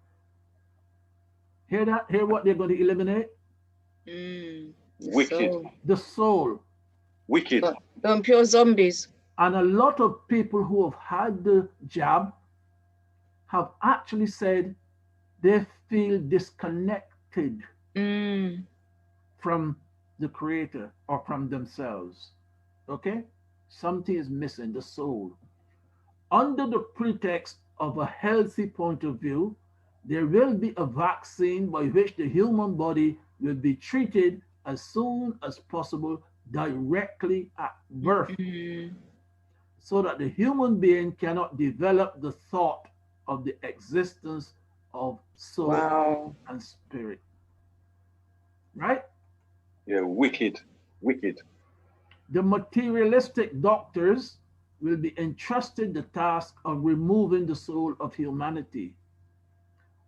Hear that? Hear what they're going to eliminate? Wicked. The soul. Wicked. Pure zombies. And a lot of people who have had the jab have actually said they feel disconnected from the Creator or from themselves. Okay? Something is missing, the soul. Under the pretext of a healthy point of view, there will be a vaccine by which the human body will be treated as soon as possible directly at birth, so that the human being cannot develop the thought of the existence of soul and spirit. Right? Yeah, wicked. The materialistic doctors will be entrusted the task of removing the soul of humanity.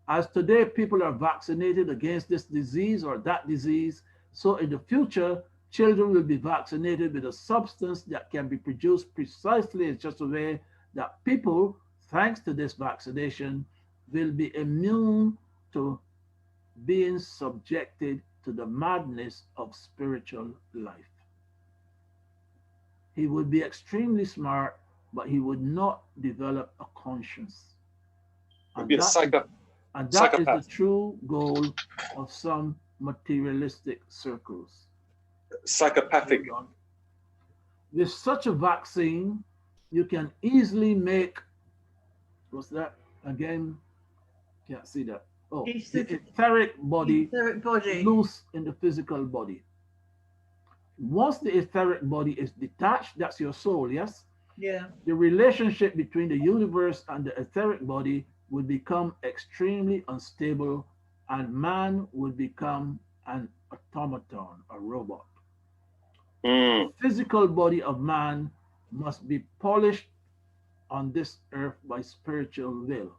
As today people are vaccinated against this disease or that disease, so in the future, children will be vaccinated with a substance that can be produced precisely in such a way that people, thanks to this vaccination, will be immune to being subjected to the madness of spiritual life. He would be extremely smart, but he would not develop a conscience. And that is the true goal of some materialistic circles. Psychopathic. With such a vaccine, you can easily make, what's that again? Can't see that. Oh, the etheric body loose in the physical body. Once the etheric body is detached, that's your soul, yes? Yeah. The relationship between the universe and the etheric body would become extremely unstable, and man would become an automaton, a robot. The physical body of man must be polished on this earth by spiritual will.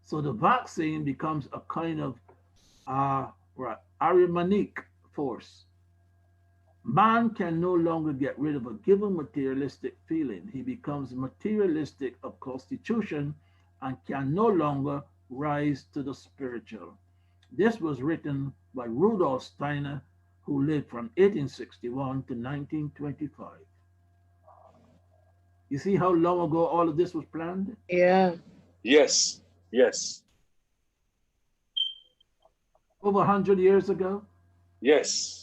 So the vaccine becomes a kind of Arianic force. Man can no longer get rid of a given materialistic feeling. He becomes materialistic of constitution and can no longer rise to the spiritual. This was written by Rudolf Steiner, who lived from 1861 to 1925. You see how long ago all of this was planned? Yeah. Yes, yes, Over 100 years ago? yes.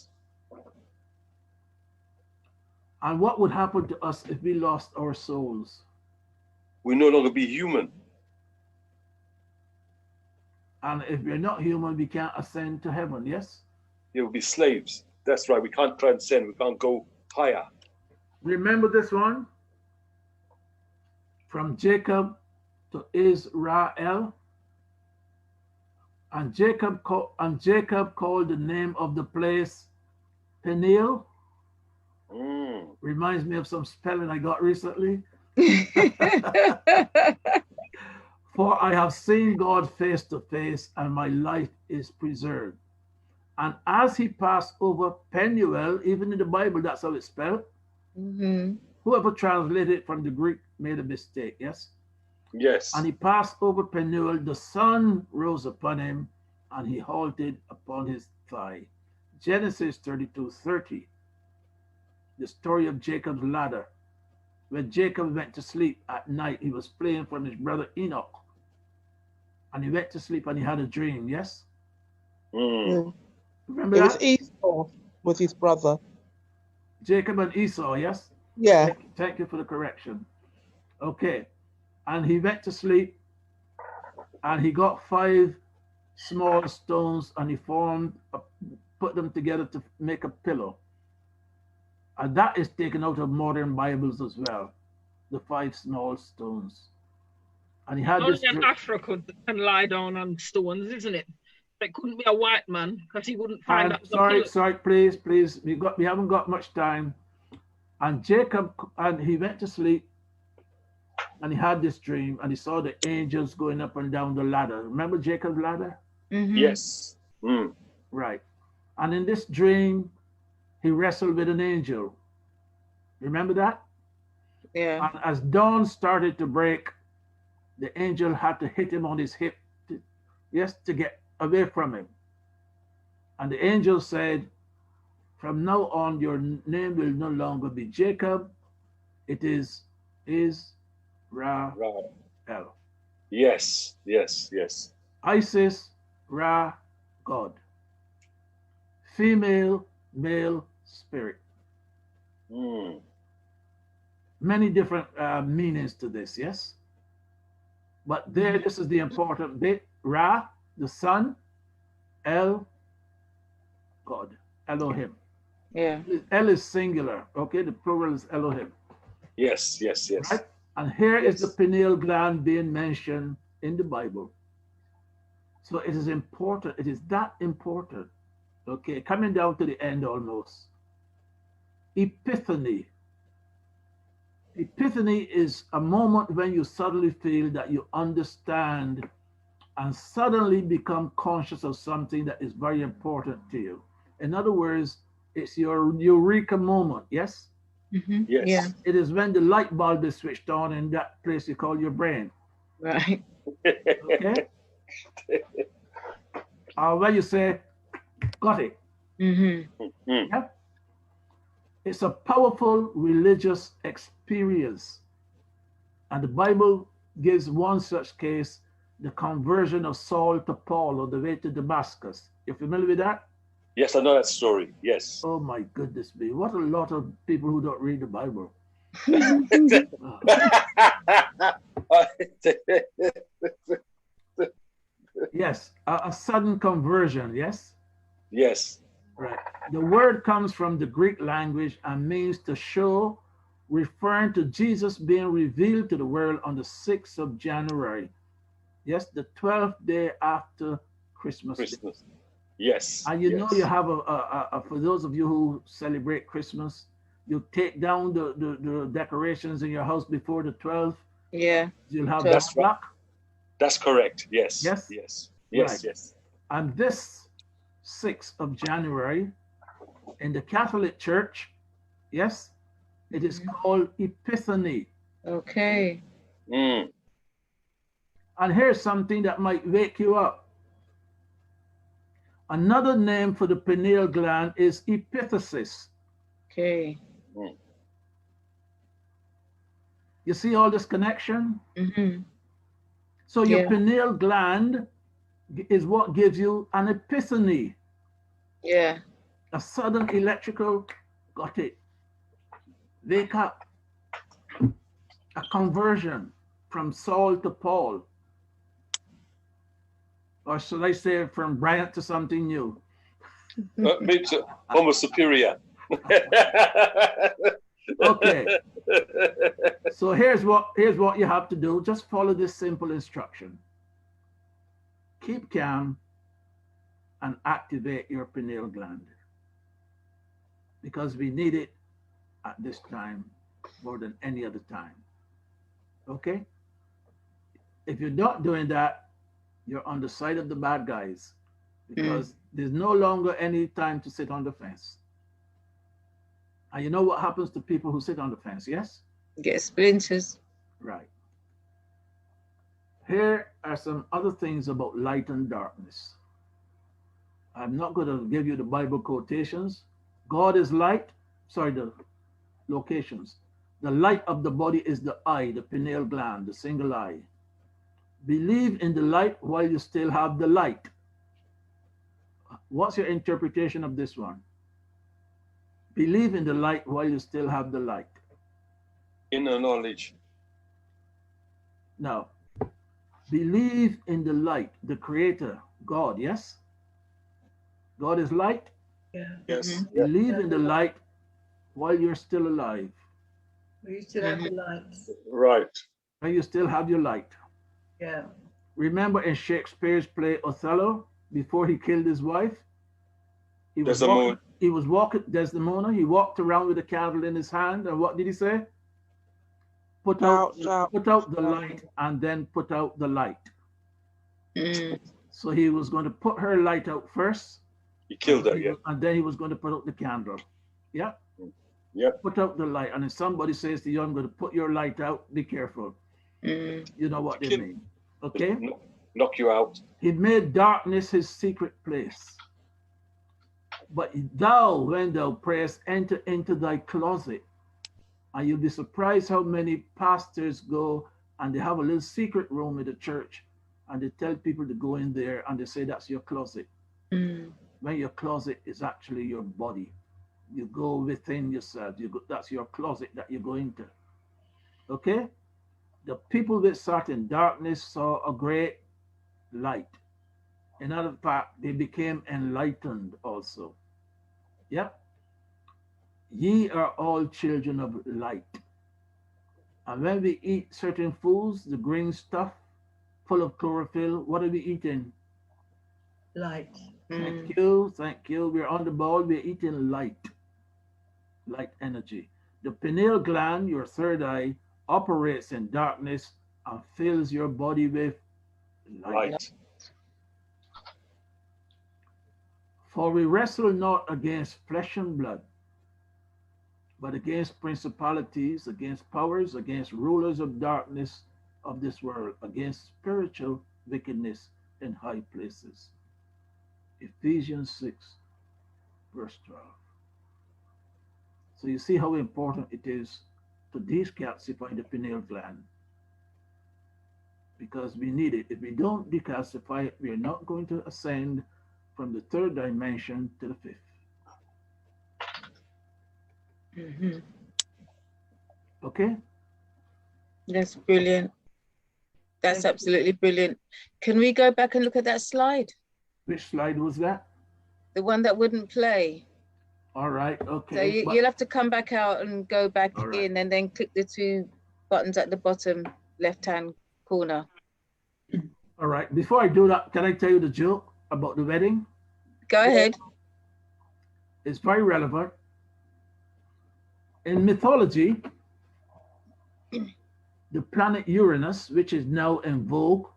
And what would happen to us if we lost our souls? We no longer be human. And if we're not human, we can't ascend to heaven, yes? You will be slaves. That's right. We can't transcend. We can't go higher. Remember this one? From Jacob to Israel. And Jacob called the name of the place Pineal. Reminds me of some spelling I got recently. For I have seen God face to face, and my life is preserved. And as he passed over Penuel, even in the Bible, that's how it's spelled. Whoever translated it from the Greek made a mistake, yes? Yes. And he passed over Penuel, the sun rose upon him, and he halted upon his thigh. Genesis 32:30. The story of Jacob's ladder. When Jacob went to sleep at night, he was playing from his brother Enoch. And he went to sleep and he had a dream, yes? Remember It was that? Esau with his brother. Jacob and Esau, yes? Yeah. Thank you for the correction. Okay. And he went to sleep and he got 5 small stones and he put them together to make a pillow. And that is taken out of modern Bibles as well, the 5 small stones. And he had Only this. an African can lie down on stones, isn't it? It couldn't be a white man because he wouldn't find that. Sorry, please. We haven't got much time. And Jacob, and he went to sleep and he had this dream and he saw the angels going up and down the ladder. Remember Jacob's ladder? Yes. Right. And in this dream, he wrestled with an angel. Remember that? Yeah. And as dawn started to break, the angel had to hit him on his hip, to get away from him. And the angel said, from now on, your name will no longer be Jacob. It is Israel. Yes, yes, yes. Isis, Ra, God. Female, male, spirit. Many different meanings to this, yes? But this is the important bit. Ra, the sun, El, God, Elohim. Yeah. El is singular, okay? The plural is Elohim. Yes, yes, yes. Right? And here is the pineal gland being mentioned in the Bible. So it is important. It is that important. Okay, coming down to the end almost. Epiphany. Epiphany is a moment when you suddenly feel that you understand and suddenly become conscious of something that is very important to you. In other words, it's your eureka moment, yes? Yes. Yeah. It is when the light bulb is switched on in that place you call your brain. Right. Okay? When you say, got it. Yeah? It's a powerful religious experience. And the Bible gives one such case, the conversion of Saul to Paul on the way to Damascus. You familiar with that? Yes, I know that story. Yes. Oh my goodness me. What a lot of people who don't read the Bible. Yes, a sudden conversion, yes? Yes. Right. The word comes from the Greek language and means to show, referring to Jesus being revealed to the world on the 6th of January. Yes, the 12th day after Christmas. Day. Yes. And you know you have for those of you who celebrate Christmas, you take down the decorations in your house before the 12th. Yeah. You'll have That's that clock. That's correct. Yes. Yes. Yes. Yes. Right. Yes. And this 6th of January In the Catholic Church, yes, it is called Epiphany. Okay. And here's something that might wake you up. Another name for the pineal gland is epiphysis. Okay. You see all this connection? Mm-hmm. So your pineal gland is what gives you an epiphany. Yeah. A sudden electrical, got it. Wake up. A conversion from Saul to Paul. Or should I say from Bryant to something new? Homo superior. Okay. So here's what you have to do. Just follow this simple instruction. Keep calm and activate your pineal gland, because we need it at this time more than any other time. Okay? If you're not doing that, you're on the side of the bad guys, because there's no longer any time to sit on the fence. And you know what happens to people who sit on the fence, yes? Get splinters. Right. Here are some other things about light and darkness. I'm not going to give you the Bible quotations. God is light. Sorry, the locations. The light of the body is the eye, the pineal gland, the single eye. Believe in the light while you still have the light. What's your interpretation of this one? Believe in the light while you still have the light. Inner knowledge. Now, believe in the light, the creator, God, yes? God is light? Yeah. Yes. Believe in the light while you're still alive. You still have the lights. Right. And you still have your light. Yeah. Remember in Shakespeare's play Othello, before he killed his wife, he was walking, Desdemona, he walked around with a candle in his hand, and what did he say? Put out the light, and then put out the light. So he was going to put her light out first. He killed her, yeah. And then he was going to put out the candle. Yeah? Yeah. Put out the light. And if somebody says to you, I'm going to put your light out, be careful. You know what they mean. Okay? Knock you out. He made darkness his secret place. But thou, when thou prayest, enter into thy closet. And you'll be surprised how many pastors go and they have a little secret room in the church and they tell people to go in there and they say that's your closet. When your closet is actually your body. You go within yourself. That's your closet that you go into. Okay? The people that sat in darkness saw a great light. In other fact, they became enlightened also. Yep. Ye are all children of light. And when we eat certain foods, the green stuff full of chlorophyll, what are we eating? Light. Thank you, thank you. We're on the ball, we're eating light. Light energy. The pineal gland, your third eye, operates in darkness and fills your body with light. For we wrestle not against flesh and blood, but against principalities, against powers, against rulers of darkness of this world, against spiritual wickedness in high places. Ephesians 6, verse 12. So you see how important it is to decalcify the pineal gland, because we need it. If we don't decalcify it, we are not going to ascend from the third dimension to the fifth. Okay? That's brilliant. That's absolutely brilliant. Can we go back and look at that slide? Which slide was that? The one that wouldn't play. All right, okay. So you'll have to come back out and go back in and then click the two buttons at the bottom left-hand corner. All right, before I do that, can I tell you the joke about the wedding? Go ahead. It's very relevant. In mythology, the planet Uranus, which is now in vogue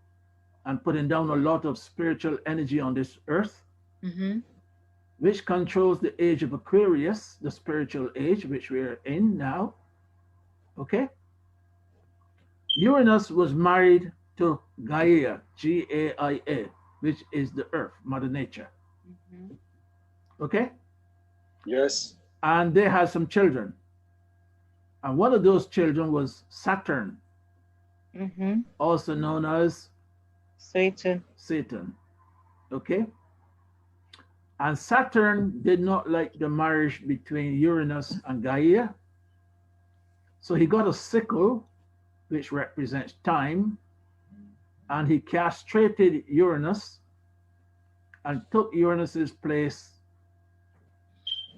and putting down a lot of spiritual energy on this earth, which controls the age of Aquarius, the spiritual age, which we're in now. Okay? Uranus was married to Gaia, G-A-I-A, which is the earth, Mother Nature. Okay? Yes. And they had some children. And one of those children was Saturn, also known as Satan. Satan. Okay? And Saturn did not like the marriage between Uranus and Gaia. So he got a sickle, which represents time, and he castrated Uranus and took Uranus's place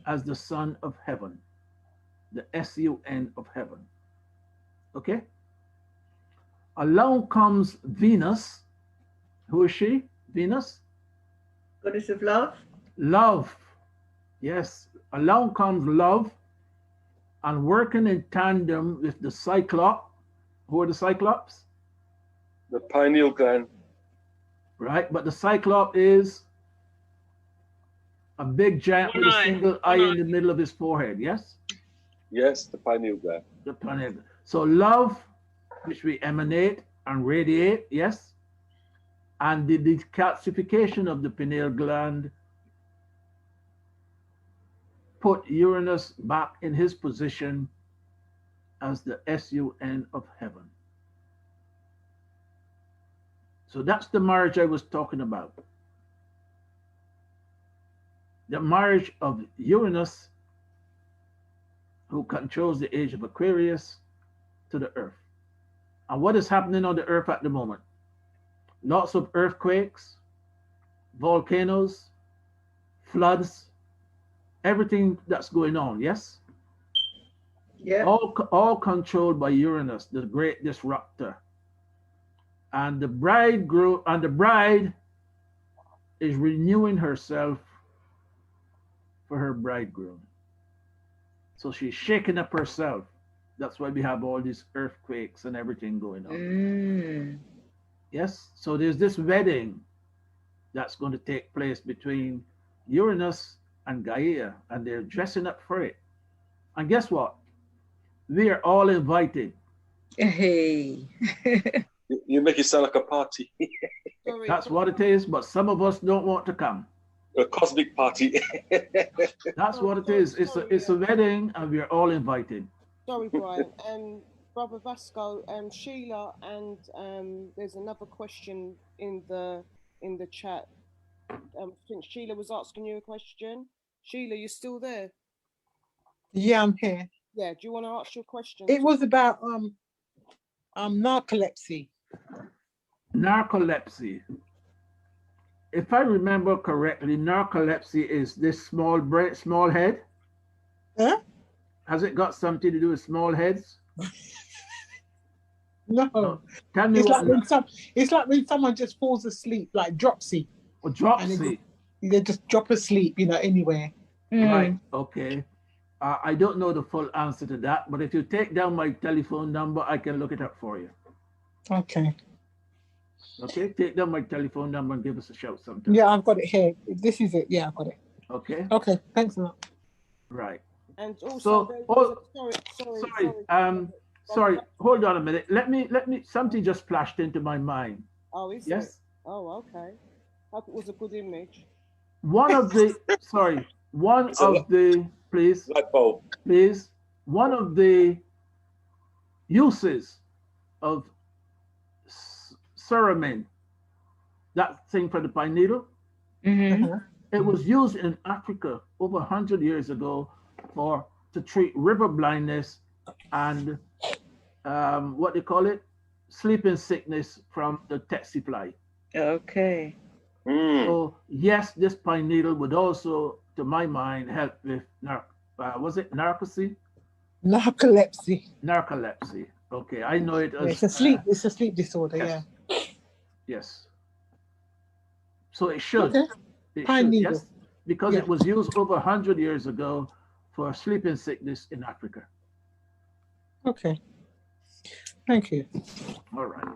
as the son of heaven, the S-U-N of heaven. Okay? Along comes Venus. Who is she? Venus? Goddess of love. Love. Yes. Along comes love, and working in tandem with the Cyclops. Who are the Cyclops? The pineal gland. Right, but the Cyclops is a big giant with a single eye in the middle of his forehead, yes? Yes, the pineal gland. The pineal. So love, which we emanate and radiate, yes? And the decalcification of the pineal gland put Uranus back in his position as the S-U-N of heaven. So that's the marriage I was talking about. The marriage of Uranus, who controls the age of Aquarius, to the earth. And what is happening on the earth at the moment? Lots of earthquakes, volcanoes, floods, everything that's going on, yes? Yeah. All controlled by Uranus, the great disruptor. And the bride is renewing herself for her bridegroom. So she's shaking up herself. That's why we have all these earthquakes and everything going on. Yes, so there's this wedding that's going to take place between Uranus and Gaia, and they're dressing up for it. And guess what? We are all invited. Hey. You make it sound like a party. That's what it is, but some of us don't want to come. A cosmic party. That's what it is. It's a wedding, and we are all invited. Sorry, Brian. Brother Vasco, Sheila, and there's another question in the chat. I think Sheila was asking you a question. Sheila, you still there? Yeah, I'm here. Yeah. Do you want to ask your question? It was about narcolepsy. Narcolepsy. If I remember correctly, narcolepsy is this small head. Huh? Has it got something to do with small heads? No. Tell me it's like when someone just falls asleep, like dropsy. Or dropsy. They just drop asleep, anywhere. Right. Okay. I don't know the full answer to that, but if you take down my telephone number, I can look it up for you. Okay. Okay. Take down my telephone number and give us a shout sometime. Yeah, I've got it here. This is it. Yeah, I've got it. Okay. Okay. Thanks a lot. Right. And also, sorry. Hold on a minute. Let me. Something just flashed into my mind. Oh, is yes? It? Oh, okay. Hope it was a good image. One of the please. Light bulb. Please. One of the uses of cerumen, that thing for the pine needle, it was used in Africa over 100 years ago to treat river blindness and what they call it, sleeping sickness from the tsetse fly. Okay. So yes, this pine needle would also, to my mind, help with narcolepsy? Narcolepsy. Narcolepsy. Okay, I know it as it's a sleep disorder. Yes. Yeah. Yes. So it should. Okay. Pine needle. Yes, because it was used over 100 years ago for sleeping sickness in Africa. Okay. Thank you. All right.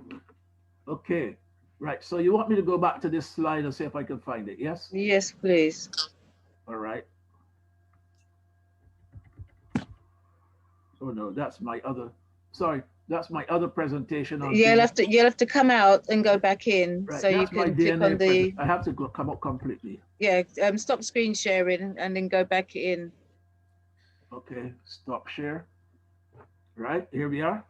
Okay. Right. So you want me to go back to this slide and see if I can find it? Yes. Yes, please. All right. Oh no, that's my other. Sorry, that's my other presentation on. You'll have to come out and go back in, Right, so you that's my can click on DNA the. I have to come up completely. Yeah, stop screen sharing and then go back in. Okay, stop share. Right, here we are.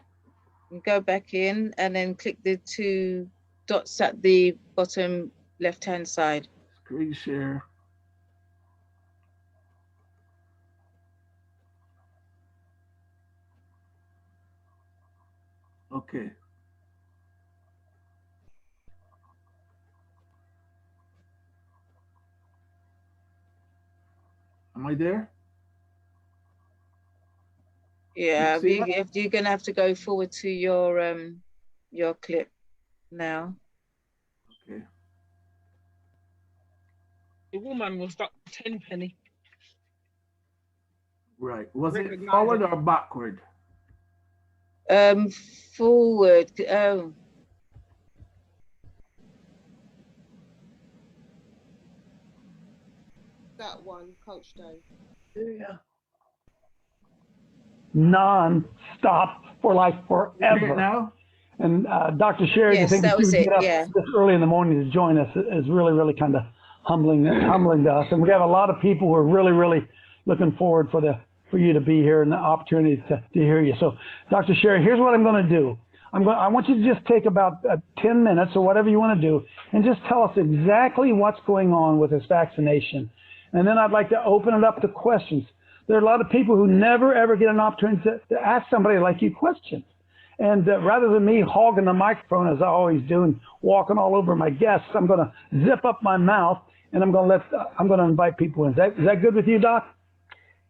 Go back in and then click the 2 dots at the bottom left-hand side. Screen share. Okay. Am I there? Yeah, you're gonna have to go forward to your clip now. Okay. The woman was Dr. Tenpenny. Right. Was it forward or backward? Forward. Oh. That one, Coach Dave. Yeah. Non-stop for like forever. Now? And Dr. Sherry, Yes, to think that was you would it, get up yeah. this early in the morning to join us is really, really kind of humbling to us. And we have a lot of people who are really, really looking forward for you to be here and the opportunity to hear you. So, Dr. Sherry, here's what I'm going to do. I want you to just take about 10 minutes or whatever you want to do and just tell us exactly what's going on with this vaccination. And then I'd like to open it up to questions. There are a lot of people who never, ever get an opportunity to ask somebody like you questions. And rather than me hogging the microphone, as I always do, and walking all over my guests, I'm going to zip up my mouth and I'm going to invite people in. Is that good with you, Doc?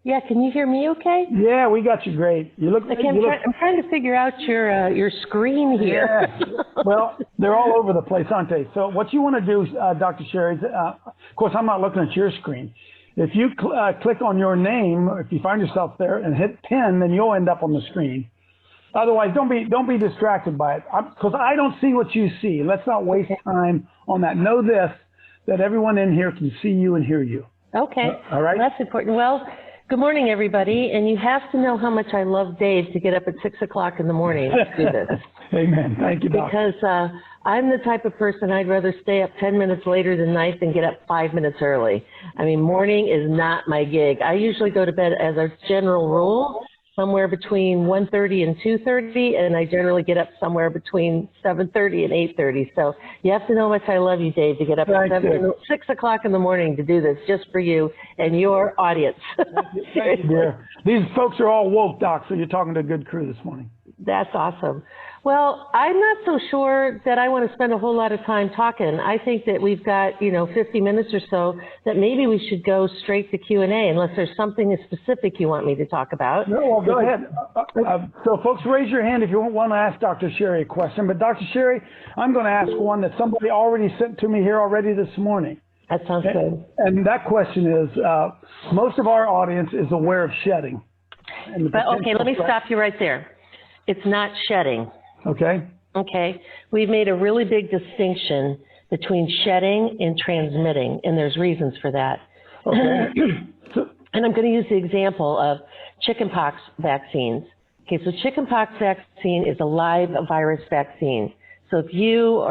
Yeah, can you hear me okay? Yeah, we got you great. You look. Okay, I'm trying to figure out your screen here. Yeah. Well, they're all over the place, aren't they? So what you want to do, Dr. Sherry, of course, I'm not looking at your screen. If you click on your name, if you find yourself there and hit pin, then you'll end up on the screen. Otherwise, don't be distracted by it, because I don't see what you see. Let's not waste time on that. Know this, that everyone in here can see you and hear you. Okay. All right. Well, that's important. Well, good morning, everybody. And you have to know how much I love Dave to get up at 6 o'clock in the morning to do this. Amen. Thank you, Doc. Because I'm the type of person I'd rather stay up 10 minutes later than night than get up 5 minutes early. I mean, morning is not my gig. I usually go to bed, as a general rule, somewhere between 1:30 and 2:30, and I generally get up somewhere between 7:30 and 8:30. So you have to know how much I love you, Dave, to get up at 6 o'clock in the morning to do this just for you and your audience. Thank you, dear. These folks are all woke, Doc, so you're talking to a good crew this morning. That's awesome. Well, I'm not so sure that I want to spend a whole lot of time talking. I think that we've got, 50 minutes or so, that maybe we should go straight to Q&A unless there's something specific you want me to talk about. No, well, go ahead. So folks, raise your hand if you want to ask Dr. Sherry a question. But Dr. Sherry, I'm going to ask one that somebody already sent to me here already this morning. That sounds good. And that question is, most of our audience is aware of shedding. But okay, let me stop you right there. It's not shedding. Okay. Okay. We've made a really big distinction between shedding and transmitting, and there's reasons for that. Okay. And I'm going to use the example of chickenpox vaccines. Okay, so chickenpox vaccine is a live virus vaccine. So if you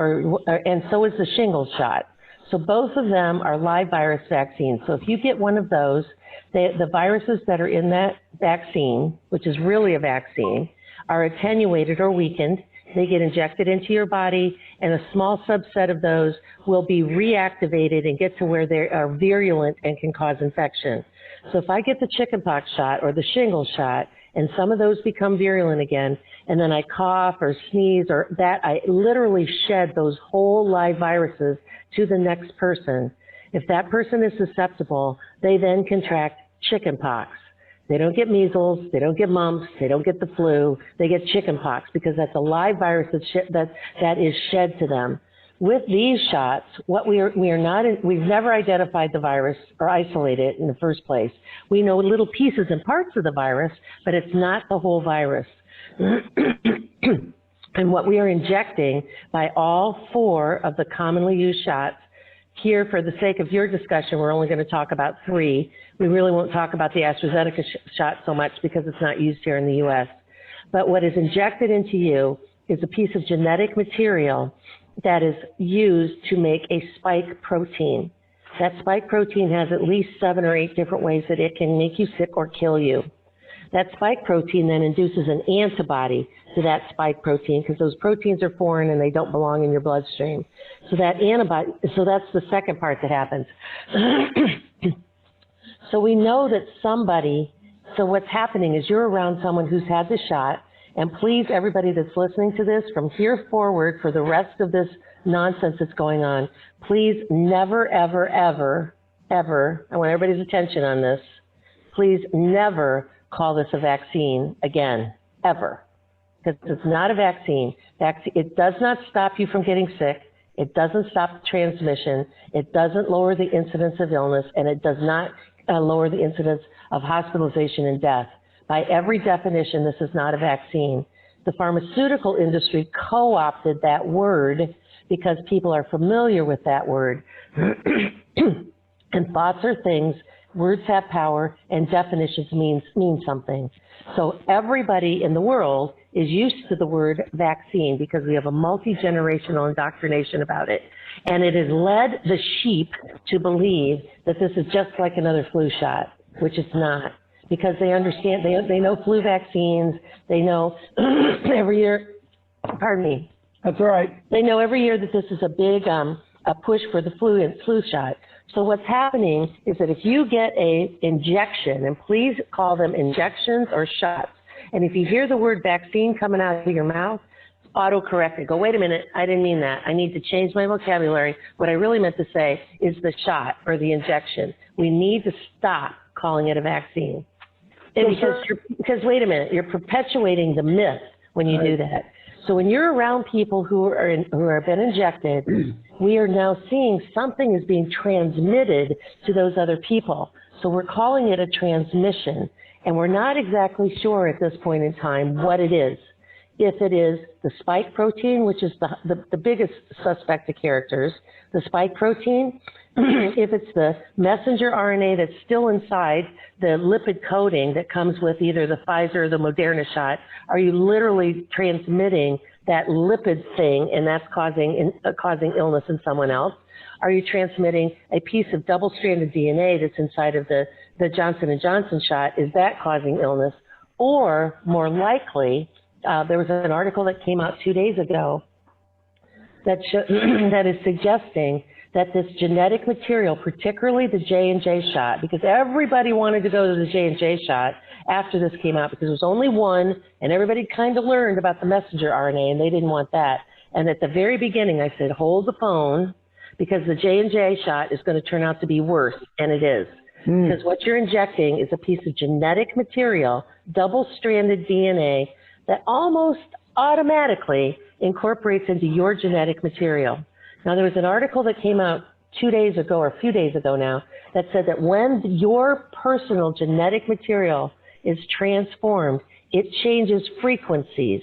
and so is the shingles shot. So both of them are live virus vaccines. So if you get one of those, the viruses that are in that vaccine, which is really a vaccine, are attenuated or weakened. They get injected into your body, and a small subset of those will be reactivated and get to where they are virulent and can cause infection. So if I get the chickenpox shot or the shingles shot, and some of those become virulent again, and then I cough or sneeze or that, I literally shed those whole live viruses to the next person. If that person is susceptible, they then contract chickenpox. They don't get measles, they don't get mumps, they don't get the flu, they get chickenpox because that's a live virus that is shed to them. With these shots, we've never identified the virus or isolated it in the first place. We know little pieces and parts of the virus, but it's not the whole virus. And what we are injecting by all 4 of the commonly used shots here, for the sake of your discussion, we're only going to talk about 3. We really won't talk about the AstraZeneca shot so much because it's not used here in the US. But what is injected into you is a piece of genetic material that is used to make a spike protein. That spike protein has at least 7 or 8 different ways that it can make you sick or kill you. That spike protein then induces an antibody to that spike protein because those proteins are foreign and they don't belong in your bloodstream. So that antibody, so that's the second part that happens. So we know that somebody, so what's happening is you're around someone who's had the shot, and please, everybody that's listening to this from here forward for the rest of this nonsense that's going on, please never, ever, ever, ever, I want everybody's attention on this, please never call this a vaccine again, ever. Because it's not a vaccine. It does not stop you from getting sick. It doesn't stop transmission. It doesn't lower the incidence of illness, and it does not lower the incidence of hospitalization and death. By every definition, this is not a vaccine. The pharmaceutical industry co-opted that word because people are familiar with that word. And thoughts are things, words have power, and definitions mean something. So everybody in the world is used to the word vaccine because we have a multi-generational indoctrination about it. And it has led the sheep to believe that this is just like another flu shot, which it's not. Because they understand, they know flu vaccines, they know every year, pardon me. That's all right. They know every year that this is a big a push for the flu shot. So what's happening is that if you get a injection, and please call them injections or shots, and if you hear the word vaccine coming out of your mouth, autocorrect it. Go, wait a minute, I didn't mean that. I need to change my vocabulary. What I really meant to say is the shot or the injection. We need to stop calling it a vaccine. And because wait a minute, you're perpetuating the myth when you do that. So when you're around people who have been injected, we are now seeing something is being transmitted to those other people. So we're calling it a transmission, and we're not exactly sure at this point in time what it is. If it is the spike protein, which is the biggest suspect of characters, the spike protein, if it's the messenger RNA that's still inside the lipid coating that comes with either the Pfizer or the Moderna shot, are you literally transmitting that lipid thing and that's causing illness in someone else? Are you transmitting a piece of double-stranded DNA that's inside of the Johnson & Johnson shot? Is that causing illness? Or more likely, there was an article that came out 2 days ago that is suggesting that this genetic material, particularly the J&J shot, because everybody wanted to go to the J&J shot after this came out because there was only one, and everybody kind of learned about the messenger RNA, and they didn't want that. And at the very beginning, I said, hold the phone, because the J&J shot is going to turn out to be worse, and it is. Because what you're injecting is a piece of genetic material, double-stranded DNA, that almost automatically incorporates into your genetic material. Now, there was an article that came out 2 days ago, or a few days ago now, that said that when your personal genetic material is transformed, it changes frequencies.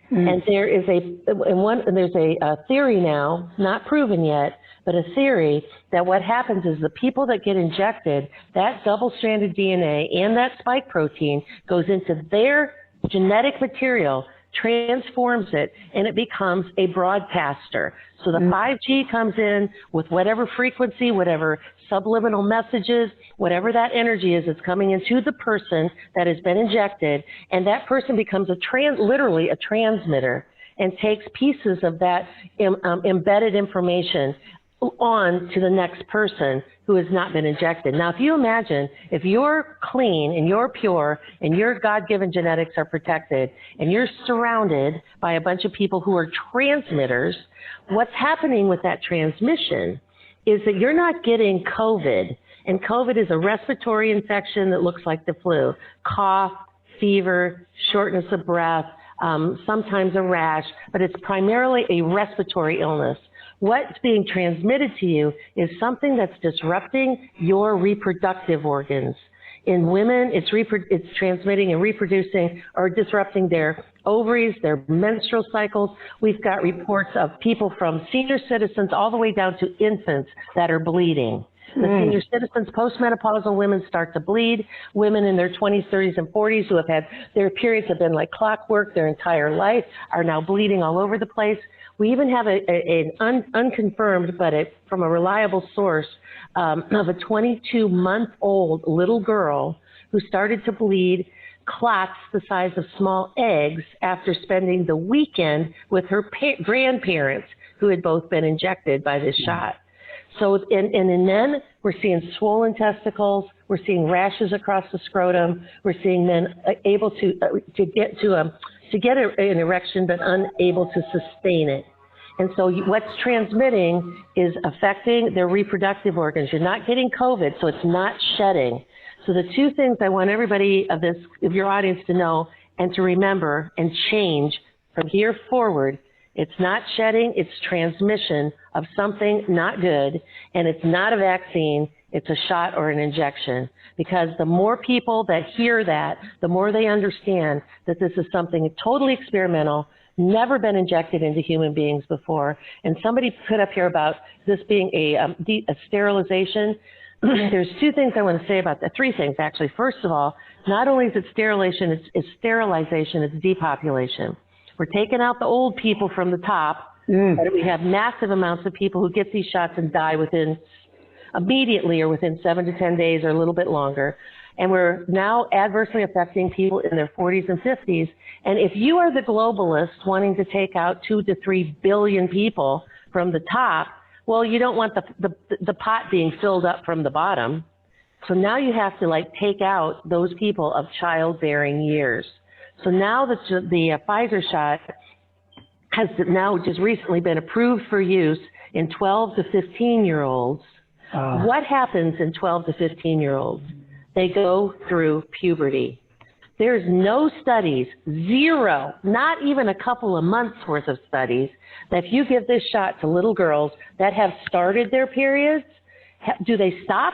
And there is there's a theory now, not proven yet, but a theory that what happens is the people that get injected, that double-stranded DNA and that spike protein goes into their genetic material, transforms it, and it becomes a broadcaster. So the 5G comes in with whatever frequency, whatever subliminal messages, whatever that energy is, it's coming into the person that has been injected, and that person becomes literally a transmitter and takes pieces of that embedded information on to the next person who has not been injected. Now, if you imagine, if you're clean and you're pure and your God-given genetics are protected and you're surrounded by a bunch of people who are transmitters, what's happening with that transmission is that you're not getting COVID. And COVID is a respiratory infection that looks like the flu. Cough, fever, shortness of breath, sometimes a rash, but it's primarily a respiratory illness. What's being transmitted to you is something that's disrupting your reproductive organs. In women, it's transmitting and reproducing or disrupting their ovaries, their menstrual cycles. We've got reports of people from senior citizens all the way down to infants that are bleeding. The senior citizens, postmenopausal women start to bleed. Women in their 20s, 30s, and 40s who have had their periods have been like clockwork their entire life are now bleeding all over the place. We even have an unconfirmed, but from a reliable source, of a 22-month-old little girl who started to bleed clots the size of small eggs after spending the weekend with her grandparents who had both been injected by this shot. So, and in men, we're seeing swollen testicles, we're seeing rashes across the scrotum, we're seeing men able to get an erection but unable to sustain it. And so what's transmitting is affecting their reproductive organs. You're not getting COVID, so it's not shedding. So the two things I want everybody of your audience to know and to remember and change from here forward, it's not shedding, it's transmission of something not good, and it's not a vaccine, it's a shot or an injection. Because the more people that hear that, the more they understand that this is something totally experimental, never been injected into human beings before. And somebody put up here about this being a sterilization. There's two things I want to say about that, three things actually. First of all, not only is it sterilization, it's sterilization, it's depopulation. We're taking out the old people from the top, but we have massive amounts of people who get these shots and die immediately or within 7 to 10 days or a little bit longer. And we're now adversely affecting people in their 40s and 50s. And if you are the globalist wanting to take out 2 to 3 billion people from the top, well, you don't want the pot being filled up from the bottom. So now you have to take out those people of childbearing years. So now the Pfizer shot has now just recently been approved for use in 12 to 15-year-olds. What happens in 12 to 15-year-olds? They go through puberty. There's no studies, zero, not even a couple of months worth of studies, that if you give this shot to little girls that have started their periods, do they stop?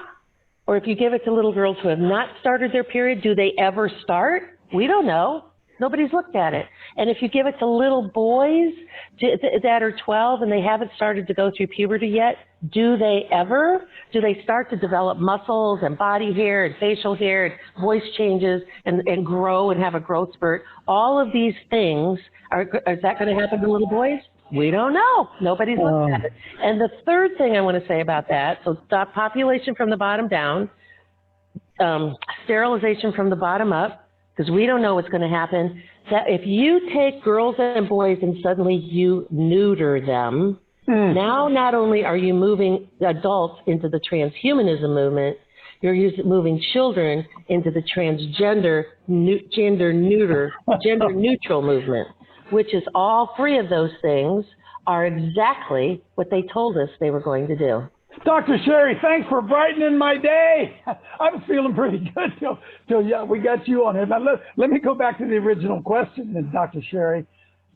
Or if you give it to little girls who have not started their period, do they ever start? We don't know. Nobody's looked at it. And if you give it to little boys that are 12 and they haven't started to go through puberty yet, do they ever? Do they start to develop muscles and body hair and facial hair and voice changes and grow and have a growth spurt? All of these things, is that going to happen to little boys? We don't know. Nobody's looked at it. And the third thing I want to say about that, so stop population from the bottom down, sterilization from the bottom up, because we don't know what's going to happen, that if you take girls and boys and suddenly you neuter them, now not only are you moving adults into the transhumanism movement, you're moving children into the transgender, gender neutral movement, which is all three of those things are exactly what they told us they were going to do. Dr. Sherry, thanks for brightening my day. I was feeling pretty good till we got you on here. Now let me go back to the original question, then, Dr. Sherry.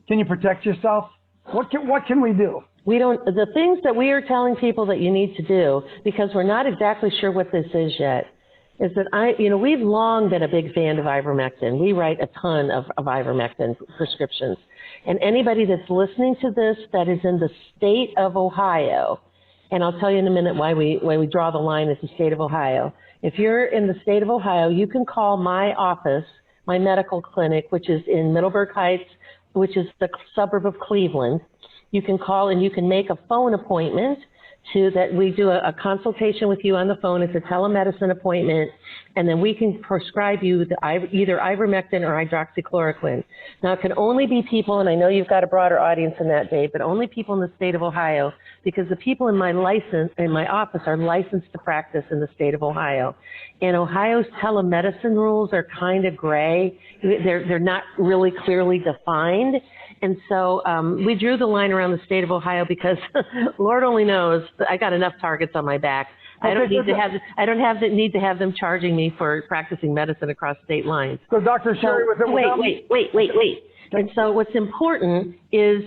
Can you protect yourself? What can we do? The things that we are telling people that you need to do, because we're not exactly sure what this is yet, is that we've long been a big fan of ivermectin. We write a ton of ivermectin prescriptions. And anybody that's listening to this that is in the state of Ohio, and I'll tell you in a minute why we draw the line at the state of Ohio. If you're in the state of Ohio, you can call my office, my medical clinic, which is in Middleburg Heights, which is the suburb of Cleveland. You can call and you can make a phone appointment that we do a consultation with you on the phone. It's a telemedicine appointment, and then we can prescribe you either ivermectin or hydroxychloroquine. Now, it can only be people, and I know you've got a broader audience than that, Dave, but only people in the state of Ohio, because the people in my office are licensed to practice in the state of Ohio. And Ohio's telemedicine rules are kind of gray. They're not really clearly defined. And so we drew the line around the state of Ohio because Lord only knows I got enough targets on my back. I don't need to have them charging me for practicing medicine across state lines. So Dr. Sherry, wait. And so what's important is,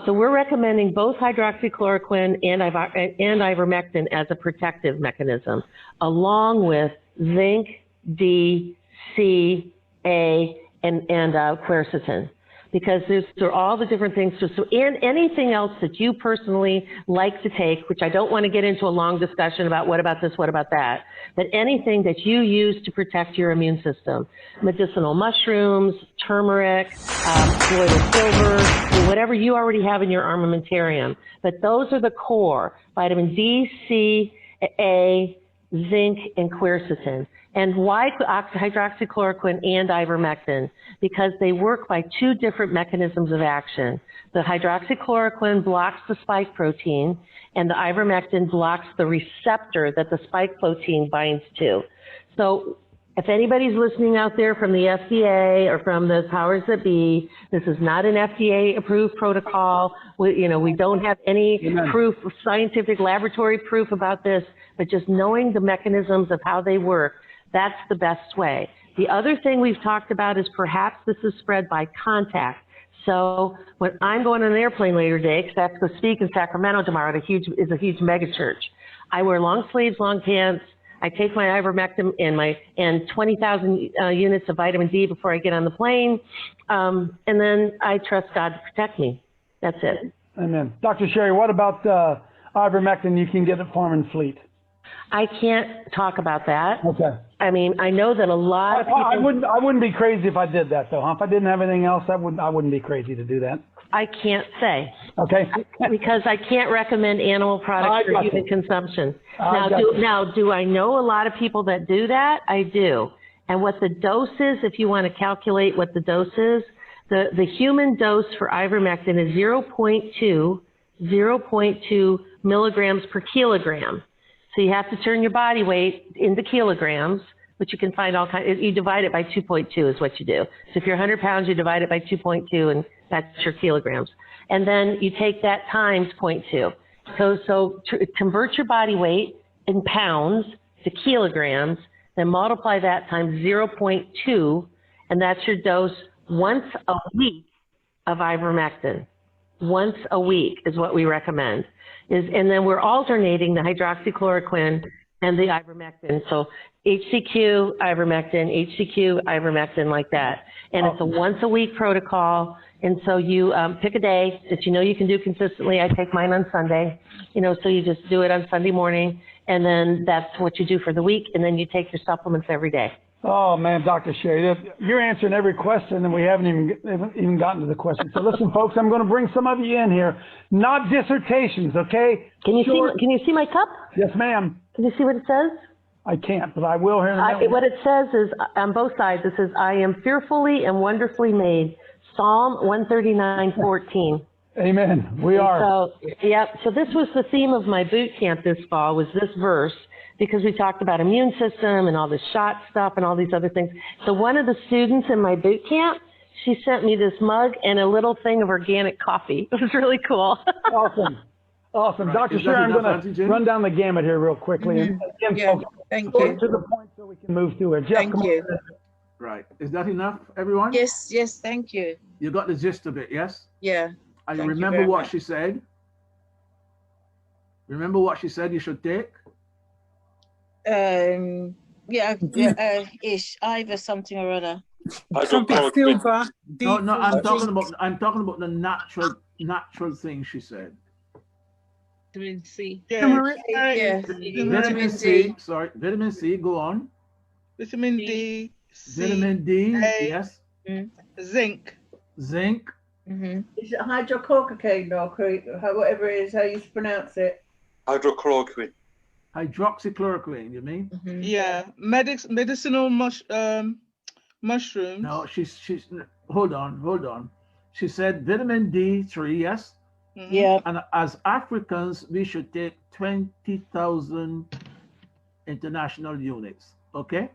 so we're recommending both hydroxychloroquine and ivermectin as a protective mechanism, along with zinc D, C, A, and quercetin, because these are all the different things. And anything else that you personally like to take, which I don't want to get into a long discussion about what about this, what about that, but anything that you use to protect your immune system. Medicinal mushrooms, turmeric, colloidal silver, whatever you already have in your armamentarium. But those are the core: vitamin D, C, A, zinc, and quercetin. And why hydroxychloroquine and ivermectin? Because they work by two different mechanisms of action. The hydroxychloroquine blocks the spike protein, and the ivermectin blocks the receptor that the spike protein binds to. So if anybody's listening out there from the FDA or from the powers that be, this is not an FDA-approved protocol. We don't have any proof, scientific laboratory proof about this, but just knowing the mechanisms of how they work, that's the best way. The other thing we've talked about is perhaps this is spread by contact. So when I'm going on an airplane later today, because I have to go speak in Sacramento tomorrow at a huge mega church, I wear long sleeves, long pants. I take my ivermectin and 20,000 units of vitamin D before I get on the plane, and then I trust God to protect me. That's it. Amen. Dr. Sherry, what about ivermectin you can get at Farm and Fleet? I can't talk about that. Okay. I mean, I know that a lot of people. I wouldn't be crazy if I did that, though. Huh? If I didn't have anything else, I wouldn't be crazy to do that. I can't say. Okay. Because I can't recommend animal products for human consumption. Now, do I know a lot of people that do that? I do. And what the dose is, if you want to calculate what the dose is, the human dose for ivermectin is 0.2 milligrams per kilogram. So you have to turn your body weight into kilograms, which you can find all kinds. You divide it by 2.2 is what you do. So if you're 100 pounds, you divide it by 2.2, and that's your kilograms. And then you take that times 0.2. So convert your body weight in pounds to kilograms, then multiply that times 0.2, and that's your dose once a week of ivermectin. Once a week is what we recommend. And then we're alternating the hydroxychloroquine and the ivermectin. So HCQ, ivermectin, like that. And it's a once a week protocol. And so you pick a day that you know you can do consistently. I take mine on Sunday, so you just do it on Sunday morning. And then that's what you do for the week. And then you take your supplements every day. Oh, man, Dr. Sherry, you're answering every question, and we haven't even gotten to the question. So listen, folks, I'm going to bring some of you in here. Not dissertations, okay? Can you see my cup? Yes, ma'am. Can you see what it says? I can't, but I will here in a minute. What it says is, on both sides, it says, I am fearfully and wonderfully made. Psalm 139:14. Amen. We are. So, yep. So this was the theme of my boot camp this fall, was this verse, because we talked about immune system and all this shot stuff and all these other things. So one of the students in my boot camp, she sent me this mug and a little thing of organic coffee. It was really cool. Awesome. Right. Dr. Sherry, I'm going to run down the gamut here real quickly. Mm-hmm. And again, folks, thank you. To the point so we can move through it. Jeff, thank you. Right. Is that enough, everyone? Yes, thank you. You got the gist of it, yes? Yeah. And you remember what she said? Remember what she said you should take? Ish, either something or other. Something silver. No, I'm talking about the natural thing she said. Vitamin C. Yeah. Vitamin C. Sorry, vitamin C. Go on. Vitamin D. Vitamin D. Yes. Zinc. Zinc. Is it hydrochloroquine or whatever it is, how you pronounce it? Hydrochloroquine. Hydroxychloroquine, you mean? Yeah. Medicinal mushrooms. No, she's hold on. She said vitamin D3, yes? Yeah. And as Africans, we should take 20,000 international units, okay?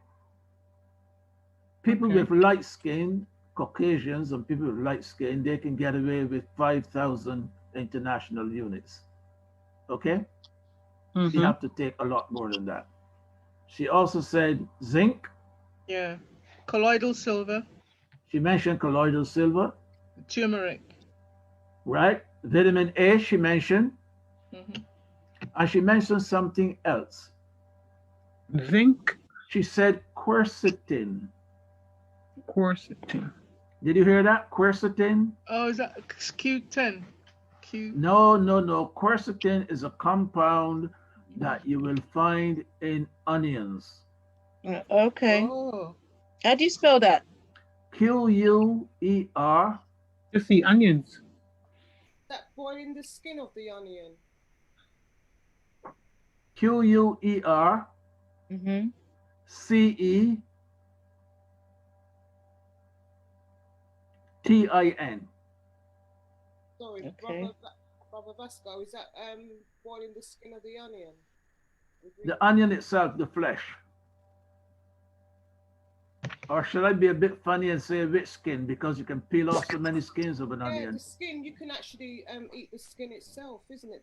People with light skin, Caucasians and people with light skin, they can get away with 5,000 international units, okay? You have to take a lot more than that. She also said zinc. Yeah. Colloidal silver. She mentioned colloidal silver. Turmeric. Right. Vitamin A she mentioned. And she mentioned something else. Zinc. She said quercetin. Quercetin. Did you hear that? Quercetin? Oh, is that Q10? No. Quercetin is a compound that you will find in onions. Okay. Oh. How do you spell that? Quer. Just the onions. That boiling the skin of the onion. Quer. CETIN. Sorry, Okay. Brother Vasco, is that boiling the skin of the onion? The onion itself, the flesh. Or should I be a bit funny and say which skin? Because you can peel off so many skins of an Yeah, onion. the skin, you can actually eat the skin itself, isn't it?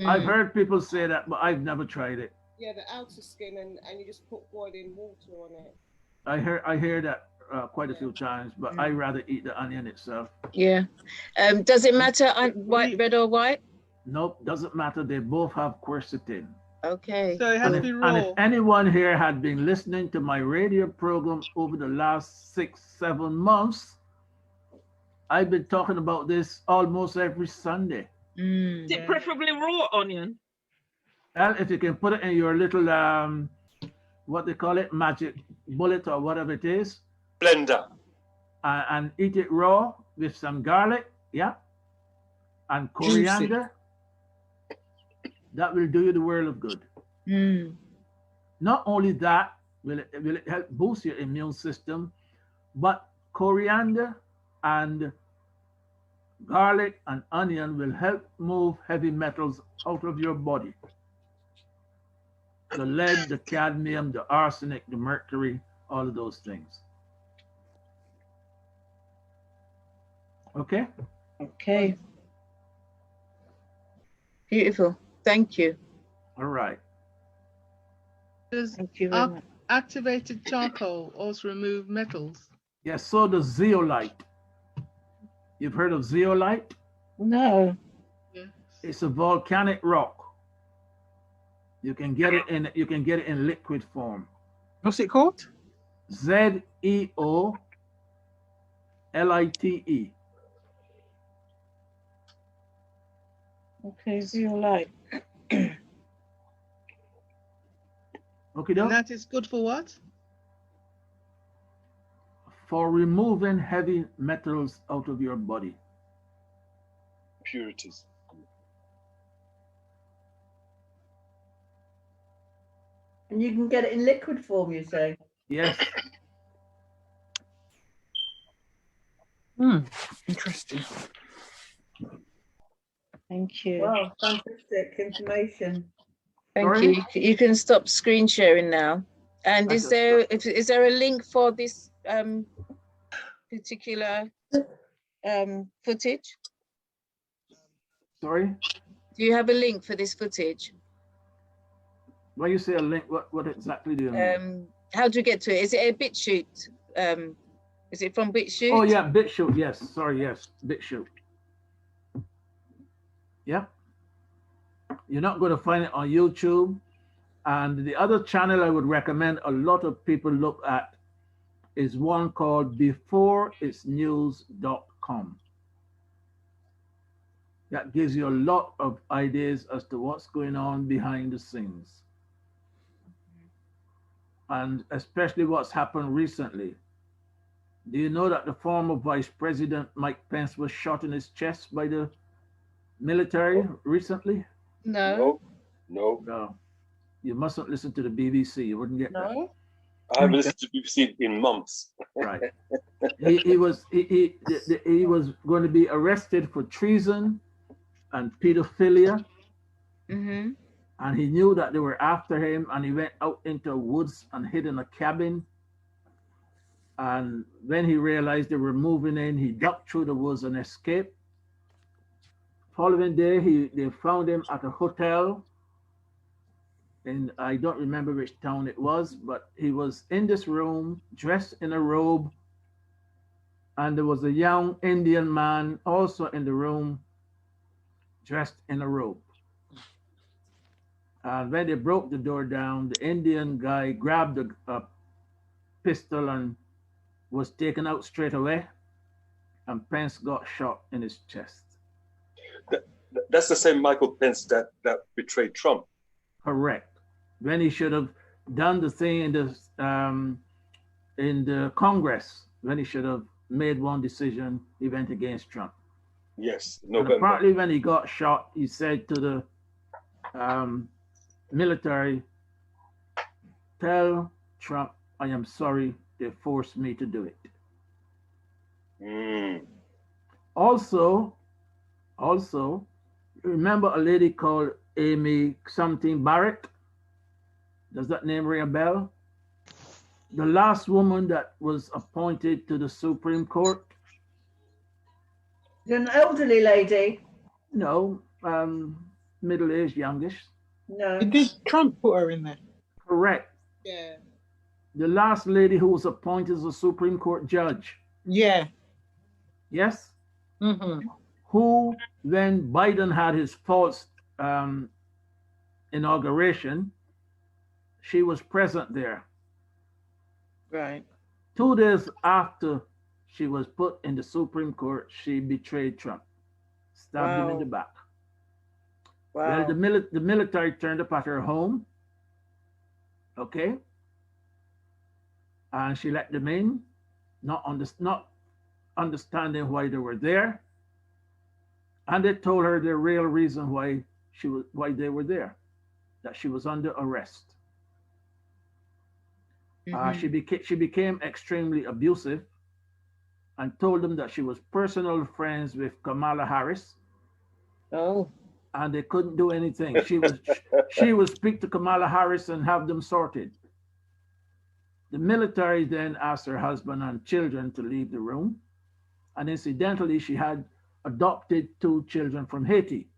I've heard people say that, but I've never tried it. Yeah, the outer skin, and you just put boiling water on it. I hear that quite a few times, but I rather eat the onion itself. Yeah. Does it matter white, red or white? Nope, doesn't matter. They both have quercetin. Okay. So it has to be raw. And if anyone here had been listening to my radio program over the last 6-7 months, I've been talking about this almost every Sunday. Is it preferably raw onion? And if you can put it in your little, what they call it, magic bullet or whatever it is. Blender. And eat it raw with some garlic, yeah, and coriander. That will do you the world of good. Not only that, will it help boost your immune system, but coriander and garlic and onion will help move heavy metals out of your body. The lead, the cadmium, the arsenic, the mercury, all of those things. Okay? Okay. Beautiful. Thank you. All right. Does Thank you very much. activated charcoal also remove metals? Yes, so does zeolite. You've heard of zeolite? No. Yes. It's a volcanic rock. You can get it in liquid form. What's it called? ZEOLITE. Okay, zeolite. Okay, And that is good for what? For removing heavy metals out of your body. Impurities. And you can get it in liquid form, you say? Yes. Interesting. Thank you. Wow, fantastic information. Thank you. You can stop screen sharing now. And is there a link for this particular footage? Sorry? Do you have a link for this footage? When you say a link, what exactly do you mean? How do you get to it? Is it a BitChute? Is it from BitChute? Oh yeah, BitChute, yes. Sorry, yes, BitChute. Yeah. You're not going to find it on YouTube. And the other channel I would recommend a lot of people look at is one called beforeitsnews.com. That gives you a lot of ideas as to what's going on behind the scenes. And especially what's happened recently. Do you know that the former Vice President Mike Pence was shot in his chest by the military recently? No. No. You mustn't listen to the BBC. You wouldn't get that. I haven't listened to BBC in months. Right. He was going to be arrested for treason and pedophilia. Mm-hmm. And he knew that they were after him, and he went out into the woods and hid in a cabin. And when he realized they were moving in, he ducked through the woods and escaped. Following day, they found him at a hotel. And I don't remember which town it was, but he was in this room, dressed in a robe. And there was a young Indian man also in the room, dressed in a robe. And when they broke the door down, the Indian guy grabbed a pistol and was taken out straight away. And Pence got shot in his chest. That's the same Michael Pence that betrayed Trump. Correct. When he should have done the thing in the Congress, when he should have made one decision, he went against Trump. Yes, And November. apparently when he got shot, he said to the military, tell Trump, I am sorry they forced me to do it. Also, remember a lady called Amy something Barrett? Does that name ring a bell? The last woman that was appointed to the Supreme Court. An elderly lady. No, middle-aged, youngish. No. Did Trump put her in there? Correct. Yeah. The last lady who was appointed as a Supreme Court judge. Yeah. Yes? Mm-hmm. Who, when Biden had his false inauguration, she was present there. Right. 2 days after she was put in the Supreme Court, she betrayed Trump, stabbed him in the back. Wow. Well, the military turned up at her home, okay? And she let them in, not understanding why they were there. And they told her the real reason why they were there, that she was under arrest. She became extremely abusive and told them that she was personal friends with Kamala Harris. Oh. And they couldn't do anything. She would speak to Kamala Harris and have them sorted. The military then asked her husband and children to leave the room. And incidentally, she had adopted 2 children from Haiti.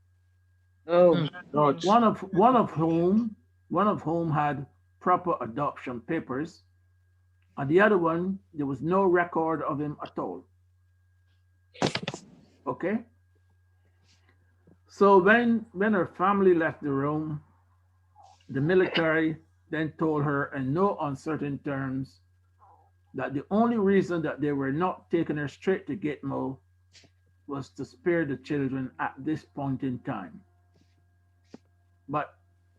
Oh. One of whom had proper adoption papers, and the other one, there was no record of him at all. Okay? So when her family left the room, the military then told her in no uncertain terms that the only reason that they were not taking her straight to Gitmo was to spare the children at this point in time. But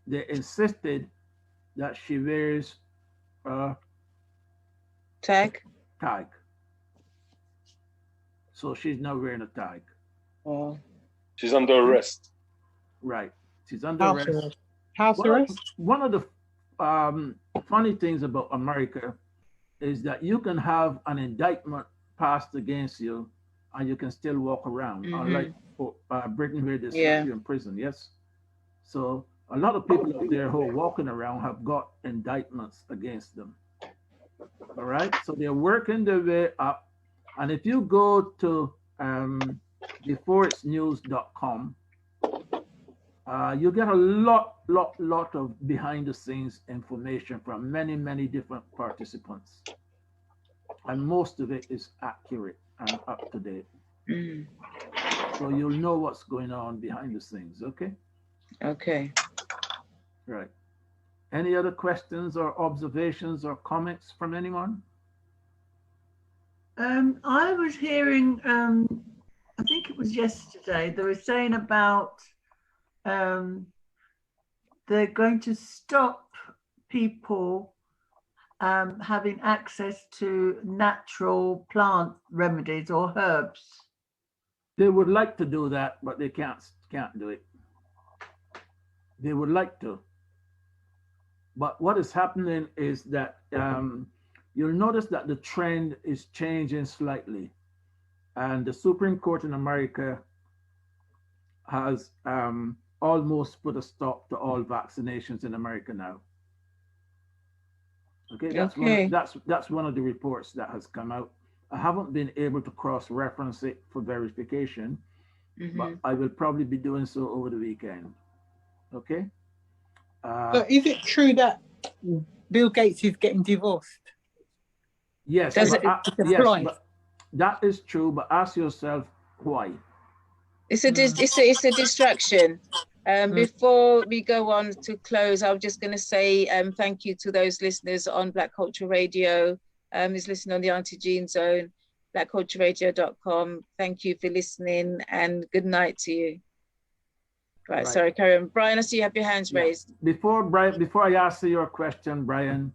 they insisted that she wears a tag. So she's not wearing a tag. Oh. She's under arrest. Right. She's under arrest. House arrest? One of the funny things about America is that you can have an indictment passed against you and you can still walk around, unlike Britain where they slap you in prison, yes? So a lot of people out there who are walking around have got indictments against them. All right, so they're working their way up. And if you go to beforeitsnews.com, you get a lot of behind the scenes information from many different participants. And most of it is accurate and up to date. So you'll know what's going on behind the scenes, okay? Okay. Right. Any other questions or observations or comments from anyone? I was hearing, I think it was yesterday, they were saying about they're going to stop people having access to natural plant remedies or herbs. They would like to do that, but they can't do it. They would like to. But what is happening is that you'll notice that the trend is changing slightly. And the Supreme Court in America has almost put a stop to all vaccinations in America now. Okay, that's one of the reports that has come out. I haven't been able to cross-reference it for verification, but I will probably be doing so over the weekend. Okay. So is it true that Bill Gates is getting divorced? Yes, yes, but that is true. But ask yourself why. It's a distraction. Before we go on to close, I'm just going to say thank you to those listeners on Black Culture Radio, who's listening on the Auntie Jean Zone, blackcultureradio.com. Thank you for listening and good night to you. Right. Sorry, Karen. Brian, I see you have your hands raised. Before I answer your question, Brian,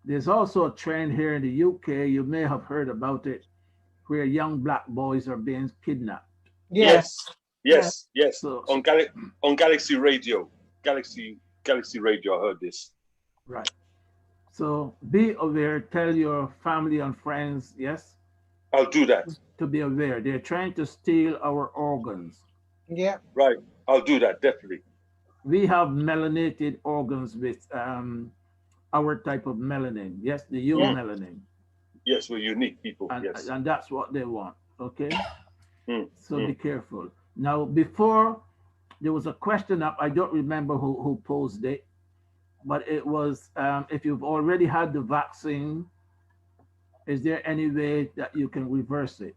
there's also a trend here in the UK, you may have heard about it, where young Black boys are being kidnapped. Yes. So, on Galaxy Radio. Galaxy Radio, I heard this. Right. So be aware, tell your family and friends, yes? I'll do that. To be aware. They're trying to steal our organs. Yeah. Right. I'll do that, definitely. We have melanated organs with our type of melanin. Yes, the melanin. Yes, we're unique people. Yes. And that's what they want. Okay. So be careful. Now, before there was a question up, I don't remember who posed it, but it was if you've already had the vaccine, is there any way that you can reverse it?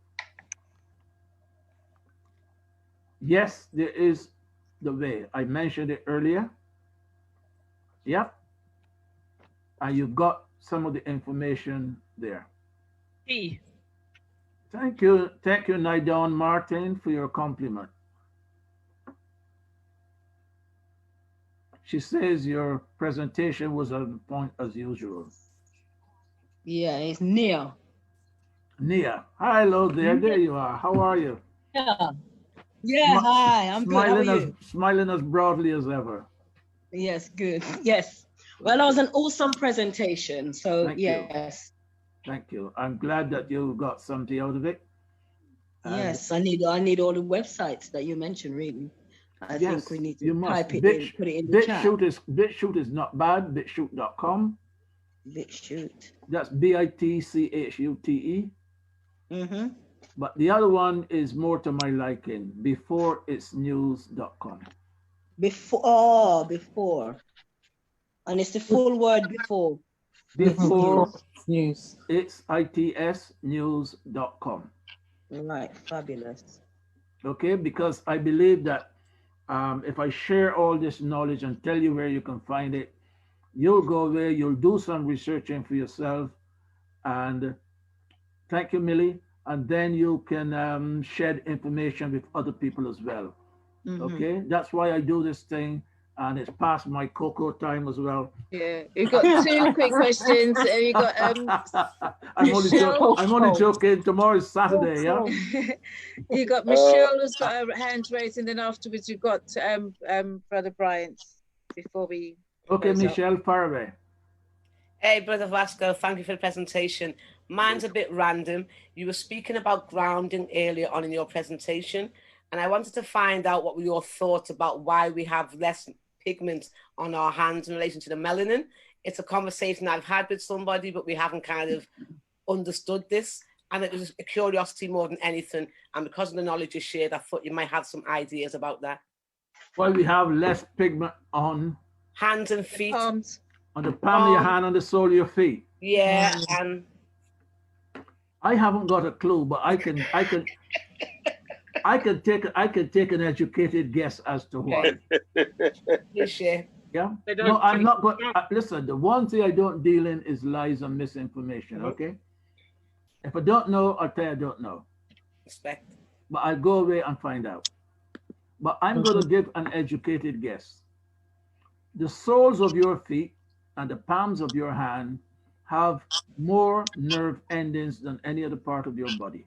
Yes, there is the way. I mentioned it earlier. Yep. And you've got some of the information there. Hey. Thank you, Nidon Martin, for your compliment. She says your presentation was on point as usual. Yeah, it's Nia. Nia, hello there. There you are. How are you? Yeah, hi. I'm good. How are you? Smiling as broadly as ever. Yes, good. Yes. Well, that was an awesome presentation. So yes. Thank you. I'm glad that you got something out of it. Yes, I need all the websites that you mentioned, really. I think we need to type it in, put it in the chat. BitChute is not bad, bitchute.com. BitChute. That's BITCHUTE. But the other one is more to my liking, beforeitsnews.com. Before. And it's the full word before. Before news. It's itsnews.com. Right, fabulous. Okay, because I believe that if I share all this knowledge and tell you where you can find it, you'll go there, you'll do some researching for yourself. And thank you, Millie. And then you can shed information with other people as well. Okay, that's why I do this thing. And it's past my cocoa time as well. Yeah, you've got two quick questions. You got I'm only joking. Tomorrow is Saturday, yeah. You got Michelle who's got her hand raised, and then afterwards you've got Brother Bryant. Before we okay, Michelle, far away. Hey, Brother Vasco, thank you for the presentation. Mine's a bit random. You were speaking about grounding earlier on in your presentation, and I wanted to find out what were your thoughts about why we have less pigment on our hands in relation to the melanin. It's a conversation I've had with somebody, but we haven't kind of understood this. And it was a curiosity more than anything. And because of the knowledge you shared, I thought you might have some ideas about that. Why we have less pigment on hands and feet. On the palm of your hand, on the sole of your feet. Yeah, and I haven't got a clue, but I can take an educated guess as to why. Yeah. No, I'm not going. Listen, the one thing I don't deal in is lies and misinformation. Okay. If I don't know, I'll tell you I don't know. Respect. But I'll go away and find out. But I'm going to give an educated guess. The soles of your feet and the palms of your hand have more nerve endings than any other part of your body.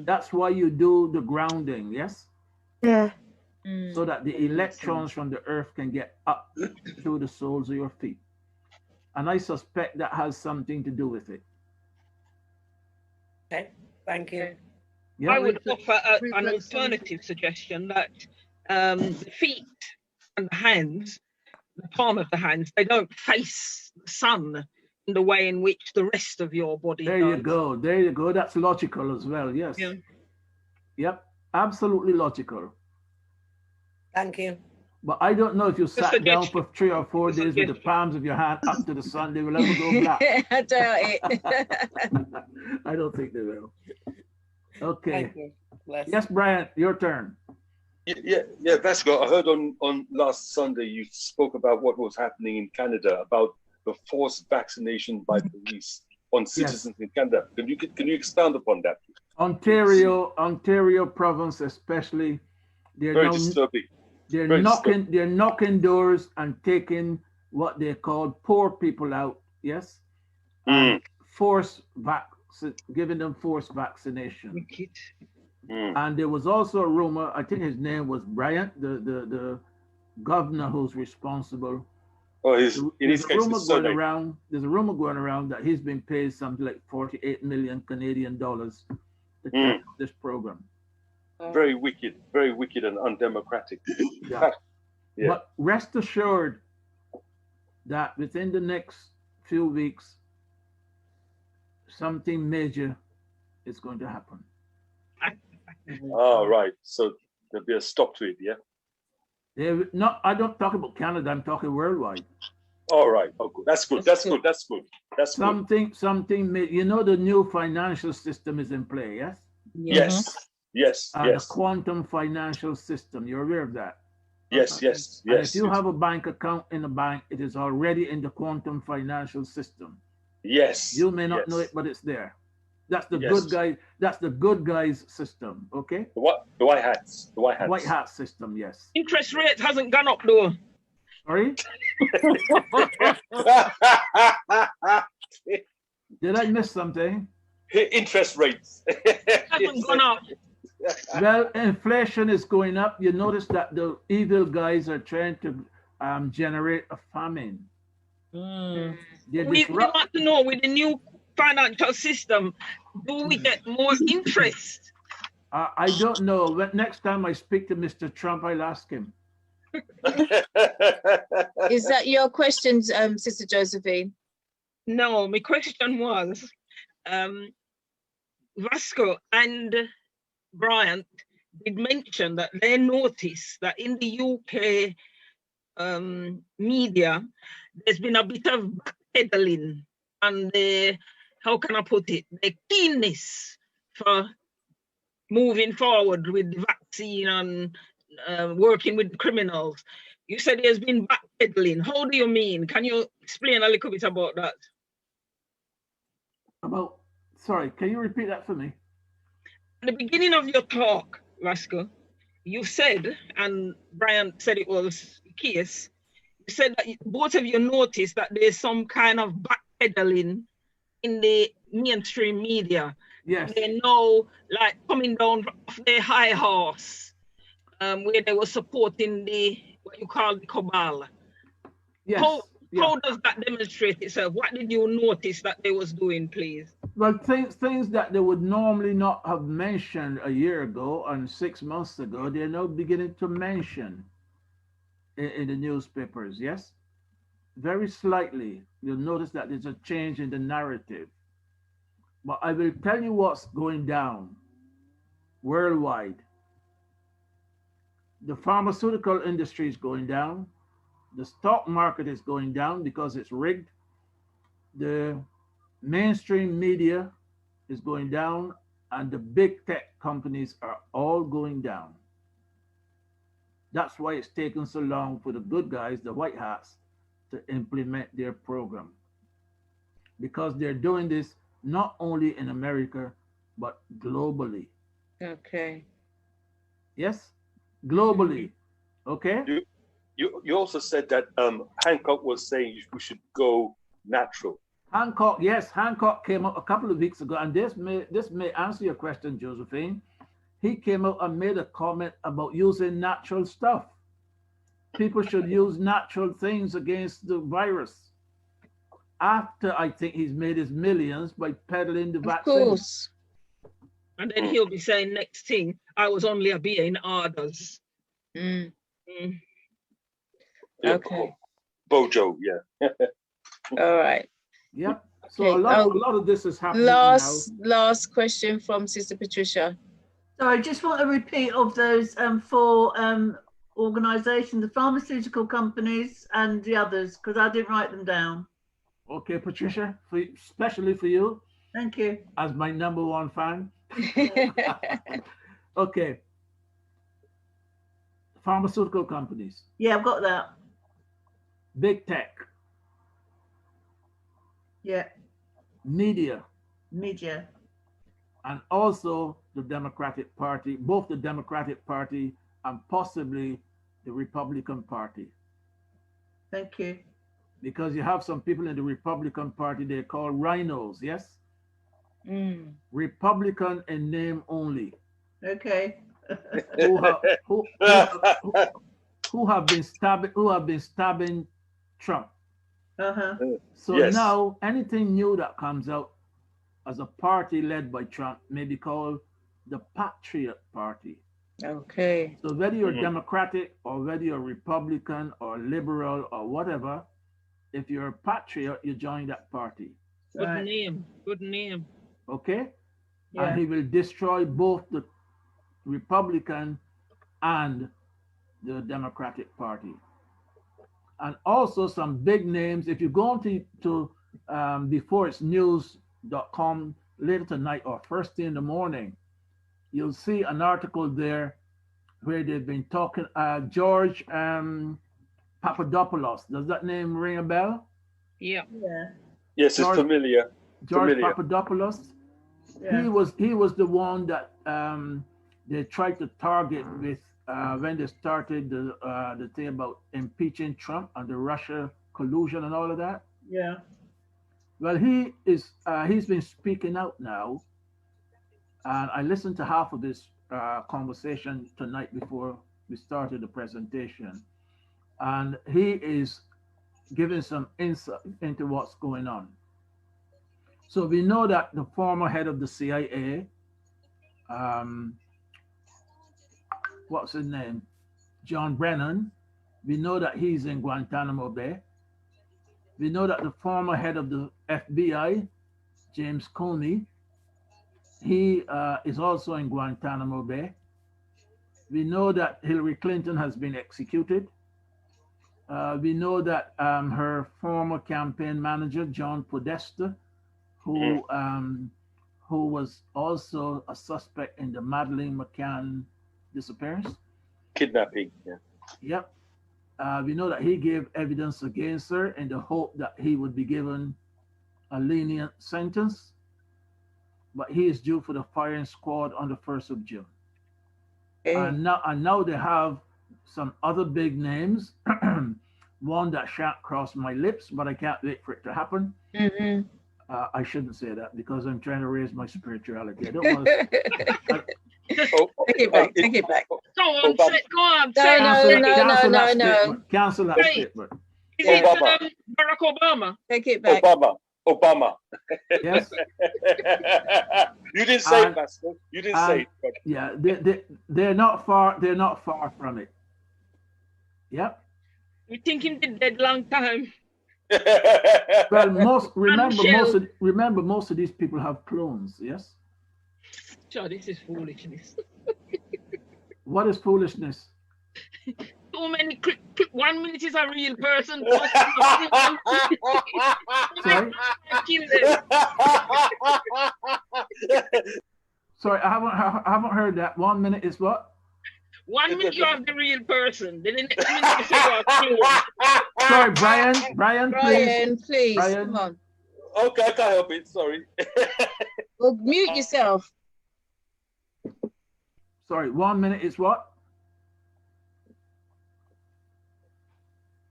That's why you do the grounding, yes? Yeah. So that the electrons from the earth can get up through the soles of your feet. And I suspect that has something to do with it. Okay, thank you. Yeah. I would offer an alternative suggestion that the feet and the hands, the palm of the hands, they don't face the sun in the way in which the rest of your body does. You go. There you go. That's logical as well. Yes. Yeah. Yep. Absolutely logical. Thank you. But I don't know if you sat down for 3 or 4 days with the palms of your hand up to the sun, they will ever go black. I doubt it. I don't think they will. Okay. Thank you. Yes, Brian, your turn. Yeah, Vasco, I heard on last Sunday you spoke about what was happening in Canada, about the forced vaccination by police on citizens in Canada. Can you expound upon that? Ontario province especially, they're Very now, disturbing. They're knocking doors and taking what they call poor people out, yes? And giving them forced vaccination. And there was also a rumor, I think his name was Bryant, the governor who's responsible. Oh, there's a rumor going around that he's been paid something like 48 million Canadian dollars to carry out this program. Very wicked and undemocratic. Yeah. But rest assured that within the next few weeks, something major is going to happen. All right. So there'll be a stop to it, yeah? I don't talk about Canada, I'm talking worldwide. All right. Oh, good. That's good. Something, you know, the new financial system is in play, yes? Yes. The quantum financial system, you're aware of that? Yes. And if you have a bank account in a bank, it is already in the quantum financial system. Yes. You may not know it, but it's there. That's the good guy. That's the good guys system. Okay. The white hats. The white hat system. Yes. Interest rate hasn't gone up though. Sorry. Did I miss something? Interest rates. Hasn't gone up. Well, inflation is going up. You notice that the evil guys are trying to generate a famine. We want to know, with the new financial system, do we get more interest? I don't know. But next time I speak to Mr. Trump, I'll ask him. Is that your questions, Sister Josephine? No, my question was, Vasco and Bryant did mention that they noticed that in the UK media, there's been a bit of backpedaling and how can I put it, the keenness for moving forward with the vaccine and working with criminals. You said there's been backpedaling. How do you mean? Can you explain a little bit about that? Sorry, can you repeat that for me? At the beginning of your talk, Vasco, you said, and Brian said it was the case, you said that both of you noticed that there's some kind of backpedaling in the mainstream media. Yes. They know, like, coming down off their high horse, where they were supporting what you call the cabal. Yes. How does that demonstrate itself? What did you notice that they was doing, please? Well, things that they would normally not have mentioned a year ago and 6 months ago, they're now beginning to mention in the newspapers, yes? Very slightly, you'll notice that there's a change in the narrative. But I will tell you what's going down worldwide. The pharmaceutical industry is going down. The stock market is going down because it's rigged. The mainstream media is going down, and the big tech companies are all going down. That's why it's taken so long for the good guys, the white hats, to implement their program. Because they're doing this not only in America, but globally. Okay. Yes, globally. Okay. You also said that Hancock was saying we should go natural. Hancock came up a couple of weeks ago, and this may answer your question, Josephine. He came out and made a comment about using natural stuff. People should use natural things against the virus. After, I think, he's made his millions by peddling the vaccine. Of course. And then he'll be saying next thing, I was only obeying orders. Okay. Bojo, yeah. All right. Yeah. So Okay. a lot of this is happening Last question from Sister Patricia. So I just want a repeat of those four organizations, the pharmaceutical companies and the others, because I didn't write them down. Okay, Patricia, especially for you. Thank you. As my #1 fan. Okay. Pharmaceutical companies. Yeah, I've got that. Big tech. Yeah. Media. Media. And also the Democratic Party, both the Democratic Party and possibly the Republican Party. Thank you. Because you have some people in the Republican Party, they're called rhinos, yes? Republican in name only. Okay. who have been stabbing Trump. So Yes. now anything new that comes out as a party led by Trump may be called the Patriot Party. Okay. So whether you're Democratic or whether you're Republican or liberal or whatever, if you're a patriot, you join that party. Good name. Good name. Okay? Yeah. And he will destroy both the Republican and the Democratic Party. And also some big names. If you go to beforeitsnews.com later tonight or first thing in the morning, you'll see an article there where they've been talking, George Papadopoulos. Does that name ring a bell? Yeah. Yes, it's familiar. George Familiar. Papadopoulos. Yeah. He was the one that they tried to target with when they started the thing about impeaching Trump and the Russia collusion and all of that. Yeah. Well, he's been speaking out now, and I listened to half of this conversation tonight before we started the presentation, and he is giving some insight into what's going on. So we know that the former head of the CIA, what's his name? John Brennan. We know that he's in Guantanamo Bay. We know that the former head of the FBI, James Comey, he is also in Guantanamo Bay. We know that Hillary Clinton has been executed. We know that her former campaign manager, John Podesta, who was also a suspect in the Madeleine McCann disappearance. Kidnapping, yeah. Yep. We know that he gave evidence against her in the hope that he would be given a lenient sentence, but he is due for the firing squad on the 1st of June. And now they have some other big names, one that shan't cross my lips, but I can't wait for it to happen. I shouldn't say that because I'm trying to raise my spirituality. I don't want to. Take it back. Take it back. Go on, go on. Cancel that statement. Is it Barack Obama? Take it back. Obama. Yes. You didn't say it, Vasco. You didn't say it. Yeah, they're not far. They're not far from it. Yep. You think him dead long time? Well, remember most of these people have clones. Yes. Sure, this is foolishness. What is foolishness? So many. 1 minute is a real person. Sorry? Sorry, I haven't heard that. 1 minute is what? 1 minute you have the real person. Then the next minute you say what? Sorry, Brian, please. Brian. Come on. Okay, I can't help it. Sorry. Well, mute yourself. Sorry, 1 minute is what?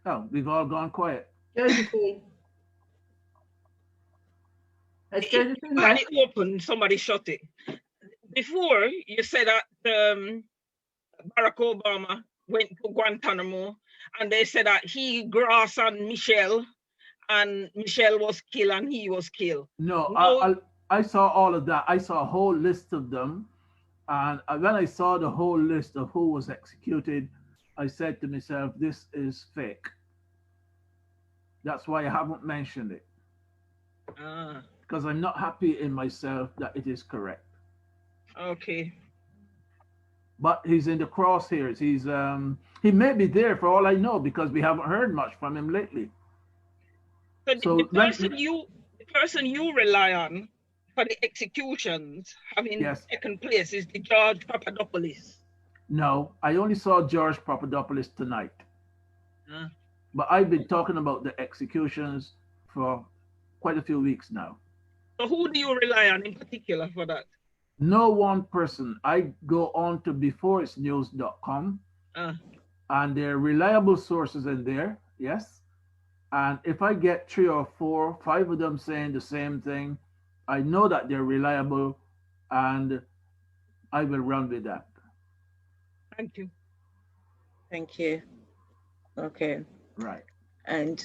Oh, we've all gone quiet. Josephine. When it opened, somebody shut it. Before, you said that Barack Obama went to Guantanamo and they said that he grassed on Michelle and Michelle was killed and he was killed. No, I saw all of that. I saw a whole list of them. And when I saw the whole list of who was executed, I said to myself, this is fake. That's why I haven't mentioned it. Because I'm not happy in myself that it is correct. Okay. But he's in the crosshairs. He may be there for all I know because we haven't heard much from him lately. So the person you rely on for the executions having taken place is the George Papadopoulos. No, I only saw George Papadopoulos tonight. But I've been talking about the executions for quite a few weeks now. So who do you rely on in particular for that? No one person. I go on to beforeitsnews.com and there are reliable sources in there, yes. And if I get 3 or 4, 5 of them saying the same thing, I know that they're reliable and I will run with that. Thank you. Thank you. Okay. Right. And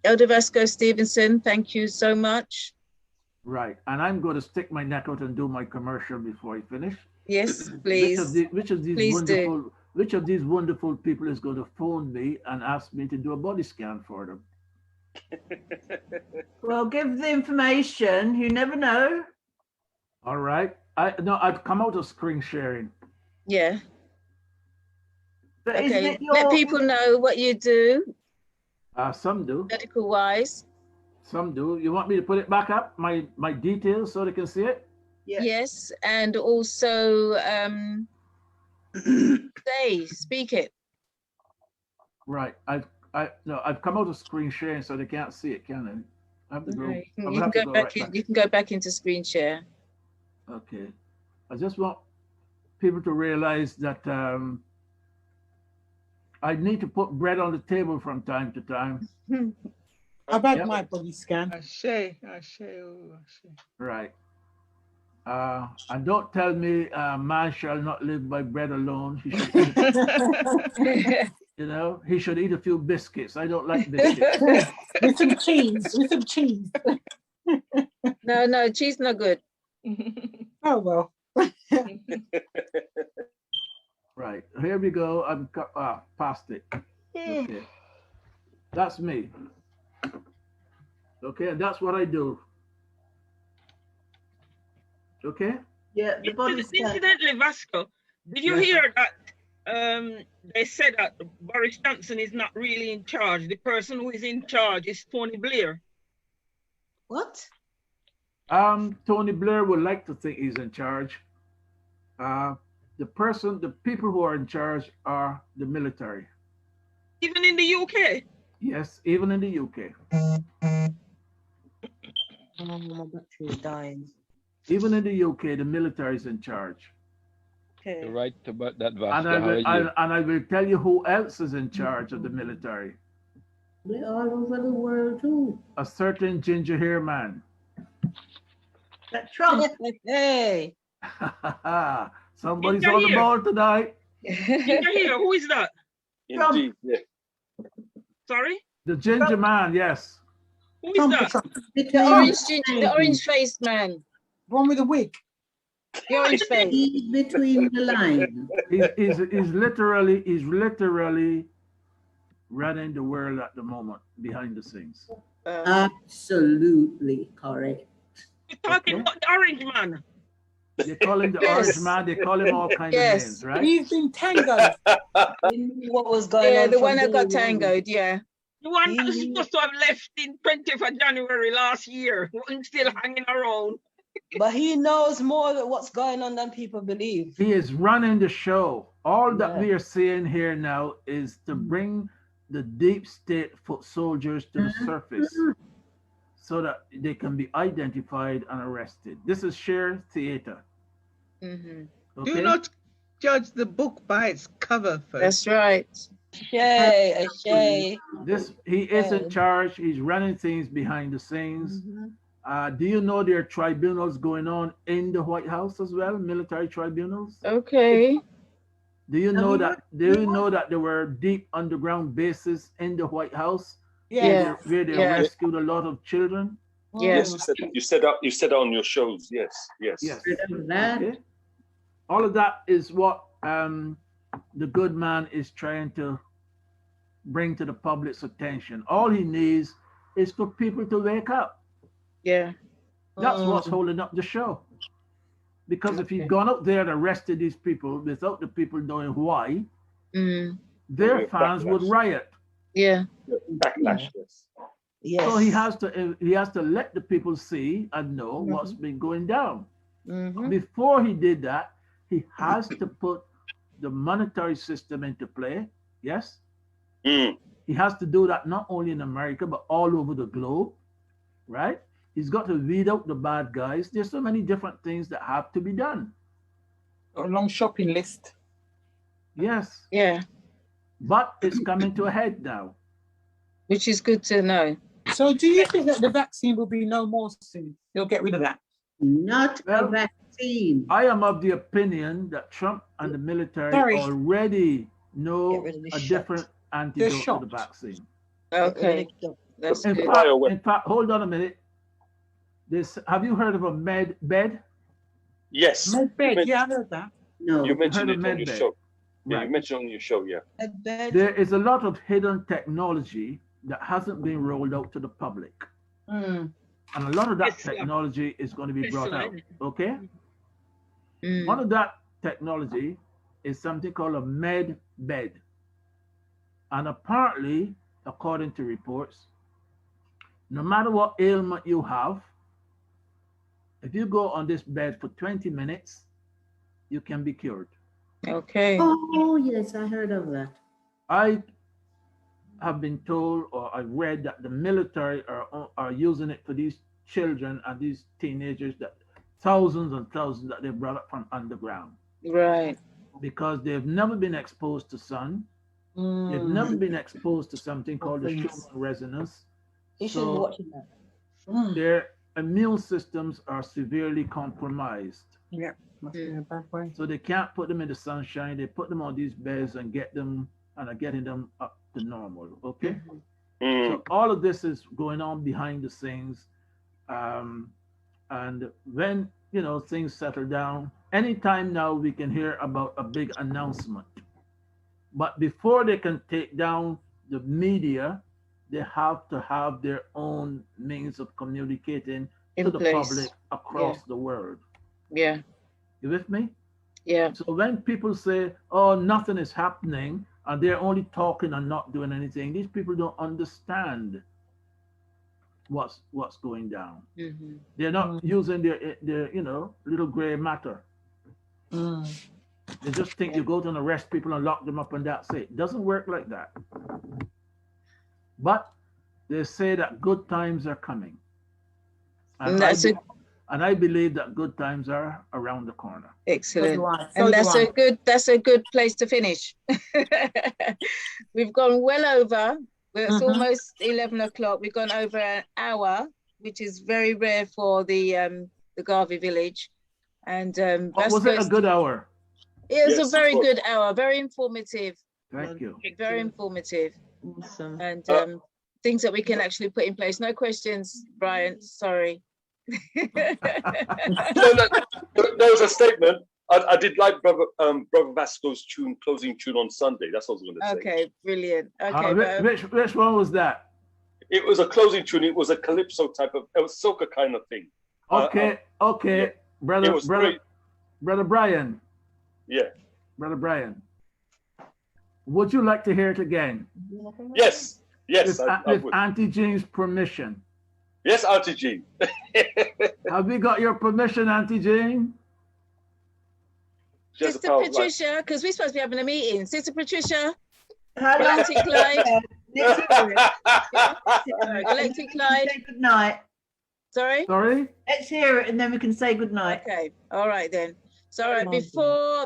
Elder Vasco Stevenson, thank you so much. Right. And I'm going to stick my neck out and do my commercial before I finish. Yes, please. Which of these wonderful people is going to phone me and ask me to do a body scan for them? Well, give the information. You never know. All right. I've come out of screen sharing. Yeah. But okay. Let people know what you do. Some do. Medical wise. Some do. You want me to put it back up, my details, so they can see it? Yes, and also speak it. Right. I've come out of screen sharing, so they can't see it, can they? I have to go. Right. You can go back. You can go back into screen share. Okay. I just want people to realize that I need to put bread on the table from time to time. How about my body scan? Ashe. Right. And don't tell me man shall not live by bread alone. He should eat, he should eat a few biscuits. I don't like biscuits. With some cheese. No, cheese not good. Oh, well. Right, here we go. I'm past it. Okay. That's me. Okay, and that's what I do. Okay? Yeah, the body scan. Incidentally, Vasco, did you hear that they said that Boris Johnson is not really in charge? The person who is in charge is Tony Blair. What? Tony Blair would like to think he's in charge. The people who are in charge are the military. Even in the UK? Yes, even in the UK. My battery is dying. Even in the UK, the military is in charge. Okay. You're right about that, Vasco. And I will tell you who else is in charge of the military. They're all over the world too. A certain ginger hair man. That Trump. Hey. Somebody's on the ball tonight. Ginger hair, who is that? Indeed, yeah. Sorry? The ginger man, yes. Who is that? The orange-faced man. One with a wig. The orange face. Between the lines. He's literally running the world at the moment behind the scenes. Absolutely correct. You're talking about the orange man. They call him the orange man. They call him all kinds of names, right? He's been tangoed. What was going on? The one that got tangoed, yeah. The one that was supposed to have left in 20th of January last year, wasn't still hanging around. But he knows more of what's going on than people believe. He is running the show. All that we are seeing here now is to bring the deep state foot soldiers to the surface so that they can be identified and arrested. This is sheer theater. Mm-hmm. Okay? Do not judge the book by its cover first. That's right. Shay. He is in charge. He's running things behind the scenes. Do you know there are tribunals going on in the White House as well, military tribunals? Okay. Do you know that? Do you know that there were deep underground bases in the White House? Yeah. Where they rescued a lot of children. Yes. You said that on your shows. Yes. Okay. All of that is what the good man is trying to bring to the public's attention. All he needs is for people to wake up. Yeah. That's what's holding up the show. Because if he'd gone up there and arrested these people without the people knowing why, their fans would riot. Yeah. Backlash. Yes. So he has to let the people see and know what's been going down. Before he did that, he has to put the monetary system into play. Yes. He has to do that not only in America, but all over the globe, right? He's got to weed out the bad guys. There's so many different things that have to be done. A long shopping list. Yes. Yeah. But it's coming to a head now. Which is good to know. So do you think that the vaccine will be no more soon? They'll get rid of that? Not a vaccine. I am of the opinion that Trump and the military already know a different antidote to the vaccine. Okay. That's in good. fact, hold on a minute. Have you heard of a med bed? Yes. Med bed, yeah, I heard that. No. You mentioned heard of it on your med show. bed. Yeah, Right. you mentioned it on your show, yeah. There is a lot of hidden technology that hasn't been rolled out to the public. And a lot of that technology is going to be brought out, okay? One of that technology is something called a med bed. And apparently, according to reports, no matter what ailment you have, if you go on this bed for 20 minutes, you can be cured. Okay. Oh, yes, I heard of that. I have been told, or I read that the military are using it for these children and these teenagers, that thousands and thousands that they brought up from underground. Right. Because they've never been exposed to sun. They've never been exposed to something called the Schumann resonance. You should be watching that. Their immune systems are severely compromised. Yeah, must be in a bad way. So they can't put them in the sunshine. They put them on these beds and get them and are getting them up to normal. Okay. So all of this is going on behind the scenes. And when things settle down, anytime now we can hear about a big announcement. But before they can take down the media, they have to have their own means of communicating to the public across the world. Yeah. You with me? Yeah. So when people say, oh, nothing is happening, and they're only talking and not doing anything, these people don't understand what's going down. They're not using their little gray matter. They just think you go to arrest people and lock them up and that's it. It doesn't work like that. But they say that good times are coming. And I believe that good times are around the corner. Excellent. And that's a good place to finish. We've gone well over. It's almost 11 o'clock. We've gone over an hour, which is very rare for the Garvey village. And was it a good hour? It was a very good hour, very informative. Thank you. Very informative. Awesome. And things that we can actually put in place. No questions, Brian, sorry. No, that was a statement. I did like Brother Vasco's closing tune on Sunday. That's what I was going to say. Okay, brilliant. Okay, which one was that? It was a closing tune. It was a calypso type of, it was soca kind of thing. Okay, yeah. Brother Brian. Yeah. Brother Brian. Would you like to hear it again? Yes. Yes. With Auntie Jean's permission. Yes, Auntie Jean. Have we got your permission, Auntie Jean? Sister Patricia, because we're supposed to be having a meeting. Sister Patricia, Auntie Clyde. Electric Clyde. Say good night. Sorry? Sorry? Let's hear it and then we can say good night. Okay, all right then. So all right,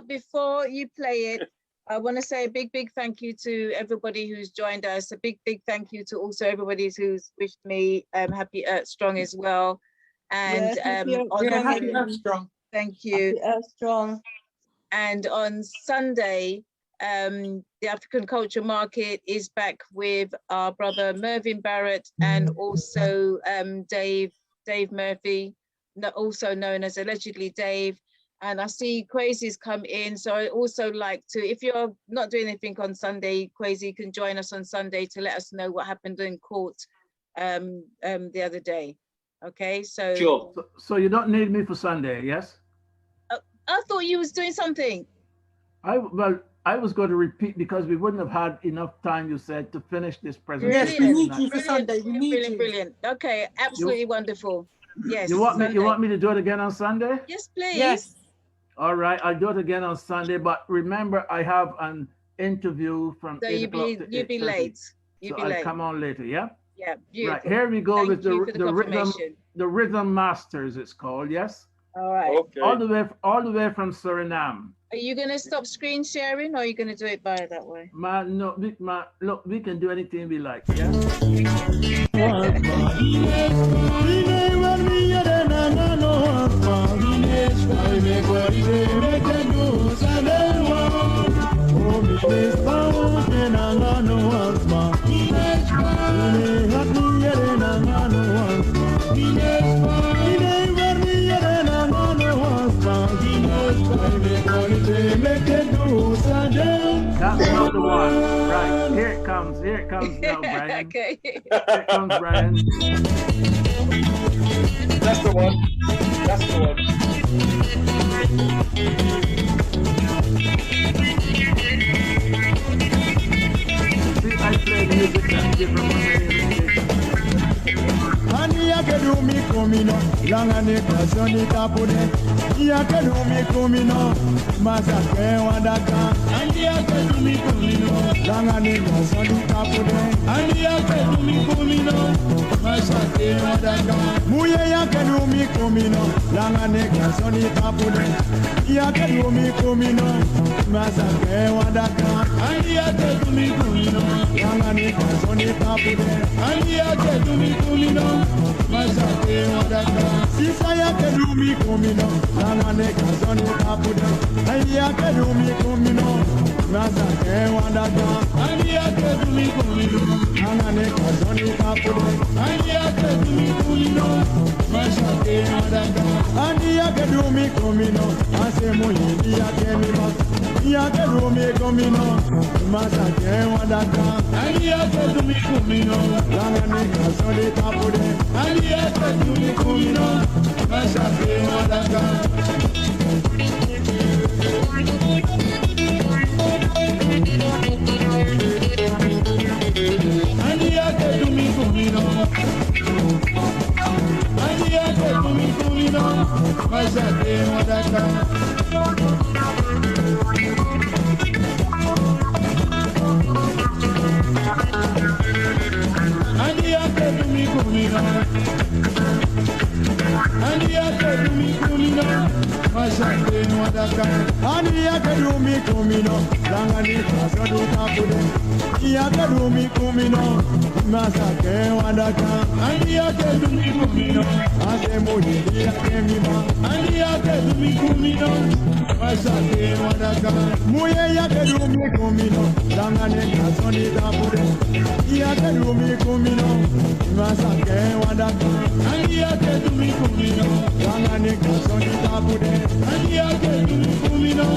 before you play it, I want to say a big thank you to everybody who's joined us. A big thank you to also everybody who's wished me happy Earth Strong as well. And happy Earth Strong. Thank you. Happy Earth Strong. And on Sunday, the African Culture Market is back with our brother Mervyn Barrett and also Dave Murphy, also known as allegedly Dave. And I see Kwesi's come in, so I also like to, if you're not doing anything on Sunday, Kwesi can join us on Sunday to let us know what happened in court the other day. Okay, so sure. So you don't need me for Sunday, yes? I thought you was doing something. I was going to repeat because we wouldn't have had enough time, you said, to finish this presentation. Yes, we need you for Sunday. We need you. Brilliant. Okay, absolutely wonderful. Yes. You want me to do it again on Sunday? Yes, please. Yes. All right, I'll do it again on Sunday. But remember, I have an interview from So 8 o'clock to you'll be 8:30. late. So I'll come on later, yeah? Yeah, Right, beautiful. here we go Thank with you for the the rhythm masters, it's called, yes? All right. Okay. All the way from Suriname. Are you going to stop screen sharing or are you going to do it by that way? Look, we can do anything we like, yeah? That's not the one. Right, here it comes now, Brian. Okay. Here comes Brian. That's the one. That's the one. See, I play music that's different from any Ani yake dumi kumino, langa ne kasoni kapune. Yake dumi kumino, masake wadaka. Ani yake dumi kumino, langa ne kasoni kapune. Ani yake dumi kumino, masake wadaka. Muye yake dumi kumino, langa ne kasoni kapune. Yake dumi kumino, masake wadaka. Ani yake dumi kumino, langa ne kasoni kapune. Ani yake dumi kumino. Masake wadaka, sisa yake dumi kumino, langa ne kasoni kapude. Ai yake dumi kumino, masake wadaka. Ai yake dumi kumino, langa ne kasoni kapude. Ai yake dumi kumino, masake wadaka. Ai yake dumi kumino, ase muhidi yake mima. Yake dumi kumino, masake wadaka. Ai yake dumi kumino, langa ne kasoni kapude. Ali yake dumi kumino, masake wadaka. Ali yake dumi kumino, ali yake dumi kumino, masake wadaka. Ali yake dumi kumino. Ani yake dumi kumino, masake wadaka. Ani yake dumi kumino, langa ni kasoni kapude. Yake dumi kumino, masake wadaka. Ani yake dumi kumino, ase muhidi yake mima. Ani yake dumi kumino, masake wadaka. Muye yake dumi kumino, langa ni kasoni kapude. Yake dumi kumino, masake wadaka. Ani yake dumi kumino, langa ne kasoni kapude. Ani yake dumi kumino,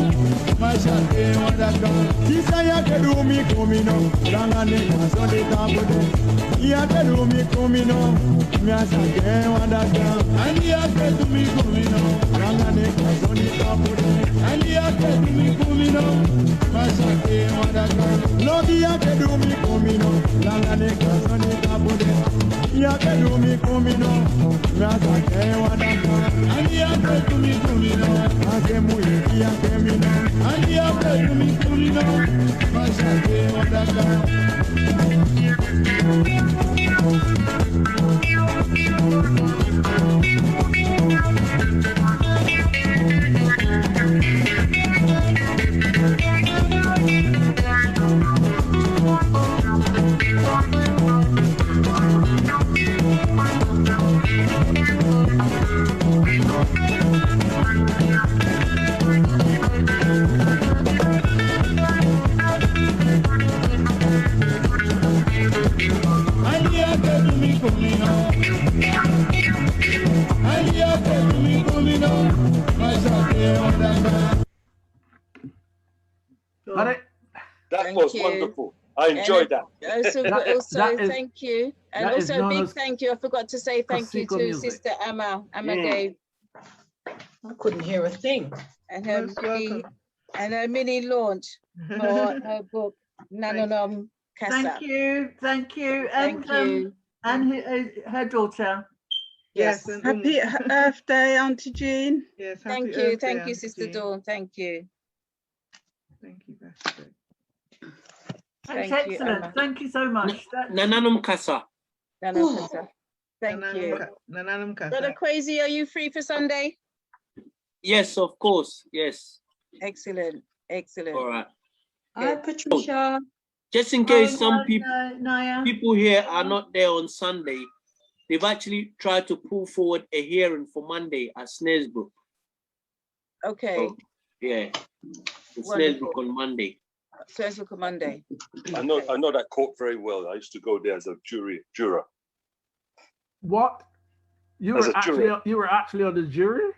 masake wadaka. Sisa yake dumi kumino, langa ne kasoni kapude. Yake dumi kumino, masake wadaka. Ani yake dumi kumino, langa ne kasoni kapude. Ani yake dumi kumino, masake wadaka. Logi yake dumi kumino, langa ne kasoni kapude. Yake dumi kumino, masake wadaka. Ani yake dumi kumino, ase muhidi yake mino. Ani yake dumi kumino, masake wadaka. That was wonderful. I enjoyed that. Thank you. And also a big thank you. I forgot to say thank you to Sister Ama Gueye. I couldn't hear a thing. And her mini launch for her book, Nananom Kasa. Thank you. And Thank you. And her daughter. Yes. Happy Earth Day, Auntie Jean. Yes. Thank you. Thank you, Sister Dawn. Thank you. Thank you, Vasco. That's Thank you, excellent. Emma. Thank you so much. Nananom Kasa. Nananom Kasa. Thank you. Nananom Kasa. Brother Crazy, are you free for Sunday? Yes, of course. Yes. Excellent. Excellent. All right. Hi, Patricia. Just in case some people here are not there on Sunday, they've actually tried to pull forward a hearing for Monday at Snaresbrook. Okay. So, yeah. Snaresbrook on Monday. Snaresbrook on Monday. I know that court very well. I used to go there as a juror. What? You were actually on the jury?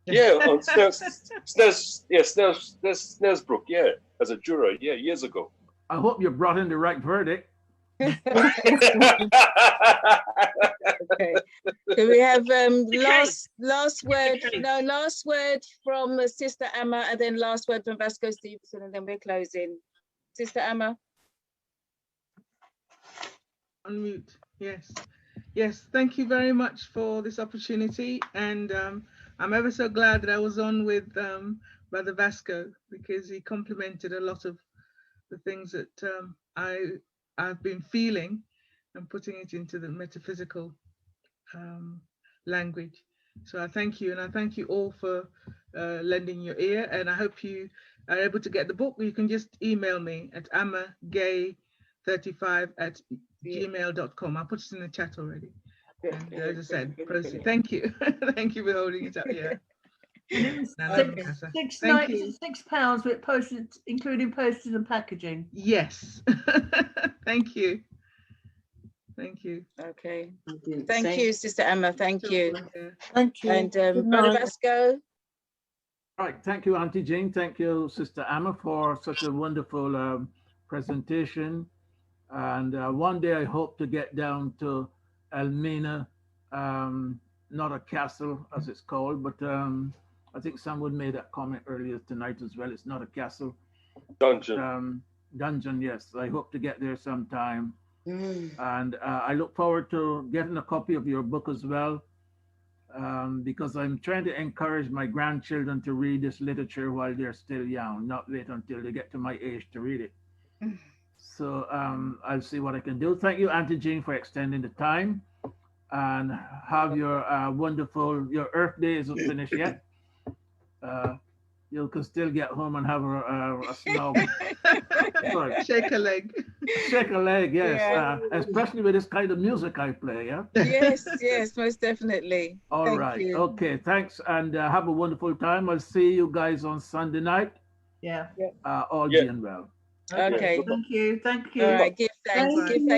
Yeah, on Snaresbrook, yeah, as a juror, yeah, years ago. I hope you brought in the right verdict. Okay. So we have last word. No, last word from Sister Ama, and then last word from Vasco Stevenson, and then we're closing. Sister Ama. Unmute. Yes. Yes. Thank you very much for this opportunity, and I'm ever so glad that I was on with Brother Vasco, because he complimented a lot of the things that I've been feeling and putting it into the metaphysical language. So I thank you, and I thank you all for lending your ear, and I hope you are able to get the book. You can just email me at amagay35@gmail.com. I'll put it in the chat already. And as I said, proceed. Thank you. Thank you for holding it up. Yeah. And it was £6 with postage, including postage and packaging. Yes. Thank you. Thank you. Okay. Thank you, Sister Emma. Thank you. Thank you. And Brother Vasco. All right. Thank you, Auntie Jane. Thank you, Sister Emma, for such a wonderful presentation. And one day I hope to get down to Elmina, not a castle as it's called, but I think someone made that comment earlier tonight as well. It's not a castle. Dungeon. Dungeon, yes. I hope to get there sometime. And I look forward to getting a copy of your book as well, because I'm trying to encourage my grandchildren to read this literature while they're still young, not wait until they get to my age to read it. So I'll see what I can do. Thank you, Auntie Jean, for extending the time. And have your your Earth Day isn't finished yet. You can still get home and have a snog. Shake a leg. Shake a leg, yes. Yeah. Especially with this kind of music I play, yeah? Yes, yes, most definitely. All right. Okay, thanks. And have a wonderful time. I'll see you guys on Sunday night. Yeah. All being well. Okay. Thank you. Thank you. All right. Give thanks. Give thanks.